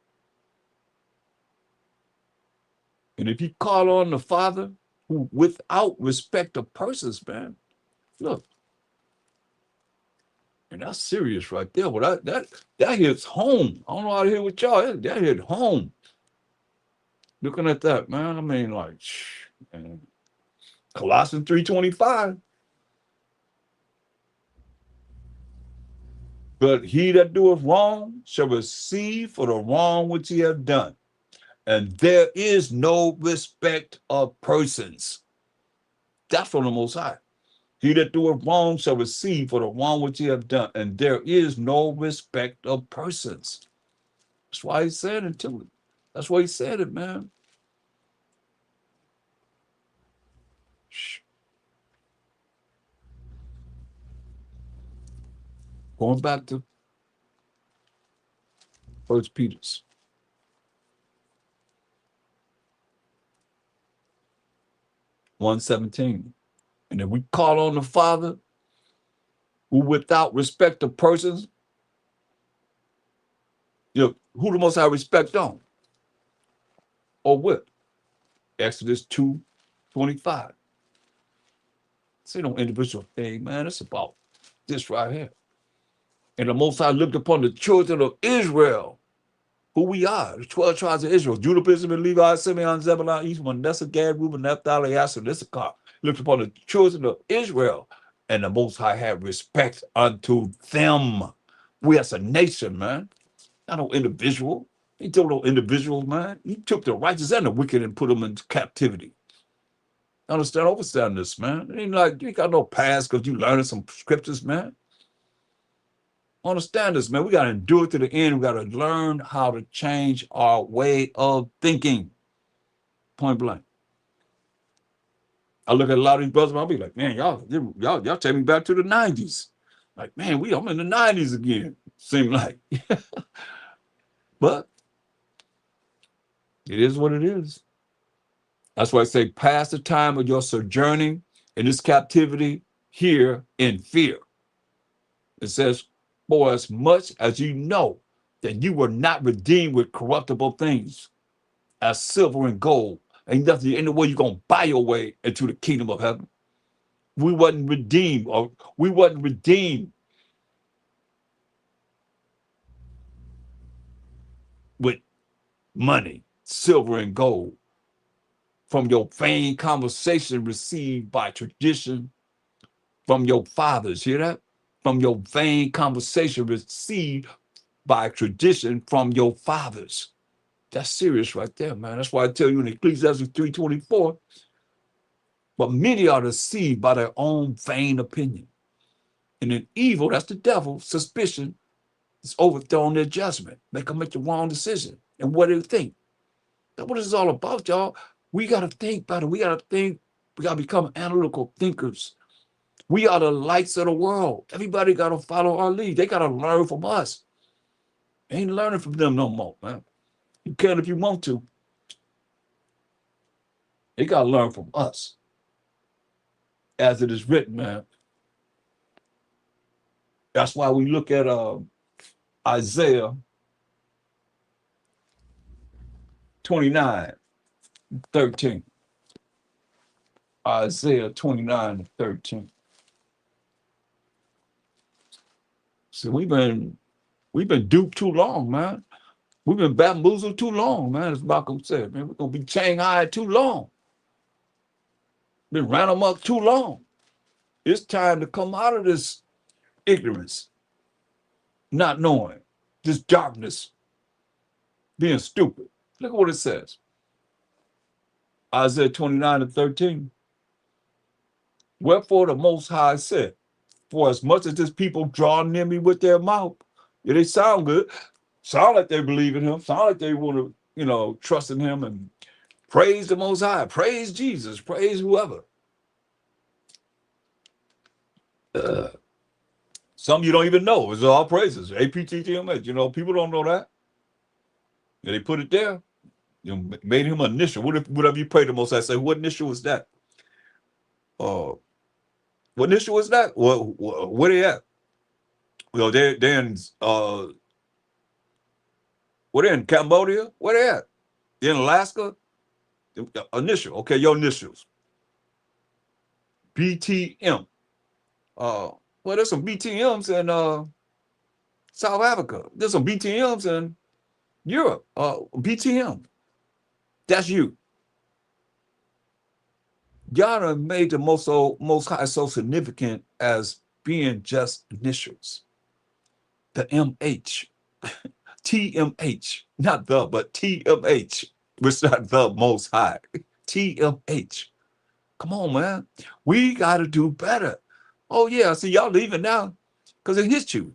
And if you call on the Father, who without respect of persons, man, look. And that's serious right there. But that hits home. I don't know how to hit with y'all. That hit home. Looking at that, man, I mean, like, man. Colossians 3:25. But he that doeth wrong shall receive for the wrong which he hath done. And there is no respect of persons. That's from the Most High. He that doeth wrong shall receive for the wrong which he hath done. And there is no respect of persons. That's why he said it to it. That's why he said it, man. Going back to First Peter's 1:17. And if we call on the Father, who without respect of persons, who the Most High respect on? Or what? Exodus 2:25. This ain't no individual thing, man. It's about this right here. And the Most High looked upon the children of Israel, who we are, the 12 tribes of Israel, Judah, Benjamin, Levi, Simeon, Zebulun, Ephraim, Manasseh, Gad, Reuben, Naphtali, Asher, and Issachar. Looked upon the children of Israel, and the Most High had respect unto them. We as a nation, man, not no individual. He told no individuals, man. He took the righteous and the wicked and put them into captivity. Understand this, man. It ain't like you got no past because you learning some scriptures, man. Understand this, man. We got to endure to the end. We got to learn how to change our way of thinking. Point blank. I look at a lot of these brothers, I'll be like, man, y'all take me back to the 90s. Like, man, I'm in the 90s again. Seem like. But it is what it is. That's why I say, pass the time of your sojourning in this captivity here in fear. It says, for as much as you know that you were not redeemed with corruptible things, as silver and gold, ain't nothing in the way you're going to buy your way into the kingdom of heaven. We wasn't redeemed with money, silver and gold, from your vain conversation received by tradition from your fathers. Hear that? From your vain conversation received by tradition from your fathers. That's serious right there, man. That's why I tell you in Ecclesiastes 3:24, but many are deceived by their own vain opinion. And in evil, that's the devil, suspicion, is overthrown their judgment. Make them make the wrong decision. And what do you think? That's what it's all about, y'all. We got to think better. We got to think. We got to become analytical thinkers. We are the lights of the world. Everybody got to follow our lead. They got to learn from us. Ain't learning from them no more, man. You can if you want to. They got to learn from us. As it is written, man. That's why we look at Isaiah 29:13. Isaiah 29:13. So we've been duped too long, man. We've been bamboozled too long, man. As Malcolm said, man, we're gonna be Shanghai too long. Been ran amok too long. It's time to come out of this ignorance, not knowing, this darkness, being stupid. Look at what it says. Isaiah 29:13. Wherefore the Most High said, for as much as this people draw near me with their mouth, yeah, they sound good, sound like they believe in him, sound like they want to, trust in him and praise the Most High, praise Jesus, praise whoever. Some you don't even know. It's all praises. APTTMH. People don't know that. And they put it there. Made him an initial. Whatever you pray the Most High, say, what initial was that? What initial was that? Where they at? Well, they're in where they in Cambodia? Where they at? They're in Alaska? Initial. Okay, your initials. BTM. Well, there's some BTMs in South Africa. There's some BTMs in Europe. BTM. That's you. God have made the most high so significant as being just initials. the MH, TMH, not the, but TMH, which not the Most High, TMH. Come on, man. We got to do better. Oh, yeah. See, y'all leaving now because it hit you.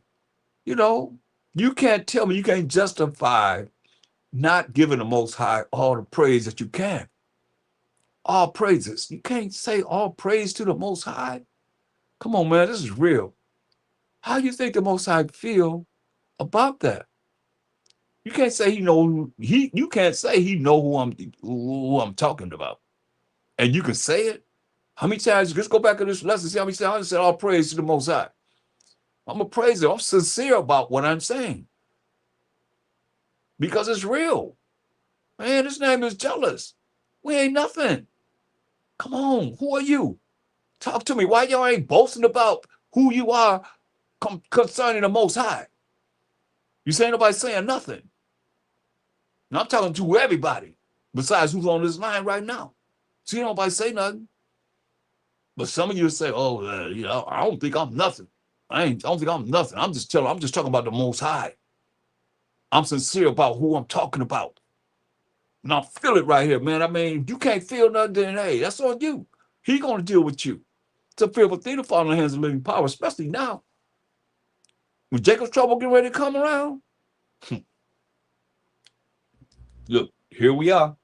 You know, you can't tell me, you can't justify not giving the Most High all the praise that you can. All praises. You can't say all praise to the Most High. Come on, man. This is real. How do you think the Most High feel about that? You can't say you can't say he know who I'm talking about. And you can say it. How many times, just go back to this lesson, see how many times I said all praise to the Most High. I'm a praiser. I'm sincere about what I'm saying. Because it's real. Man, his name is jealous. We ain't nothing. Come on, who are you? Talk to me. Why y'all ain't boasting about who you are concerning the Most High? You say nobody saying nothing. And I'm talking to everybody besides who's on this line right now. See, nobody say nothing. But some of you say, "Oh, I don't think I'm nothing. I don't think I'm nothing. I'm just talking about the Most High. I'm sincere about who I'm talking about. And I feel it right here, man. I mean, you can't feel nothing, then hey, that's on you. He gonna deal with you. It's a fearful thing to fall in the hands of living power, especially now. When Jacob's trouble getting ready to come around. Look, here we are.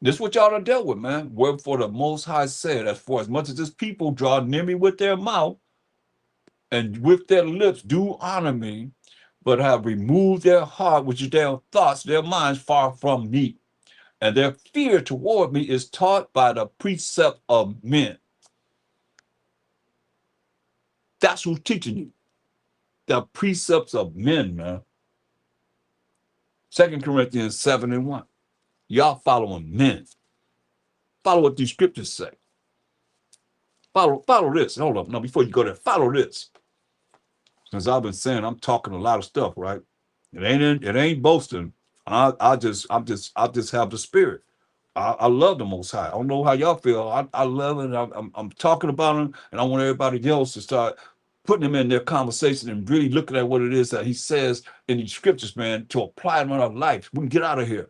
This is what y'all done dealt with, man. Wherefore the Most High said, as for as much as this people draw near me with their mouth, and with their lips do honor me, but have removed their heart, which is their thoughts, their minds far from me. And their fear toward me is taught by the precept of men. That's who's teaching you. The precepts of men, man. 2 Corinthians 7:1. Y'all following men. Follow what these scriptures say. Follow this. Hold up. Now, before you go there, follow this. Since I've been saying I'm talking a lot of stuff, right? It ain't boasting. I just have the spirit. I love the Most High. I don't know how y'all feel. I love it. I'm talking about him, and I want everybody else to start putting him in their conversation and really looking at what it is that he says in these scriptures, man, to apply them in our life. We can get out of here.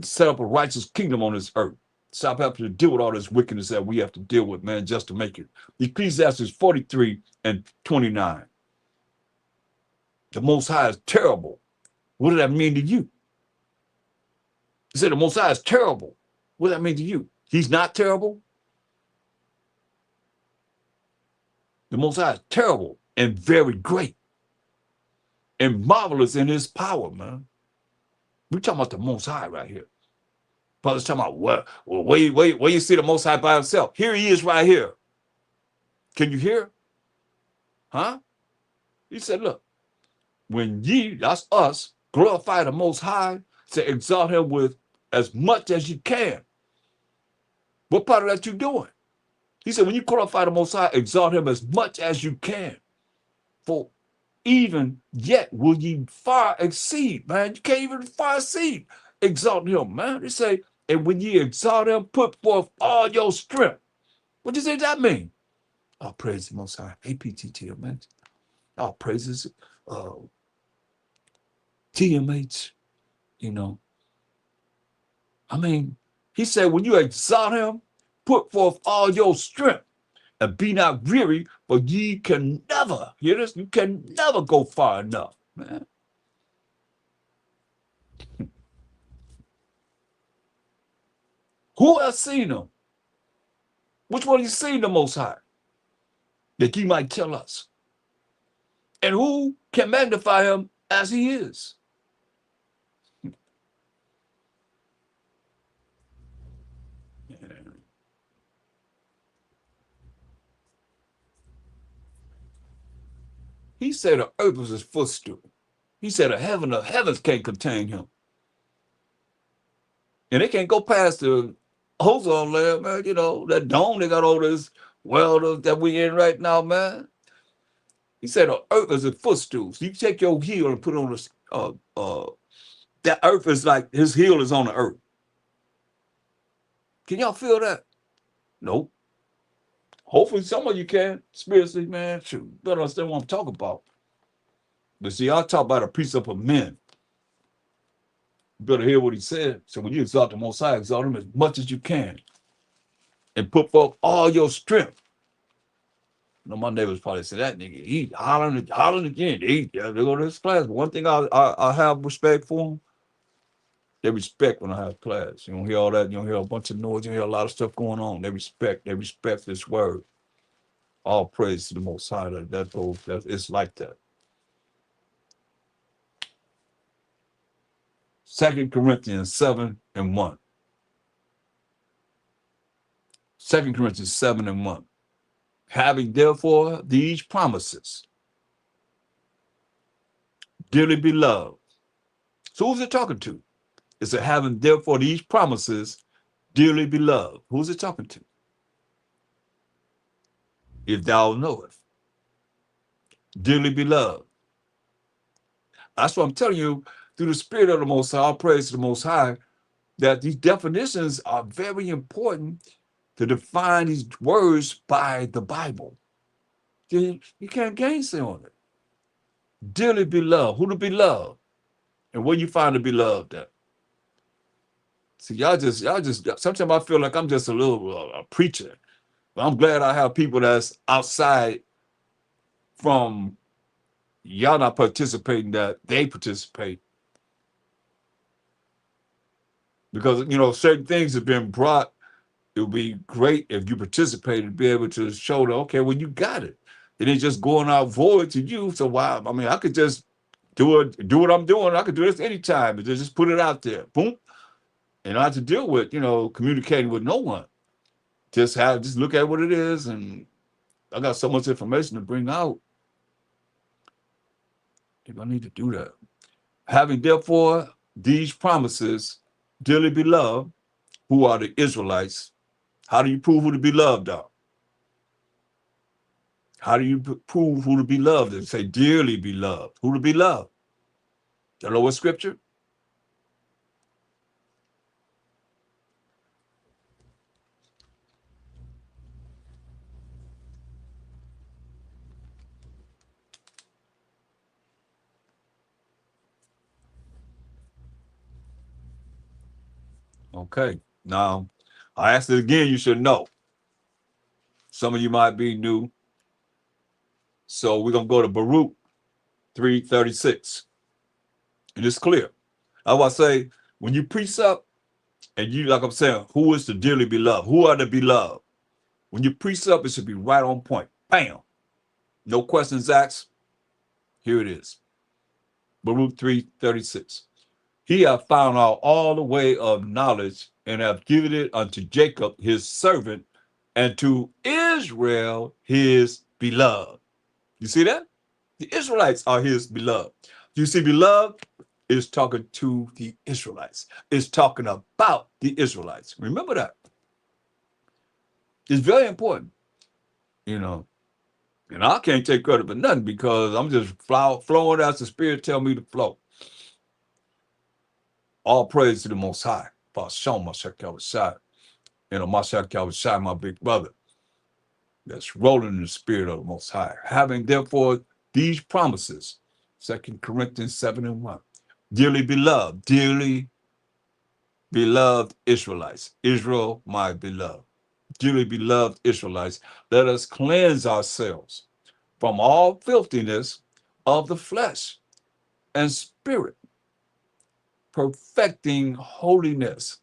Set up a righteous kingdom on this earth. Stop having to deal with all this wickedness that we have to deal with, man, just to make it. Ecclesiastes 43:29. The Most High is terrible. What does that mean to you? He said the Most High is terrible. What does that mean to you? He's not terrible? The Most High is terrible and very great and marvelous in his power, man. We're talking about the Most High right here. Brother's talking about where you see the Most High by himself. Here he is right here. Can you hear? Huh? He said, look, when ye, that's us, glorify the Most High, to exalt him with as much as you can. What part of that you doing? He said, when you glorify the Most High, exalt him as much as you can. For even yet will ye far exceed, man. You can't even far exceed exalt him, man. They say, and when ye exalt him, put forth all your strength. What does that mean? All praise the Most High. APTT, man. All praises, TMH, you know. I mean, he said, when you exalt him, put forth all your strength and be not weary, for ye can never, hear this? You can never go far enough, man. Who has seen him? Which one of you seen the Most High? That ye might tell us. And who can magnify him as he is? He said the earth was his footstool. He said the heavens can't contain him. And they can't go past the ozone layer, man. You know, that dome they got all this world that we in right now, man. He said the earth is a footstool. So you take your heel and put on that earth is like his heel is on the earth. Can y'all feel that? Nope. Hopefully some of you can. Spiritually, man, shoot, better understand what I'm talking about. But see, I talk about a precept of men. You better hear what he said. So when you exalt the Most High, exalt him as much as you can. And put forth all your strength. You know, my neighbors probably say, that nigga, he hollering again. They go to this class. But one thing I have respect for him, they respect when I have class. You don't hear all that. You don't hear a bunch of noise. You don't hear a lot of stuff going on. They respect this word. All praise to the Most High. It's like that. 2 Corinthians 7:1. 2 Corinthians 7:1. Having therefore these promises, dearly beloved. So who's it talking to? It's a having therefore these promises, dearly beloved. Who's it talking to? If thou knowest. Dearly beloved. That's what I'm telling you, through the Spirit of the Most High, all praise to the Most High, that these definitions are very important to define these words by the Bible. You can't gainsay on it. Dearly beloved. Who to be loved? And where you find the beloved at? See, y'all just, sometimes I feel like I'm just a little preacher. But I'm glad I have people that's outside from y'all not participating, that they participate. Because, you know, certain things have been brought. It would be great if you participated to be able to show that, okay, well, you got it. It ain't just going out void to you. So why? I mean, I could just do what I'm doing. I could do this anytime and just put it out there. Boom. And I have to deal with, you know, communicating with no one. Just look at what it is. And I got so much information to bring out. If I need to do that. Having therefore these promises, dearly beloved, who are the Israelites. How do you prove who the beloved are? How do you prove who the beloved is? Say, dearly beloved. Who the beloved? You know what scripture? Okay. Now, I asked it again, you should know. Some of you might be new. So we're going to go to Baruch 3:36. And it's clear. I want to say, when you precept, and you, like I'm saying, who is the dearly beloved? Who are the beloved? When you precept, it should be right on point. Bam. No questions asked. Here it is. Baruch 3:36. He hath found out all the way of knowledge, and hath given it unto Jacob his servant, and to Israel his beloved. You see that? The Israelites are his beloved. You see, beloved is talking to the Israelites. It's talking about the Israelites. Remember that. It's very important, you know. And I can't take credit for nothing because I'm just flowing as the Spirit tell me to flow. All praise to the Most High. Ha Mashayach Yahawashi. And Ha Mashayach Yahawashi, my big brother, that's rolling in the Spirit of the Most High. Having therefore these promises, 2 Corinthians 7:1. Dearly beloved Israelites. Israel, my beloved. Dearly beloved Israelites, let us cleanse ourselves from all filthiness of the flesh and spirit, perfecting holiness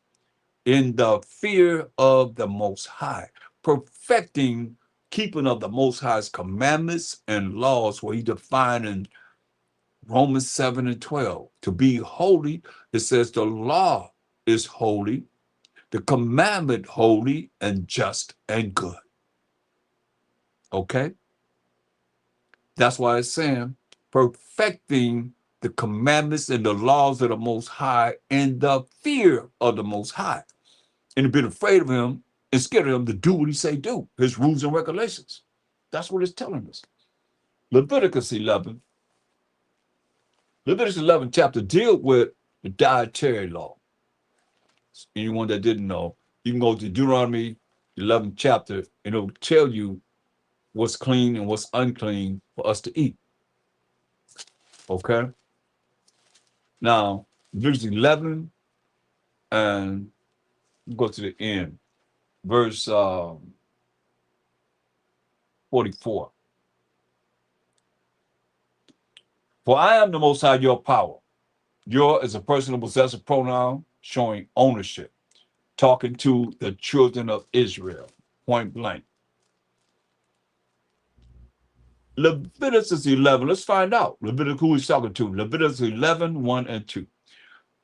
in the fear of the Most High, perfecting keeping of the Most High's commandments and laws, where he defined in Romans 7:12. To be holy, it says the law is holy, the commandment holy and just and good. Okay? That's why it's saying perfecting the commandments and the laws of the Most High in the fear of the Most High. And to be afraid of him and scared of him to do what he say do, his rules and regulations. That's what it's telling us. Leviticus 11 chapter deal with the dietary law. Anyone that didn't know, you can go to Deuteronomy 11th chapter and it'll tell you what's clean and what's unclean for us to eat. Okay. Now, verse 11 and go to the end. Verse 44. For I am the Most High, your power. Your is a personal possessive pronoun showing ownership, talking to the children of Israel, point blank. Leviticus 11, let's find out. Leviticus, who he's talking to? Leviticus 11, 1 and 2.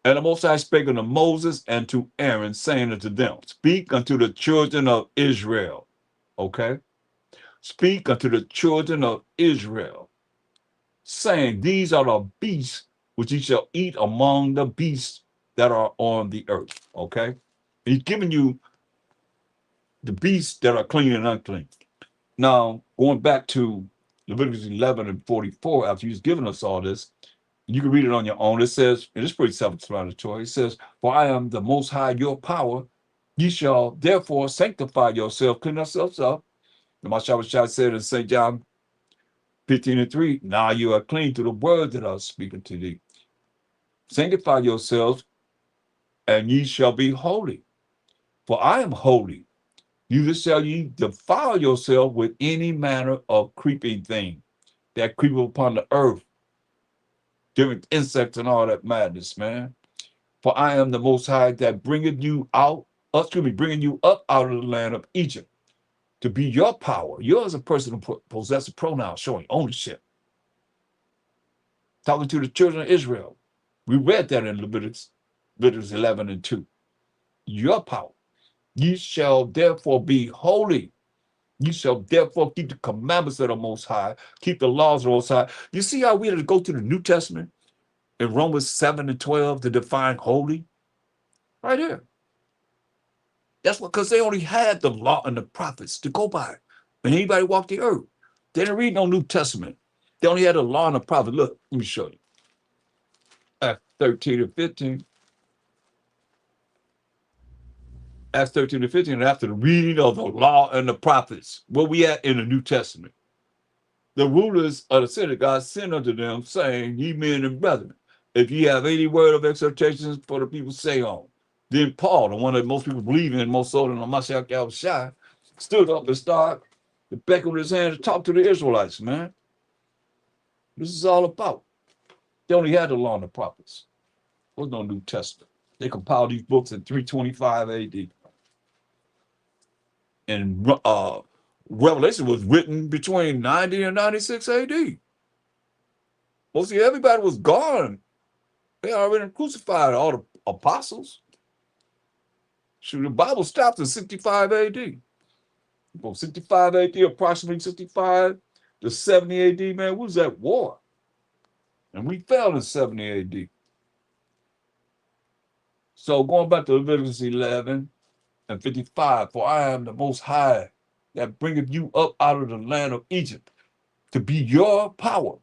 And the Most High spake unto Moses and to Aaron, saying unto them, speak unto the children of Israel. Okay? Speak unto the children of Israel, saying, these are the beasts which ye shall eat among the beasts that are on the earth. Okay? He's giving you the beasts that are clean and unclean. Now, going back to Leviticus 11 and 44, after he's given us all this, you can read it on your own. It says, and it's pretty self-explanatory. It says, for I am the Most High, your power. Ye shall therefore sanctify yourself, clean yourselves up. The Mashayach said in St. John 15 and 3, now you are clean through the word that I was speaking to thee. Sanctify yourselves, and ye shall be holy. For I am holy. Neither shall ye defile yourself with any manner of creeping thing that creepeth upon the earth, different insects and all that madness, man. For I am the Most High that bringeth you out, bringing you up out of the land of Egypt to be your power. Yours a personal possessive pronoun showing ownership. Talking to the children of Israel. We read that in Leviticus 11 and 2. Your power. Ye shall therefore be holy. You shall therefore keep the commandments of the Most High, keep the laws of the Most High. You see how we had to go to the New Testament in Romans 7 and 12 to define holy? Right here. That's because they only had the law and the prophets to go by. And anybody walked the earth. They didn't read no New Testament. They only had the law and the prophets. Look, let me show you. Acts 13 and 15. Acts 13 and 15, and after the reading of the law and the prophets, where we at in the New Testament? The rulers of the synagogue sent unto them, saying, ye men and brethren, if ye have any word of exhortations for the people, say on. Then Paul, the one that most people believe in, most so than Ha Mashayach Yahawashi, stood up and started to beckon with his hand to talk to the Israelites, man. This is all about. They only had the law and the prophets. There was no New Testament. They compiled these books in 325 AD. And Revelation was written between 90 and 96 AD. Well, see, everybody was gone. They already crucified all the apostles. Shoot, the Bible stopped in 65 AD. From 65 AD, approximately 65 to 70 AD, man, we was at war. And we fell in 70 AD. So going back to Leviticus 11 and 55, for I am the Most High that bringeth you up out of the land of Egypt to be your power.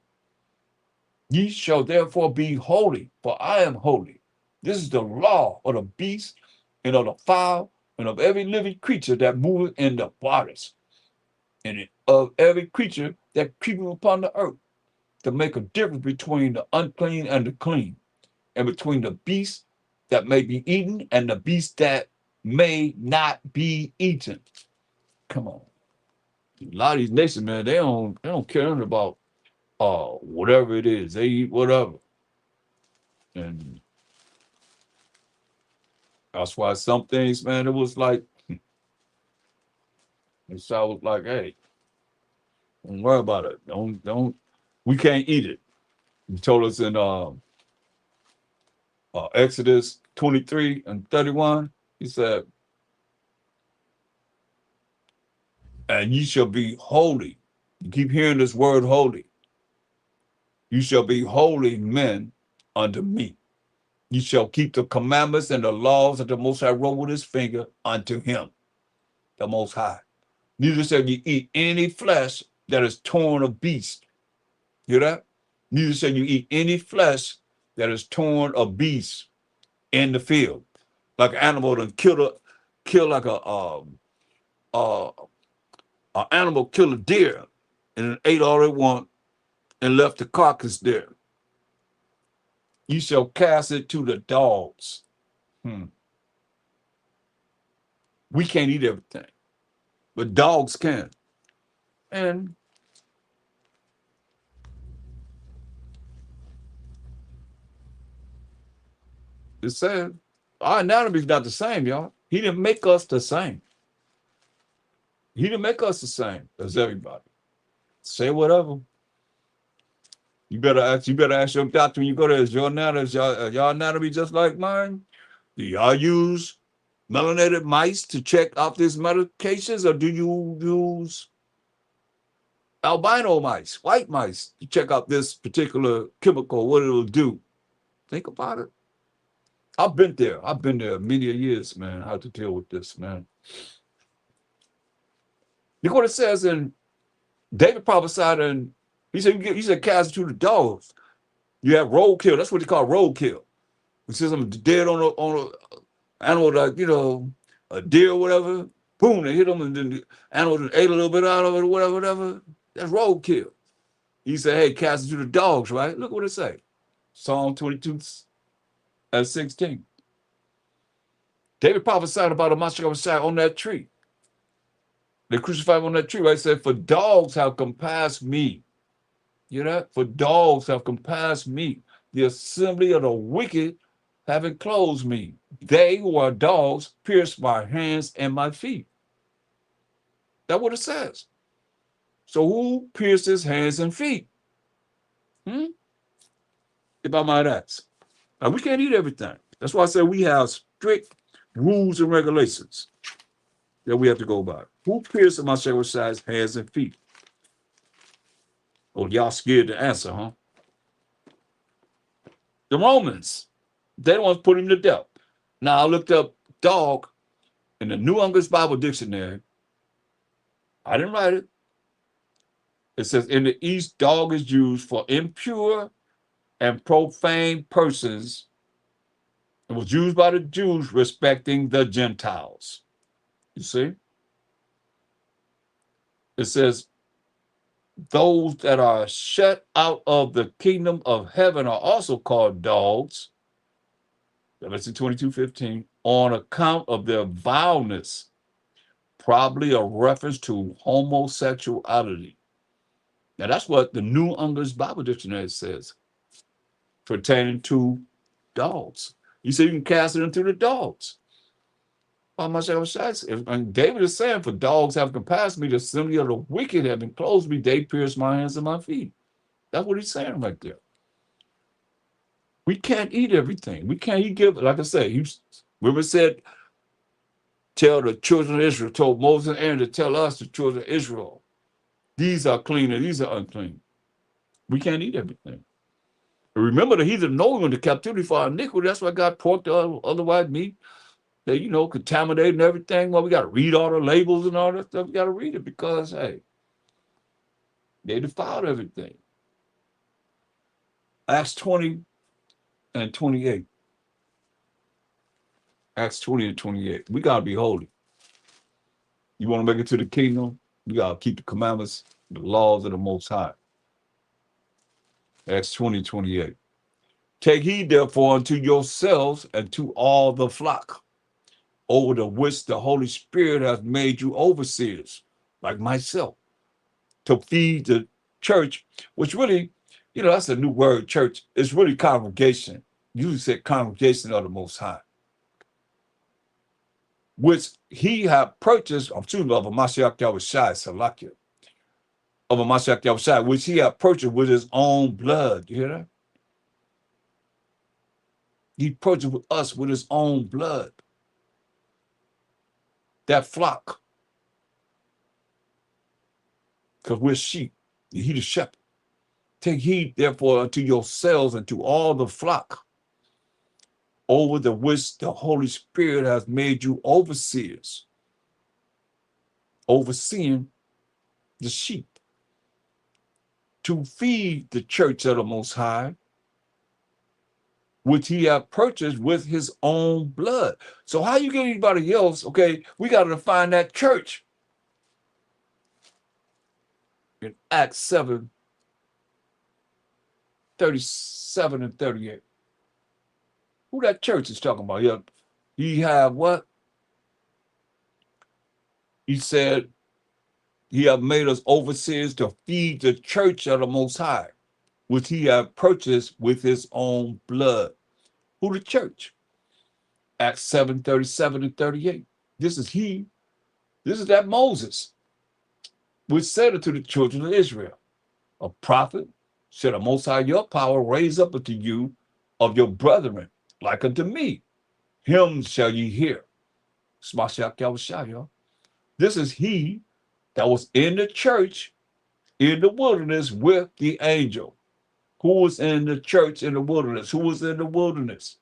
Ye shall therefore be holy, for I am holy. This is the law of the beast and of the fowl and of every living creature that moveth in the waters, and of every creature that creepeth upon the earth, to make a difference between the unclean and the clean, and between the beast that may be eaten and the beast that may not be eaten. Come on. A lot of these nations, man, they don't care about whatever it is. They eat whatever. And that's why some things, man, it was like, so I was like, hey, don't worry about it. Don't, we can't eat it. He told us in Exodus 23 and 31, he said, and ye shall be holy. You keep hearing this word holy. You shall be holy men unto me. You shall keep the commandments and the laws that the Most High wrote with his finger unto him, the Most High. Neither shall you eat any flesh that is torn of beast. Hear that? Neither shall you eat any flesh that is torn of beast in the field. Like an animal that kill like uh, an animal kill a deer and ate all it want and left the carcass there. you shall cast it to the dogs. We can't eat everything, but dogs can. And it says our anatomy is not the same, y'all. He didn't make us the same. He didn't make us the same as everybody. Say whatever. You better ask your doctor when you go there, is your anatomy just like mine? Do y'all use melanated mice to check out these medications, or do you use albino mice, white mice, to check out this particular chemical, what it'll do? Think about it. I've been there. I've been there many years, man. How to deal with this, man. Look what it says in David prophesied, and he said, cast it to the dogs. You have roadkill. That's what they call roadkill. He says I'm dead on a animal, like, a deer or whatever. Boom, they hit them, and then the animal ate a little bit out of it or whatever. That's roadkill. He said, hey, cast it to the dogs, right? Look what it say. Psalm 22:16. David prophesied about a Ha Mashayach Yahawashi on that tree. They crucified him on that tree, right? He said, for dogs have compassed me. You know that? For dogs have compassed me. The assembly of the wicked have enclosed me. They who are dogs pierced my hands and my feet. That's what it says. So who pierced his hands and feet? If I might ask. Now, we can't eat everything. That's why I said we have strict rules and regulations that we have to go by. Who pierced Ha Mashayach Yahawashi's hands and feet? Oh, y'all scared to answer, huh? The Romans. They don't want to put him to death. Now, I looked up dog in the New English Bible Dictionary. I didn't write it. It says, in the East, dog is used for impure and profane persons. It was used by the Jews respecting the Gentiles. You see? It says, those that are shut out of the kingdom of heaven are also called dogs. Revelation 22:15, on account of their vileness, probably a reference to homosexuality. Now, that's what the New English Bible Dictionary says pertaining to dogs. You say you can cast it into the dogs. How much I was says? And David is saying, for dogs have compassed me, the assembly of the wicked have enclosed me, they pierced my hands and my feet. That's what he's saying right there. We can't eat everything. We can't eat, like I said, remember said, tell the children of Israel, told Moses and Aaron to tell us, the children of Israel, these are clean and these are unclean. We can't eat everything. And remember, the heathen know we went to captivity for our iniquity. That's why God pork to otherwise meat. They, contaminating everything. Well, we got to read all the labels and all that stuff. We got to read it because, hey, they defiled everything. Acts 20 and 28. Acts 20 and 28. We got to be holy. You want to make it to the kingdom? You got to keep the commandments, the laws of the Most High. Acts 20, 28. Take heed, therefore, unto yourselves and to all the flock, over the which the Holy Spirit has made you overseers, like myself, to feed the church, which really, that's a new word, church. It's really congregation. You said congregation of the Most High, which he had purchased, of Ha Mashayach Yahawashi, Salakia, of Ha Mashayach Yahawashi, which he had purchased with his own blood. You hear that? He purchased with us with his own blood. That flock. Because we're sheep. He the shepherd. Take heed, therefore, unto yourselves and to all the flock, over the which the Holy Spirit has made you overseers, overseeing the sheep, to feed the church of the Most High, which he had purchased with his own blood. So how you get anybody else? Okay, we got to define that church. In Acts 7, 37 and 38. Who that church is talking about? He have what? He said he have made us overseers to feed the church of the Most High, which he have purchased with his own blood. Who the church? Acts 7:37 and 38. This is he. This is that Moses, which said unto the children of Israel, a prophet shall the Most High your power raise up unto you of your brethren, like unto me. Him shall ye hear. Ha Mashayach Yahawashi, y'all. This is he that was in the church in the wilderness with the angel. Who was in the church in the wilderness? Who was in the wilderness?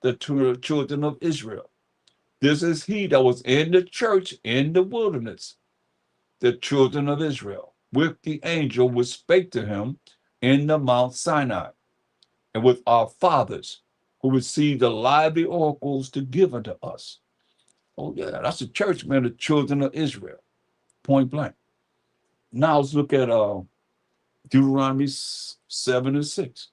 The children of Israel. This is he that was in the church in the wilderness, the children of Israel, with the angel which spake to him in the Mount Sinai, and with our fathers who received the lively oracles to give unto us. Oh, yeah, that's the church, man, the children of Israel, point blank. Now let's look at Deuteronomy 7 and 6.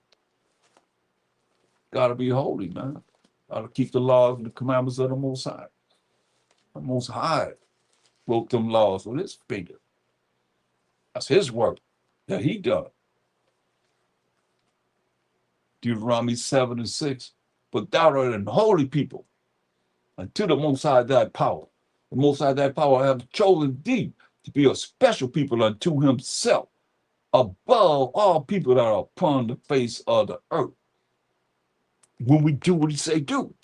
Got to be holy, man. Got to keep the laws and the commandments of the Most High. The Most High wrote them laws with his finger. That's his work that he done. Deuteronomy 7 and 6. But thou art an holy people unto the Most High thy power. The Most High thy power hath chosen thee to be a special people unto himself, above all people that are upon the face of the earth. When we do what he say do,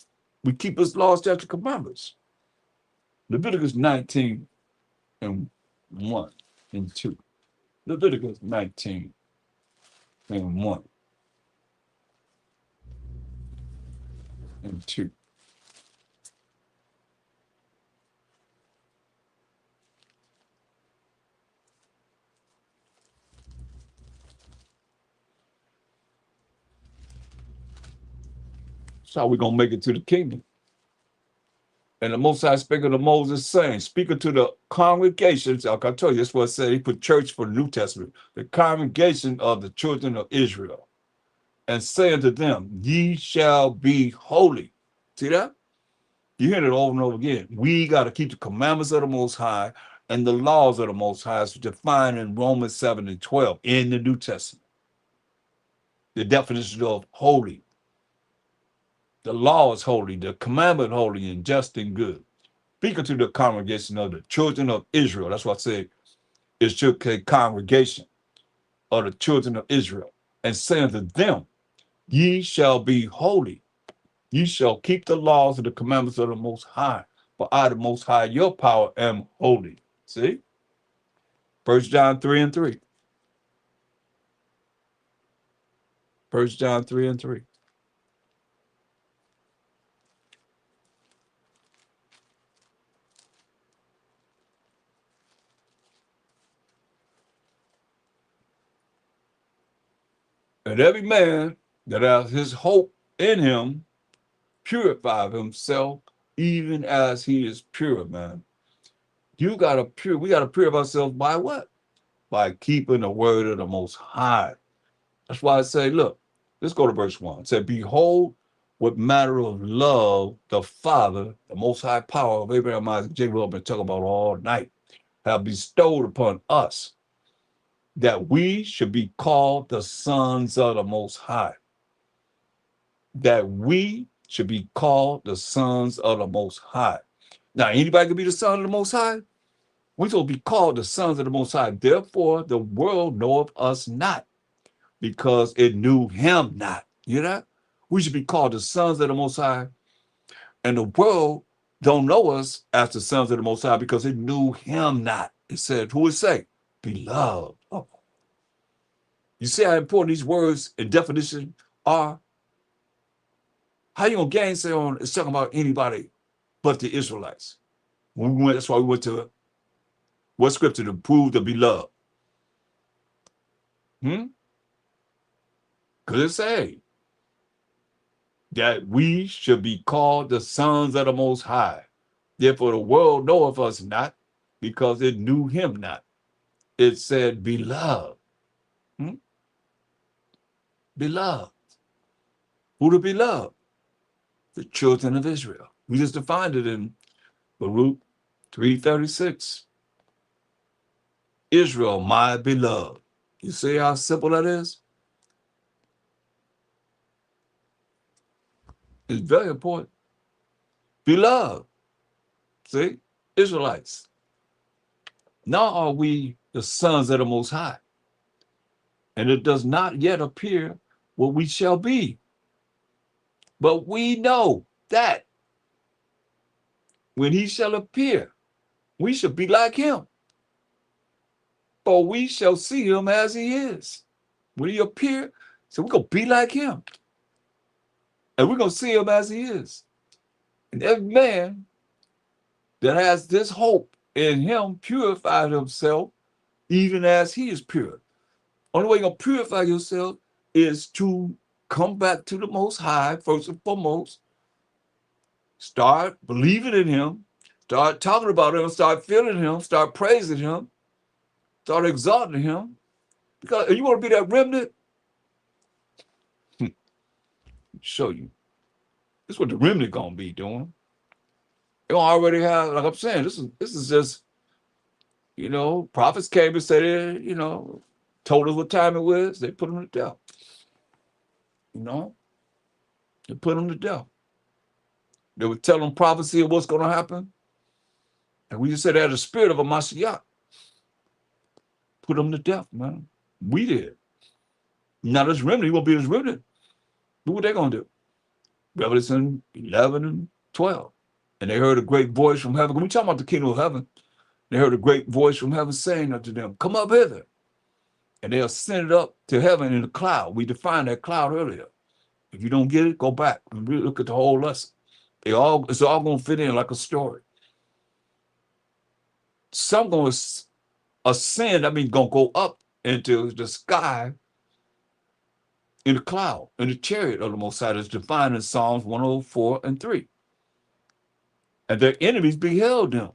we keep his laws, statutes, and commandments. Leviticus 19 and 1 and 2. Leviticus 19 and 1 and 2. That's how we're going to make it to the kingdom. And the Most High spake unto Moses, saying, speaking to the congregations, like I told you, that's what it said. He put church for the New Testament, the congregation of the children of Israel, and saying to them, ye shall be holy. See that? You hear it over and over again. We got to keep the commandments of the Most High and the laws of the Most High, as defined in Romans 7 and 12 in the New Testament. The definition of holy. The law is holy, the commandment holy and just and good. Speaking to the congregation of the children of Israel. That's what I said. It should say congregation of the children of Israel. And saying to them, ye shall be holy. Ye shall keep the laws and the commandments of the Most High. For I, the Most High, your power, am holy. See? 1 John 3 and 3. 1 John 3 and 3. And every man that has his hope in him purify himself, even as he is pure, man. We gotta purify ourselves by what? By keeping the word of the Most High. That's why I say, look, let's go to verse 1. It said, behold, what matter of love the Father, the Most High power of Abraham, Isaac, Jacob, have been talking about all night, have bestowed upon us, that we should be called the sons of the Most High. That we should be called the sons of the Most High. Now, anybody can be the son of the Most High? We shall be called the sons of the Most High. Therefore, the world knoweth us not, because it knew him not. You know? We should be called the sons of the Most High. And the world don't know us as the sons of the Most High because it knew him not. It said, who would say? Beloved. Oh. You see how important these words and definition are? How you gonna gainsay on it's talking about anybody but the Israelites? That's why we went to what scripture to prove the beloved? Because it say that we should be called the sons of the Most High. Therefore, the world knoweth us not, because it knew him not. It said, beloved. Beloved. Who the beloved? the children of Israel. We just defined it in Baruch 3:36. Israel, my beloved. You see how simple that is? It's very important. Beloved. See? Israelites. Now are we the sons of the Most High. And it does not yet appear what we shall be. But we know that when he shall appear, we shall be like him. For we shall see him as he is. When he appear, so we're going to be like him. And we're going to see him as he is. And every man that has this hope in him purified himself even as he is pure. Only way you're going to purify yourself is to come back to the Most High, first and foremost. Start believing in him. Start talking about him. Start feeling him. Start praising him. Start exalting him. Because if you want to be that remnant, show you. This is what the remnant going to be doing. You already have, like I'm saying, this is just, prophets came and said, told us what time it was. They put them to death. They put them to death. They would tell them prophecy of what's going to happen. And we just said that the spirit of a Mashayach. Put them to death, man. We did. Now this remnant, he won't be this remnant. But what they going to do? Revelation 11 and 12. And they heard a great voice from heaven. When we talk about the kingdom of heaven, they heard a great voice from heaven saying unto them, come up hither. And they ascended up to heaven in a cloud. We defined that cloud earlier. If you don't get it, go back and really look at the whole lesson. It's all going to fit in like a story. Some going to ascend, going to go up into the sky in the cloud, in the chariot of the Most High, as defined in Psalms 104 and 3. And their enemies beheld them.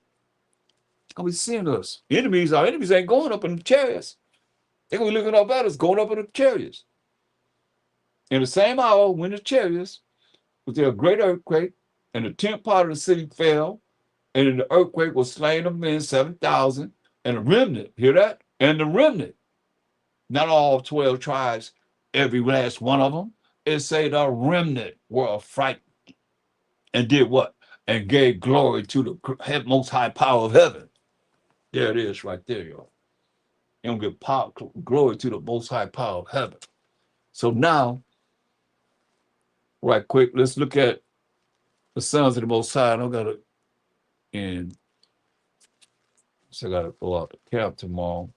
Are we seeing us? Our enemies ain't going up in the chariots. They're going to be looking up at us, going up in the chariots. In the same hour, when the chariots, was there a great earthquake, and the 10th part of the city fell, and in the earthquake was slain of men 7,000, and a remnant, hear that? And the remnant, not all 12 tribes, every last one of them, it say the remnant were affrighted and did what? And gave glory to the most high power of heaven. There it is right there, y'all. And give glory to the most high power of heaven. So now, right quick, let's look at the sons of the Most High. I got to go out to camp tomorrow.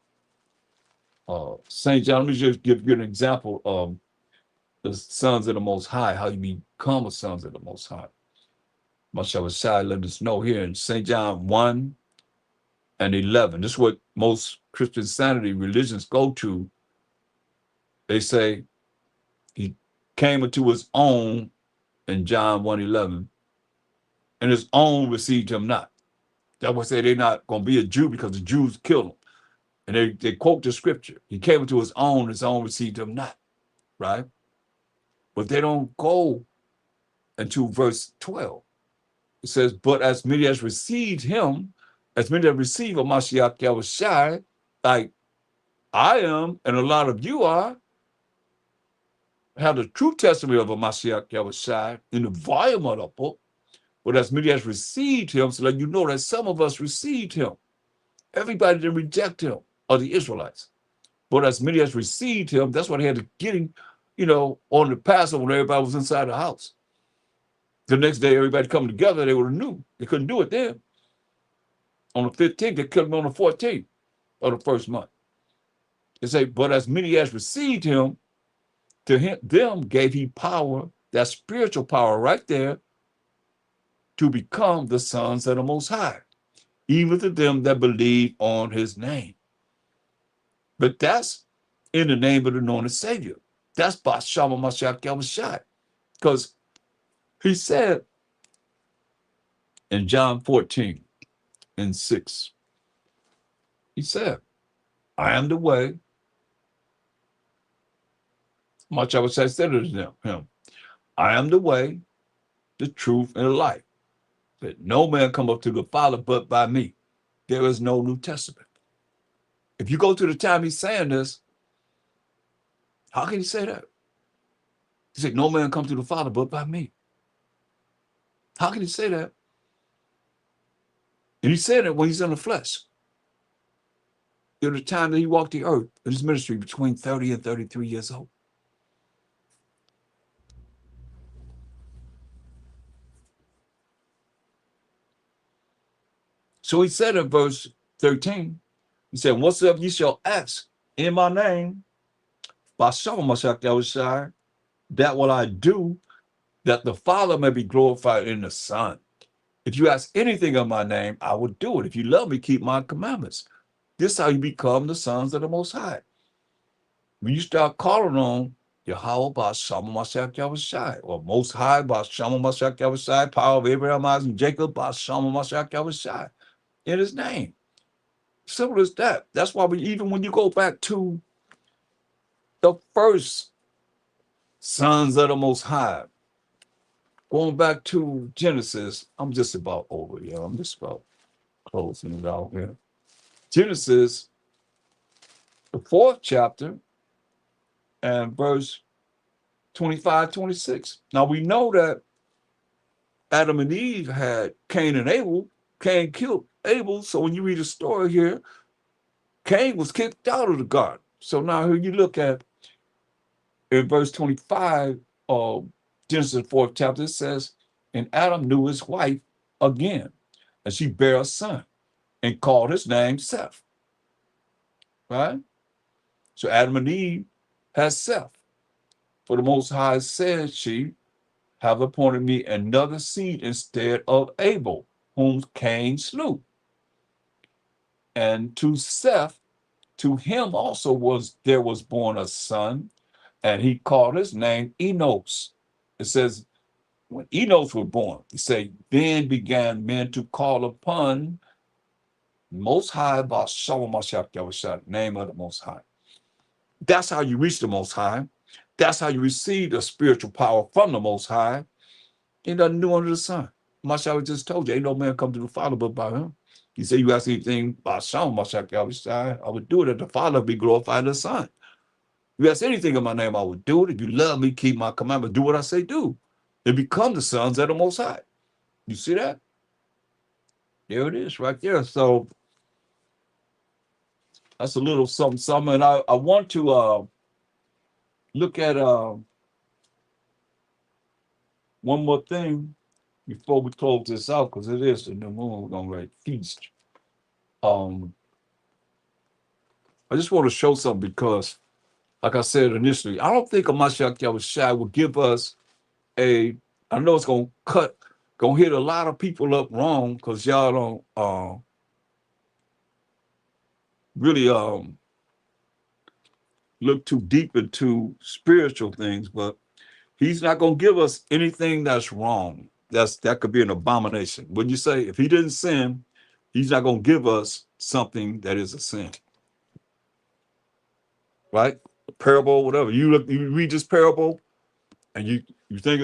St. John, let me just give you an example of the sons of the Most High, how you become a sons of the Most High. Mashayach let us know here in St. John 1 and 11. This is what most Christian sanity religions go to. They say he came into his own in John 1:11, and his own received him not. That would say they're not going to be a Jew because the Jews killed him. And they quote the scripture. He came into his own received him not. Right? But they don't go into verse 12. It says, but as many as received him, as many that receive Ha Mashayach Yahawashi, like I am, and a lot of you are, have the true testimony of Ha Mashayach Yahawashi in the volume of the book, but as many as received him, so that you know that some of us received him. Everybody didn't reject him, or the Israelites. But as many as received him, that's why they had to get him, on the Passover when everybody was inside the house. The next day, everybody coming together, they would have knew. They couldn't do it then. On the 15th, they killed him on the 14th of the first month. They say, but as many as received him, to them gave he power, that spiritual power right there, to become the sons of the Most High, even to them that believe on his name. But that's in the name of the anointed Savior. That's by SHAM Mashayach Yahawashi. Because he said in John 14 and 6, he said, I am the way. Much I would say, said to him, I am the way, the truth, and the life. That no man come up to the Father but by me. There is no New Testament. If you go to the time he's saying this, how can he say that? He said, no man come to the Father but by me. How can he say that? And he said it when he's in the flesh. During the time that he walked the earth in his ministry between 30 and 33 years old. So he said in verse 13, he said, whatsoever ye shall ask in my name, by Ha Mashayach Yahawashi, that will I do, that the Father may be glorified in the Son. If you ask anything in my name, I will do it. If you love me, keep my commandments. This is how you become the sons of the Most High. When you start calling on Yahweh by Ha Mashayach Yahawashi, or Most High by Ha Mashayach Yahawashi, power of Abraham, Isaac, and Jacob by Ha Mashayach Yahawashi, in his name. Simple as that. That's why even when you go back to the first sons of the Most High, going back to Genesis, I'm just about over here. I'm just about closing it out here. Genesis, the 4th chapter, and verse 25, 26. Now we know that Adam and Eve had Cain and Abel. Cain killed Abel. So when you read the story here, Cain was kicked out of the garden. So now here you look at in verse 25 of Genesis 4th chapter, it says, and Adam knew his wife again, and she bare a son, and called his name Seth. Right? So Adam and Eve had Seth. For the Most High said, she have appointed me another seed instead of Abel, whom Cain slew. And to Seth, to him also was born a son, and he called his name Enos. It says, when Enos was born, he said, then began men to call upon Most High by Ha Mashayach Yahawashi, name of the Most High. That's how you reach the Most High. That's how you receive the spiritual power from the Most High. Ain't nothing new under the sun. Mashayach just told you, ain't no man come to the Father but by him. He said, you ask anything by Ha Mashayach Yahawashi, I would do it, that the Father be glorified in the Son. You ask anything in my name, I would do it. If you love me, keep my commandments, do what I say do. They become the sons of the Most High. You see that? There it is right there. So that's a little something. And I want to look at one more thing before we close this out, because it is the new moon. We're going to write feast. I just want to show something because, like I said initially, I don't think Ha Mashayach Yahawashi will give us I know it's going to hit a lot of people up wrong because y'all don't really look too deep into spiritual things, but he's not going to give us anything that's wrong. That could be an abomination. Wouldn't you say? If he didn't sin, he's not going to give us something that is a sin. Right? A parable, whatever. You read this parable and you think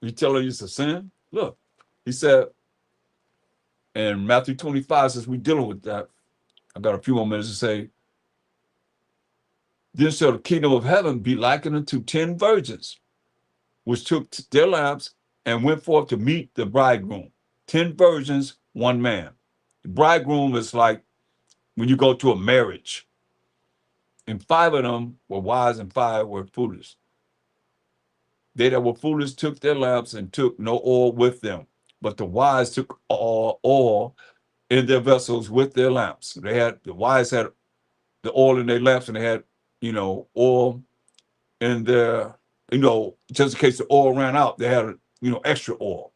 you telling you it's a sin? Look, he said in Matthew 25, since we're dealing with that, I got a few more minutes to say, then shall the kingdom of heaven be likened unto 10 virgins, which took their lamps and went forth to meet the bridegroom. 10 virgins, one man. The bridegroom is like when you go to a marriage, and 5 of them were wise and 5 were foolish. They that were foolish took their lamps and took no oil with them, but the wise took oil in their vessels with their lamps. The wise had the oil in their lamps, and they had, oil in their, just in case the oil ran out, they had, extra oil.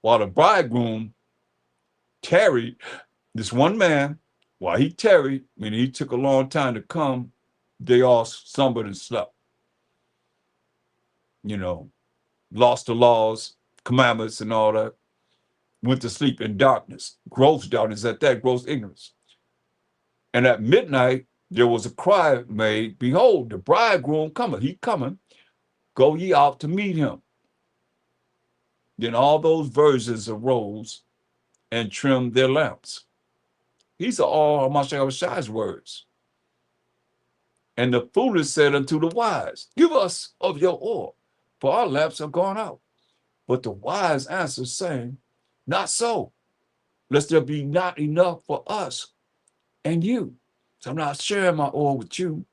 While the bridegroom tarried, this one man, while he tarried, meaning he took a long time to come, they all slumbered and slept. Lost the laws, commandments, and all that. Went to sleep in darkness, gross darkness at that, gross ignorance. And at midnight, there was a cry made, behold, the bridegroom cometh, he coming, go ye out to meet him. Then all those virgins arose and trimmed their lamps. These are all Ha Mashayach Yahawashi's words. And the foolish said unto the wise, give us of your oil, for our lamps are gone out. But the wise answered, saying, not so, lest there be not enough for us and you. So I'm not sharing my oil with you.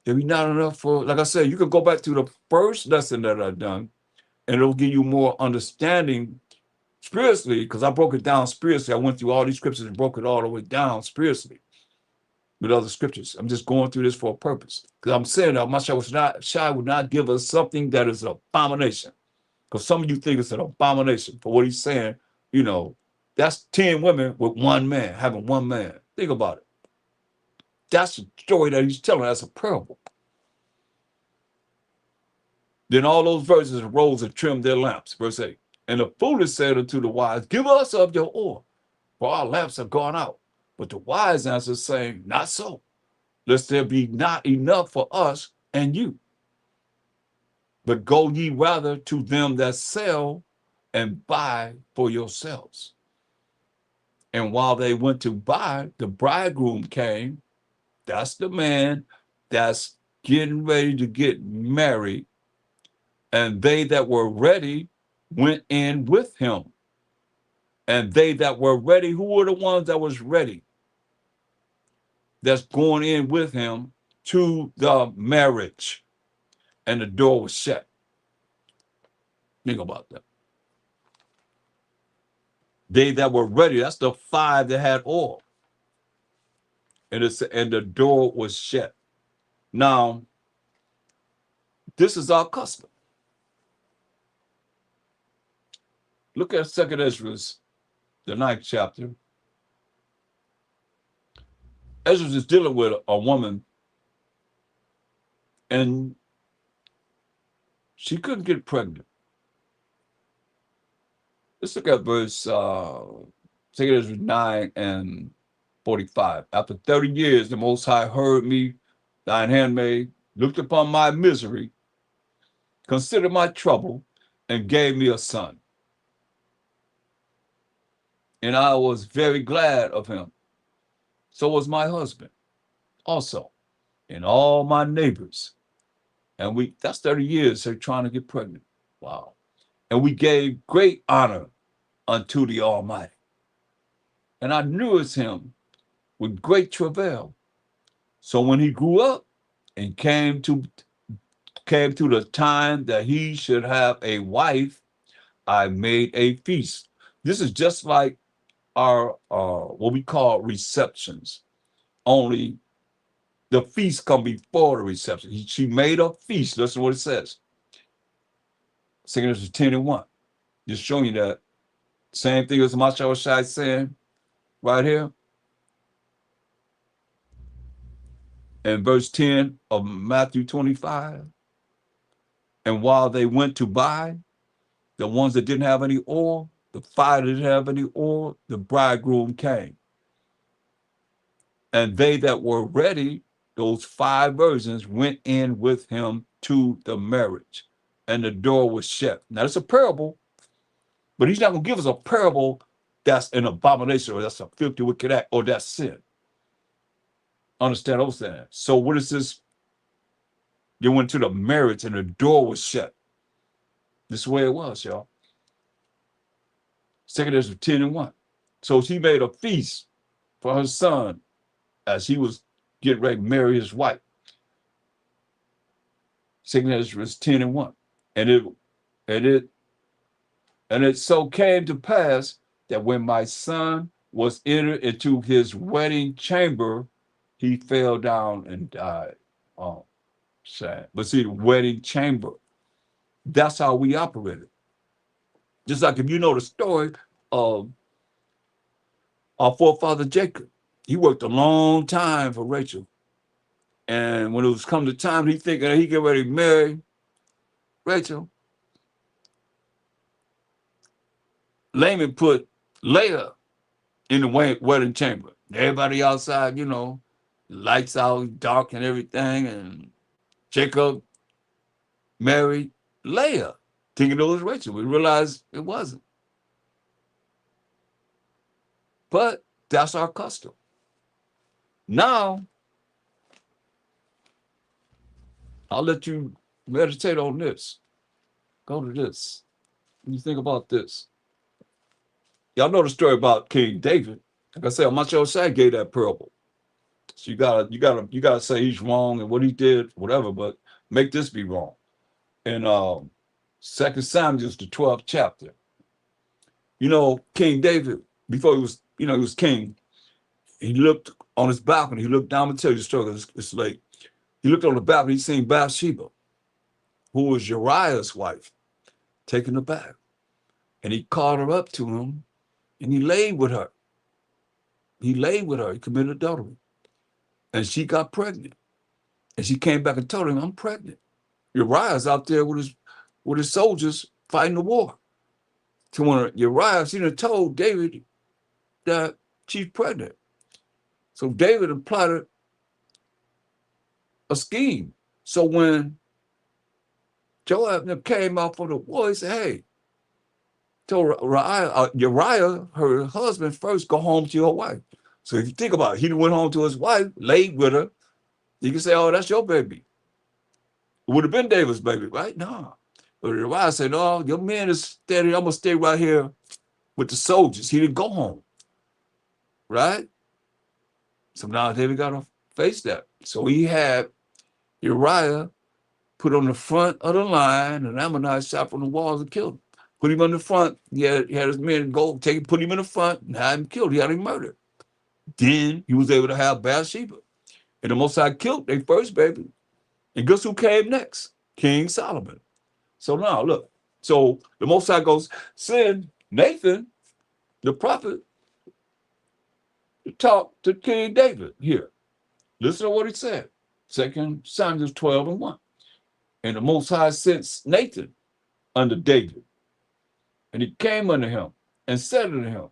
There be not enough for, like I said, you can go back to the first lesson that I've done, and it'll give you more understanding spiritually, because I broke it down spiritually. I went through all these scriptures and broke it all the way down spiritually with other scriptures. I'm just going through this for a purpose, because I'm saying that Mashayach would not give us something that is an abomination. Because some of you think it's an abomination for what he's saying. You know, that's 10 women with one man, having one man. Think about it. That's the story that he's telling. That's a parable. Then all those virgins arose and trimmed their lamps. Verse 8. And the foolish said unto the wise, give us of your oil, for our lamps are gone out. But the wise answered, saying, not so, lest there be not enough for us and you. But go ye rather to them that sell and buy for yourselves. And while they went to buy, the bridegroom came. That's the man that's getting ready to get married. And they that were ready went in with him. And they that were ready, who were the ones that was ready? That's going in with him to the marriage. And the door was shut. Think about that. They that were ready, that's the 5 that had oil. And the door was shut. Now, this is our custom. Look at 2nd Ezra, the 9th chapter. Ezra is dealing with a woman, and she couldn't get pregnant. Let's look at verse 2nd Ezra 9 and 45. After 30 years, the Most High heard me, thine handmaid, looked upon my misery, considered my trouble, and gave me a son. And I was very glad of him. So was my husband also, and all my neighbors. And that's 30 years they're trying to get pregnant. Wow. And we gave great honor unto the Almighty. And I nourished him with great travail. So when he grew up and came to the time that he should have a wife, I made a feast. This is just like our what we call receptions. Only the feast come before the reception. She made a feast. Listen to what it says. 2nd Ezra 10 and 1. Just showing you that same thing as Mashayach Yahawashi saying right here. In verse 10 of Matthew 25. And while they went to buy, the ones that didn't have any oil, the 5 that didn't have any oil, the bridegroom came. And they that were ready, those 5 virgins, went in with him to the marriage, and the door was shut. Now, it's a parable, but he's not going to give us a parable that's an abomination, or that's a filthy, wicked act, or that's sin. Understand what I'm saying? So what is this? They went to the marriage, and the door was shut. This is the way it was, y'all. 2nd Ezra 10 and 1. So she made a feast for her son as he was getting ready to marry his wife. 2nd Ezra 10 and 1. And it so came to pass that when my son was entered into his wedding chamber, he fell down and died. Oh, sad. But see, the wedding chamber, that's how we operated. Just like if you know the story of our forefather Jacob, he worked a long time for Rachel. And when it was come to time, he thinking that he get ready to marry Rachel, Laman put Leah in the wedding chamber. Everybody outside, you know, lights out, dark and everything. And Jacob married Leah. thinking it was Rachel. We realized it wasn't. But that's our custom. Now, I'll let you meditate on this. Go to this. What do you think about this? Y'all know the story about King David. Like I said, Ha Mashayach Yahawashi gave that parable. So you gotta say he's wrong and what he did, whatever, but make this be wrong. In 2 Samuel, the 12th chapter. You know, King David, before he was, he was king, he looked on his balcony, he looked down, and tell you the story, it's late. He looked on the balcony, he seen Bathsheba, who was Uriah's wife, taking a bath. And he called her up to him and he laid with her. He laid with her, he committed adultery. And she got pregnant. And she came back and told him, I'm pregnant. Uriah's out there with his soldiers fighting the war. To when Uriah, she done told David that she's pregnant. So David had plotted a scheme. So when Joab came out for the war, he said, hey, told Uriah, her husband, first go home to your wife. So if you think about it, he went home to his wife, laid with her. You can say, oh, that's your baby. It would have been David's baby, right? No. But Uriah said, no, your man is steady. I'm going to stay right here with the soldiers. He didn't go home, right? So now David got to face that. So he had Uriah put on the front of the line, and Ammonites shot from the walls and killed him. Put him on the front. He had his men go put him in the front and had him killed. He had him murdered. Then he was able to have Bathsheba. And the Most High killed their first baby. And guess who came next? King Solomon. So now, look. So the Most High goes, send Nathan, the prophet, to talk to King David here. Listen to what he said. 2 Samuel 12:1. And the Most High sent Nathan unto David. And he came unto him and said unto him,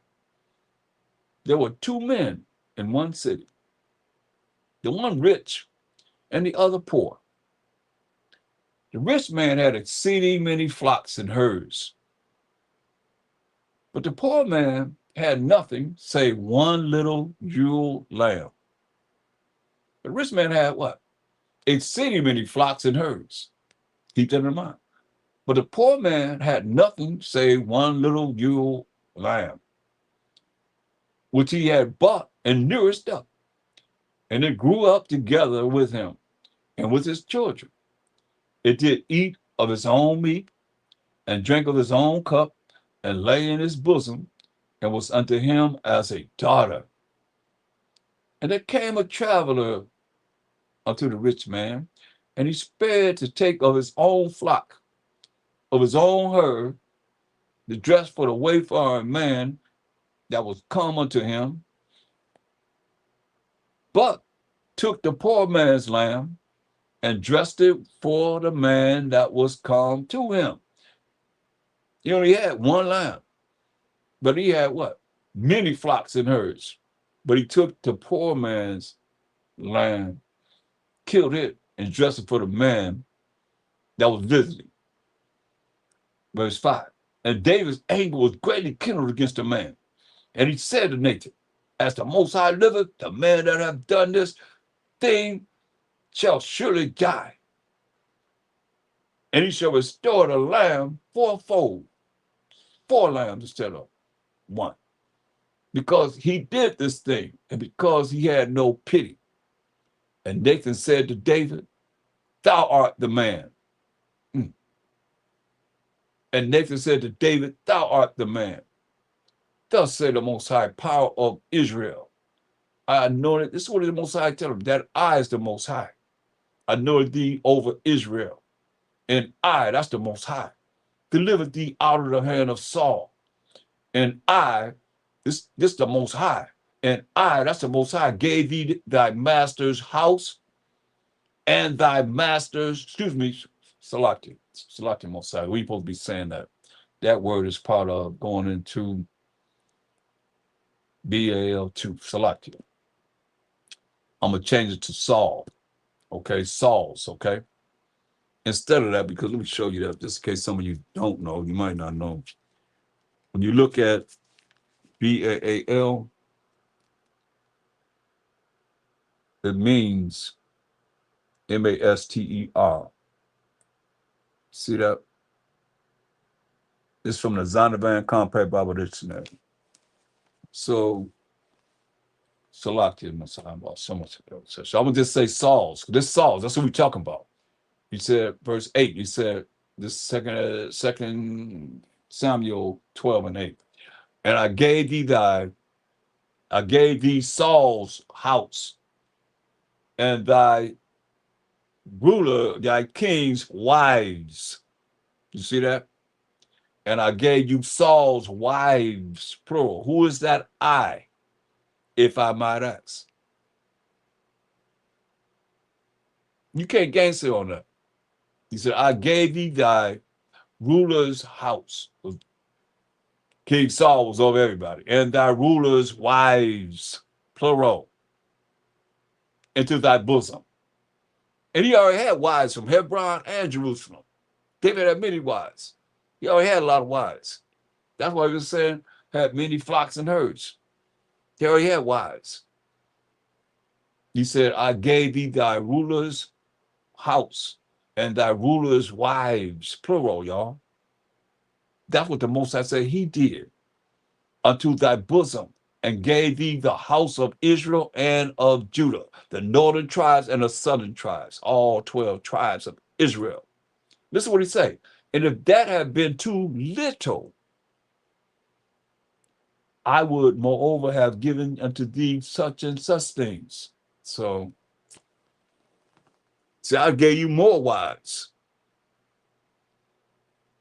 there were two men in one city, the one rich and the other poor. The rich man had exceeding many flocks and herds, but the poor man had nothing save one little ewe lamb. The rich man had what? Exceeding many flocks and herds. Keep that in mind. But the poor man had nothing save one little ewe lamb, which he had bought and nourished up. And it grew up together with him and with his children. It did eat of its own meat and drank of his own cup and lay in his bosom and was unto him as a daughter. And there came a traveler unto the rich man, and he spared to take of his own flock, of his own herd, the dress for the wayfaring man that was come unto him, but took the poor man's lamb and dressed it for the man that was come to him. He only had one lamb, but he had what? Many flocks and herds. But he took the poor man's lamb, killed it, and dressed it for the man that was visiting. Verse 5. And David's anger was greatly kindled against the man. And he said to Nathan, as the Most High liveth, the man that hath done this thing shall surely die. And he shall restore the lamb fourfold. 4 lambs instead of 1. Because he did this thing, and because he had no pity. And Nathan said to David, thou art the man. And Nathan said to David, thou art the man. Thus said the Most High, power of Israel. I anointed, this is what the Most High tell him, that I is the Most High. I anointed thee over Israel. And I, that's the Most High, delivered thee out of the hand of Saul. And I, this the Most High. And I, that's the Most High, gave thee thy master's house and thy master's, Salaki Most High. We supposed to be saying that. That word is part of going into BAL2, Salaki. I'm going to change it to Saul. Okay, Saul's, okay? Instead of that, because let me show you that just in case some of you don't know, you might not know. When you look at BAAL, it means MASTER. See that? It's from the Zondervan Compact Bible Dictionary. So, Salakia Messiah, so much ago. So I'm gonna just say Saul's. This Saul's, that's what we're talking about. You said verse 8, you said this second Samuel 12 and 8. And I gave thee Saul's house, and thy ruler, thy king's wives. You see that? And I gave you Saul's wives, plural. Who is that I, if I might ask? You can't gainsay on that. He said, I gave thee thy ruler's house. King Saul was over everybody. And thy ruler's wives, plural, into thy bosom. And he already had wives from Hebron and Jerusalem. David had many wives. He already had a lot of wives. That's why he was saying, had many flocks and herds. He already had wives. He said, I gave thee thy ruler's house and thy ruler's wives, plural, y'all. That's what the Most High said he did unto thy bosom, and gave thee the house of Israel and of Judah, the northern tribes and the southern tribes, all 12 tribes of Israel. Listen to what he say. And if that had been too little, I would moreover have given unto thee such and such things. So, see, I gave you more wives.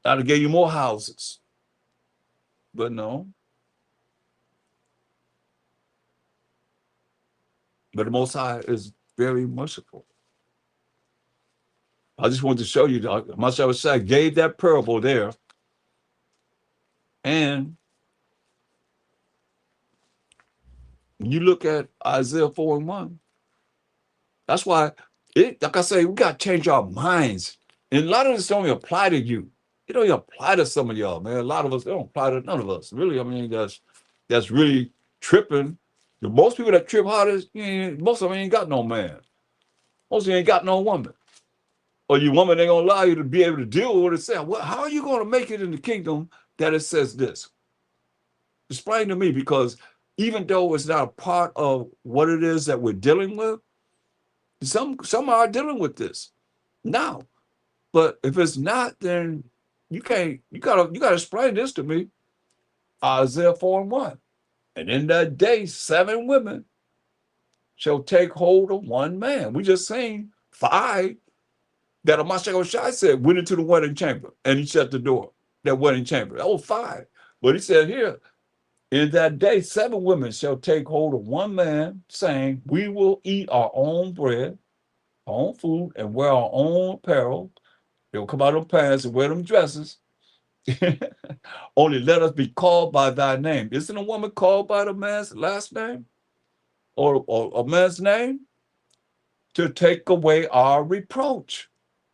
I'd have gave you more houses. But no. But the Most High is very merciful. I just wanted to show you that Ha Mashayach Yahawashi gave that parable there. And when you look at Isaiah 4 and 1, that's why, like I say, we got to change our minds. And a lot of this don't even apply to you. It don't even apply to some of y'all, man. A lot of us, they don't apply to none of us. Really, I mean, that's really tripping. Most people that trip hardest, most of them ain't got no man. Most of them ain't got no woman. Or your woman ain't gonna allow you to be able to deal with what it says. Well, how are you gonna make it in the kingdom that it says this? Explain to me, because even though it's not a part of what it is that we're dealing with, some are dealing with this now. But if it's not, then you gotta explain this to me. Isaiah 4 and 1. And in that day, 7 women shall take hold of one man. We just seen 5 that Ha Mashayach Yahawashi said went into the wedding chamber and he shut the door. That wedding chamber. That was 5. But he said here, in that day, 7 women shall take hold of one man, saying, we will eat our own bread, our own food, and wear our own apparel. They will come out of pants and wear them dresses. Only let us be called by thy name. Isn't a woman called by the man's last name? Or a man's name? To take away our reproach.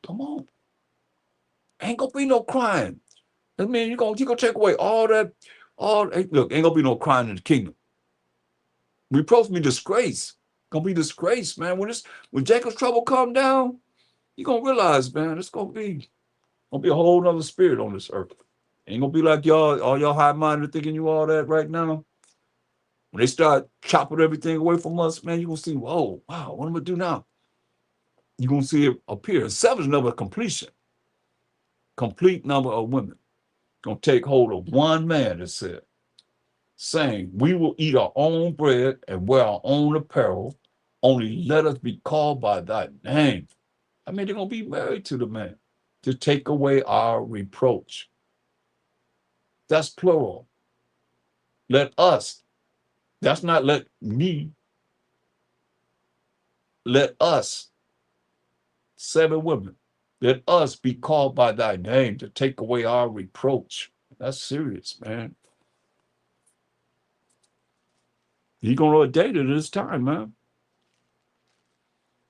Come on. Ain't gonna be no crying. I mean, you're gonna take away all that. Look, ain't gonna be no crying in the kingdom. Reproach me disgrace. Gonna be disgrace, man. When Jacob's trouble come down, you're gonna realize, man, it's gonna be a whole nother spirit on this earth. Ain't gonna be like y'all, all y'all high-minded thinking you all that right now. When they start chopping everything away from us, man, you're gonna see, whoa, wow, what am I gonna do now? You're gonna see it appear. 7 is number of completion. Complete number of women. Gonna take hold of one man, it said, saying, we will eat our own bread and wear our own apparel. Only let us be called by thy name. I mean, they're gonna be married to the man to take away our reproach. That's plural. Let us. That's not let me. Let us. 7 women. Let us be called by thy name to take away our reproach. That's serious, man. He's going to ordain it this time, man.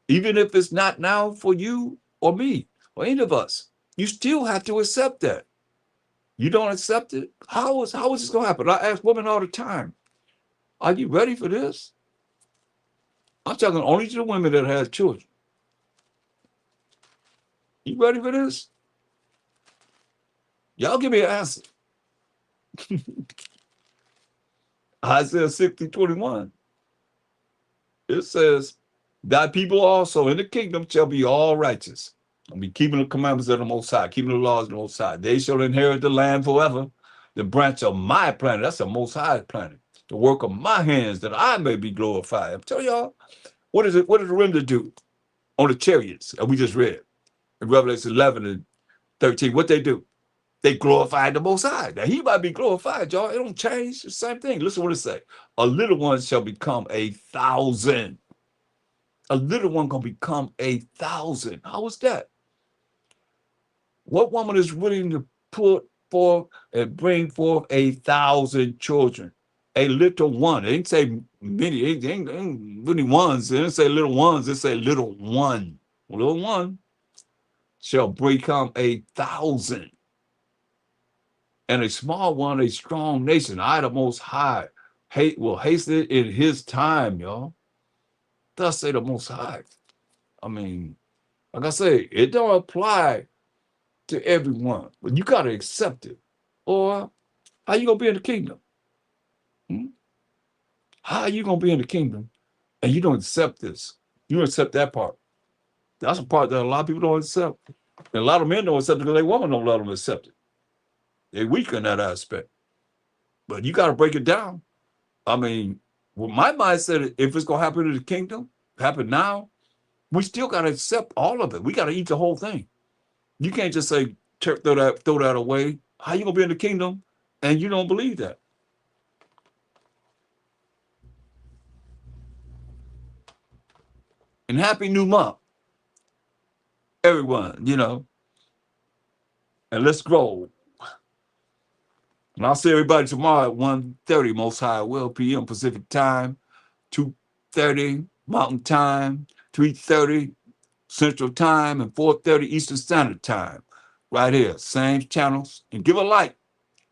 Even if it's not now for you or me. or any of us. You still have to accept that. You don't accept it, how is this going to happen? I ask women all the time, are you ready for this? I'm talking only to the women that have children. You ready for this? Y'all give me an answer. Isaiah 60:21. It says, thy people also in the kingdom shall be all righteous, and be keeping the commandments of the Most High, keeping the laws of the Most High. They shall inherit the land forever, the branch of my planet. That's the Most High planet. The work of my hands, that I may be glorified. I'm telling y'all, what is it? What did the remnant do on the chariots? And we just read in Revelation 11 and 13. What they do? They glorified the Most High. Now he might be glorified, y'all. It don't change. It's the same thing. Listen what it say. A little one shall become 1,000. A little one gonna become 1,000. How is that? What woman is willing to put forth and bring forth 1,000 children? A little one. It ain't say many. It ain't really ones. It didn't say little ones. It say little one. Little one shall become 1,000. And a small one, a strong nation. I, the Most High, will hasten it in his time, y'all. Thus say the Most High. I mean, like I say, it don't apply to everyone, but you got to accept it. Or how you going to be in the kingdom? How are you going to be in the kingdom and you don't accept this? You don't accept that part. That's a part that a lot of people don't accept. And a lot of men don't accept it because they women don't let them accept it. They're weak in that aspect. But you got to break it down. I mean, well, my mindset, if it's going to happen in the kingdom, happen now, we still got to accept all of it. We got to eat the whole thing. You can't just say, throw that away. How you going to be in the kingdom and you don't believe that? And happy new month, everyone, and let's grow. And I'll see everybody tomorrow at 1:30 Most High Will, p.m. Pacific Time, 2:30 Mountain Time, 3:30 Central Time, and 4:30 Eastern Standard Time. Right here, same channels. And give a like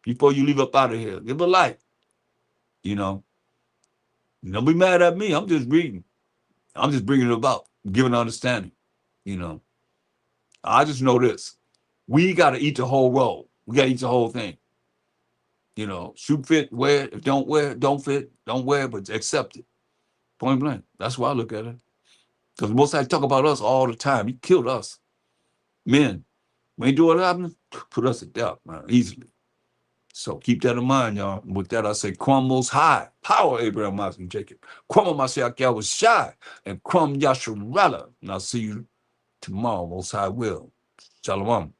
before you leave up out of here. Give a like. Don't be mad at me. I'm just reading. I'm just bringing it about, giving understanding. I just know this. We got to eat the whole roll. We got to eat the whole thing. Shoot fit, wear it. If don't wear it, don't fit, don't wear it, but accept it. Point blank. That's why I look at it. Because most I talk about us all the time. He killed us. Men. We ain't do what happened, put us to death, man, easily. So keep that in mind, y'all. With that, I say, Crumb Most High. Power, Abraham, Isaac, and Jacob. Crumb Mashayach Yahawashi. And Crumb Yasharella. And I'll see you tomorrow, Most High Will. Shalom.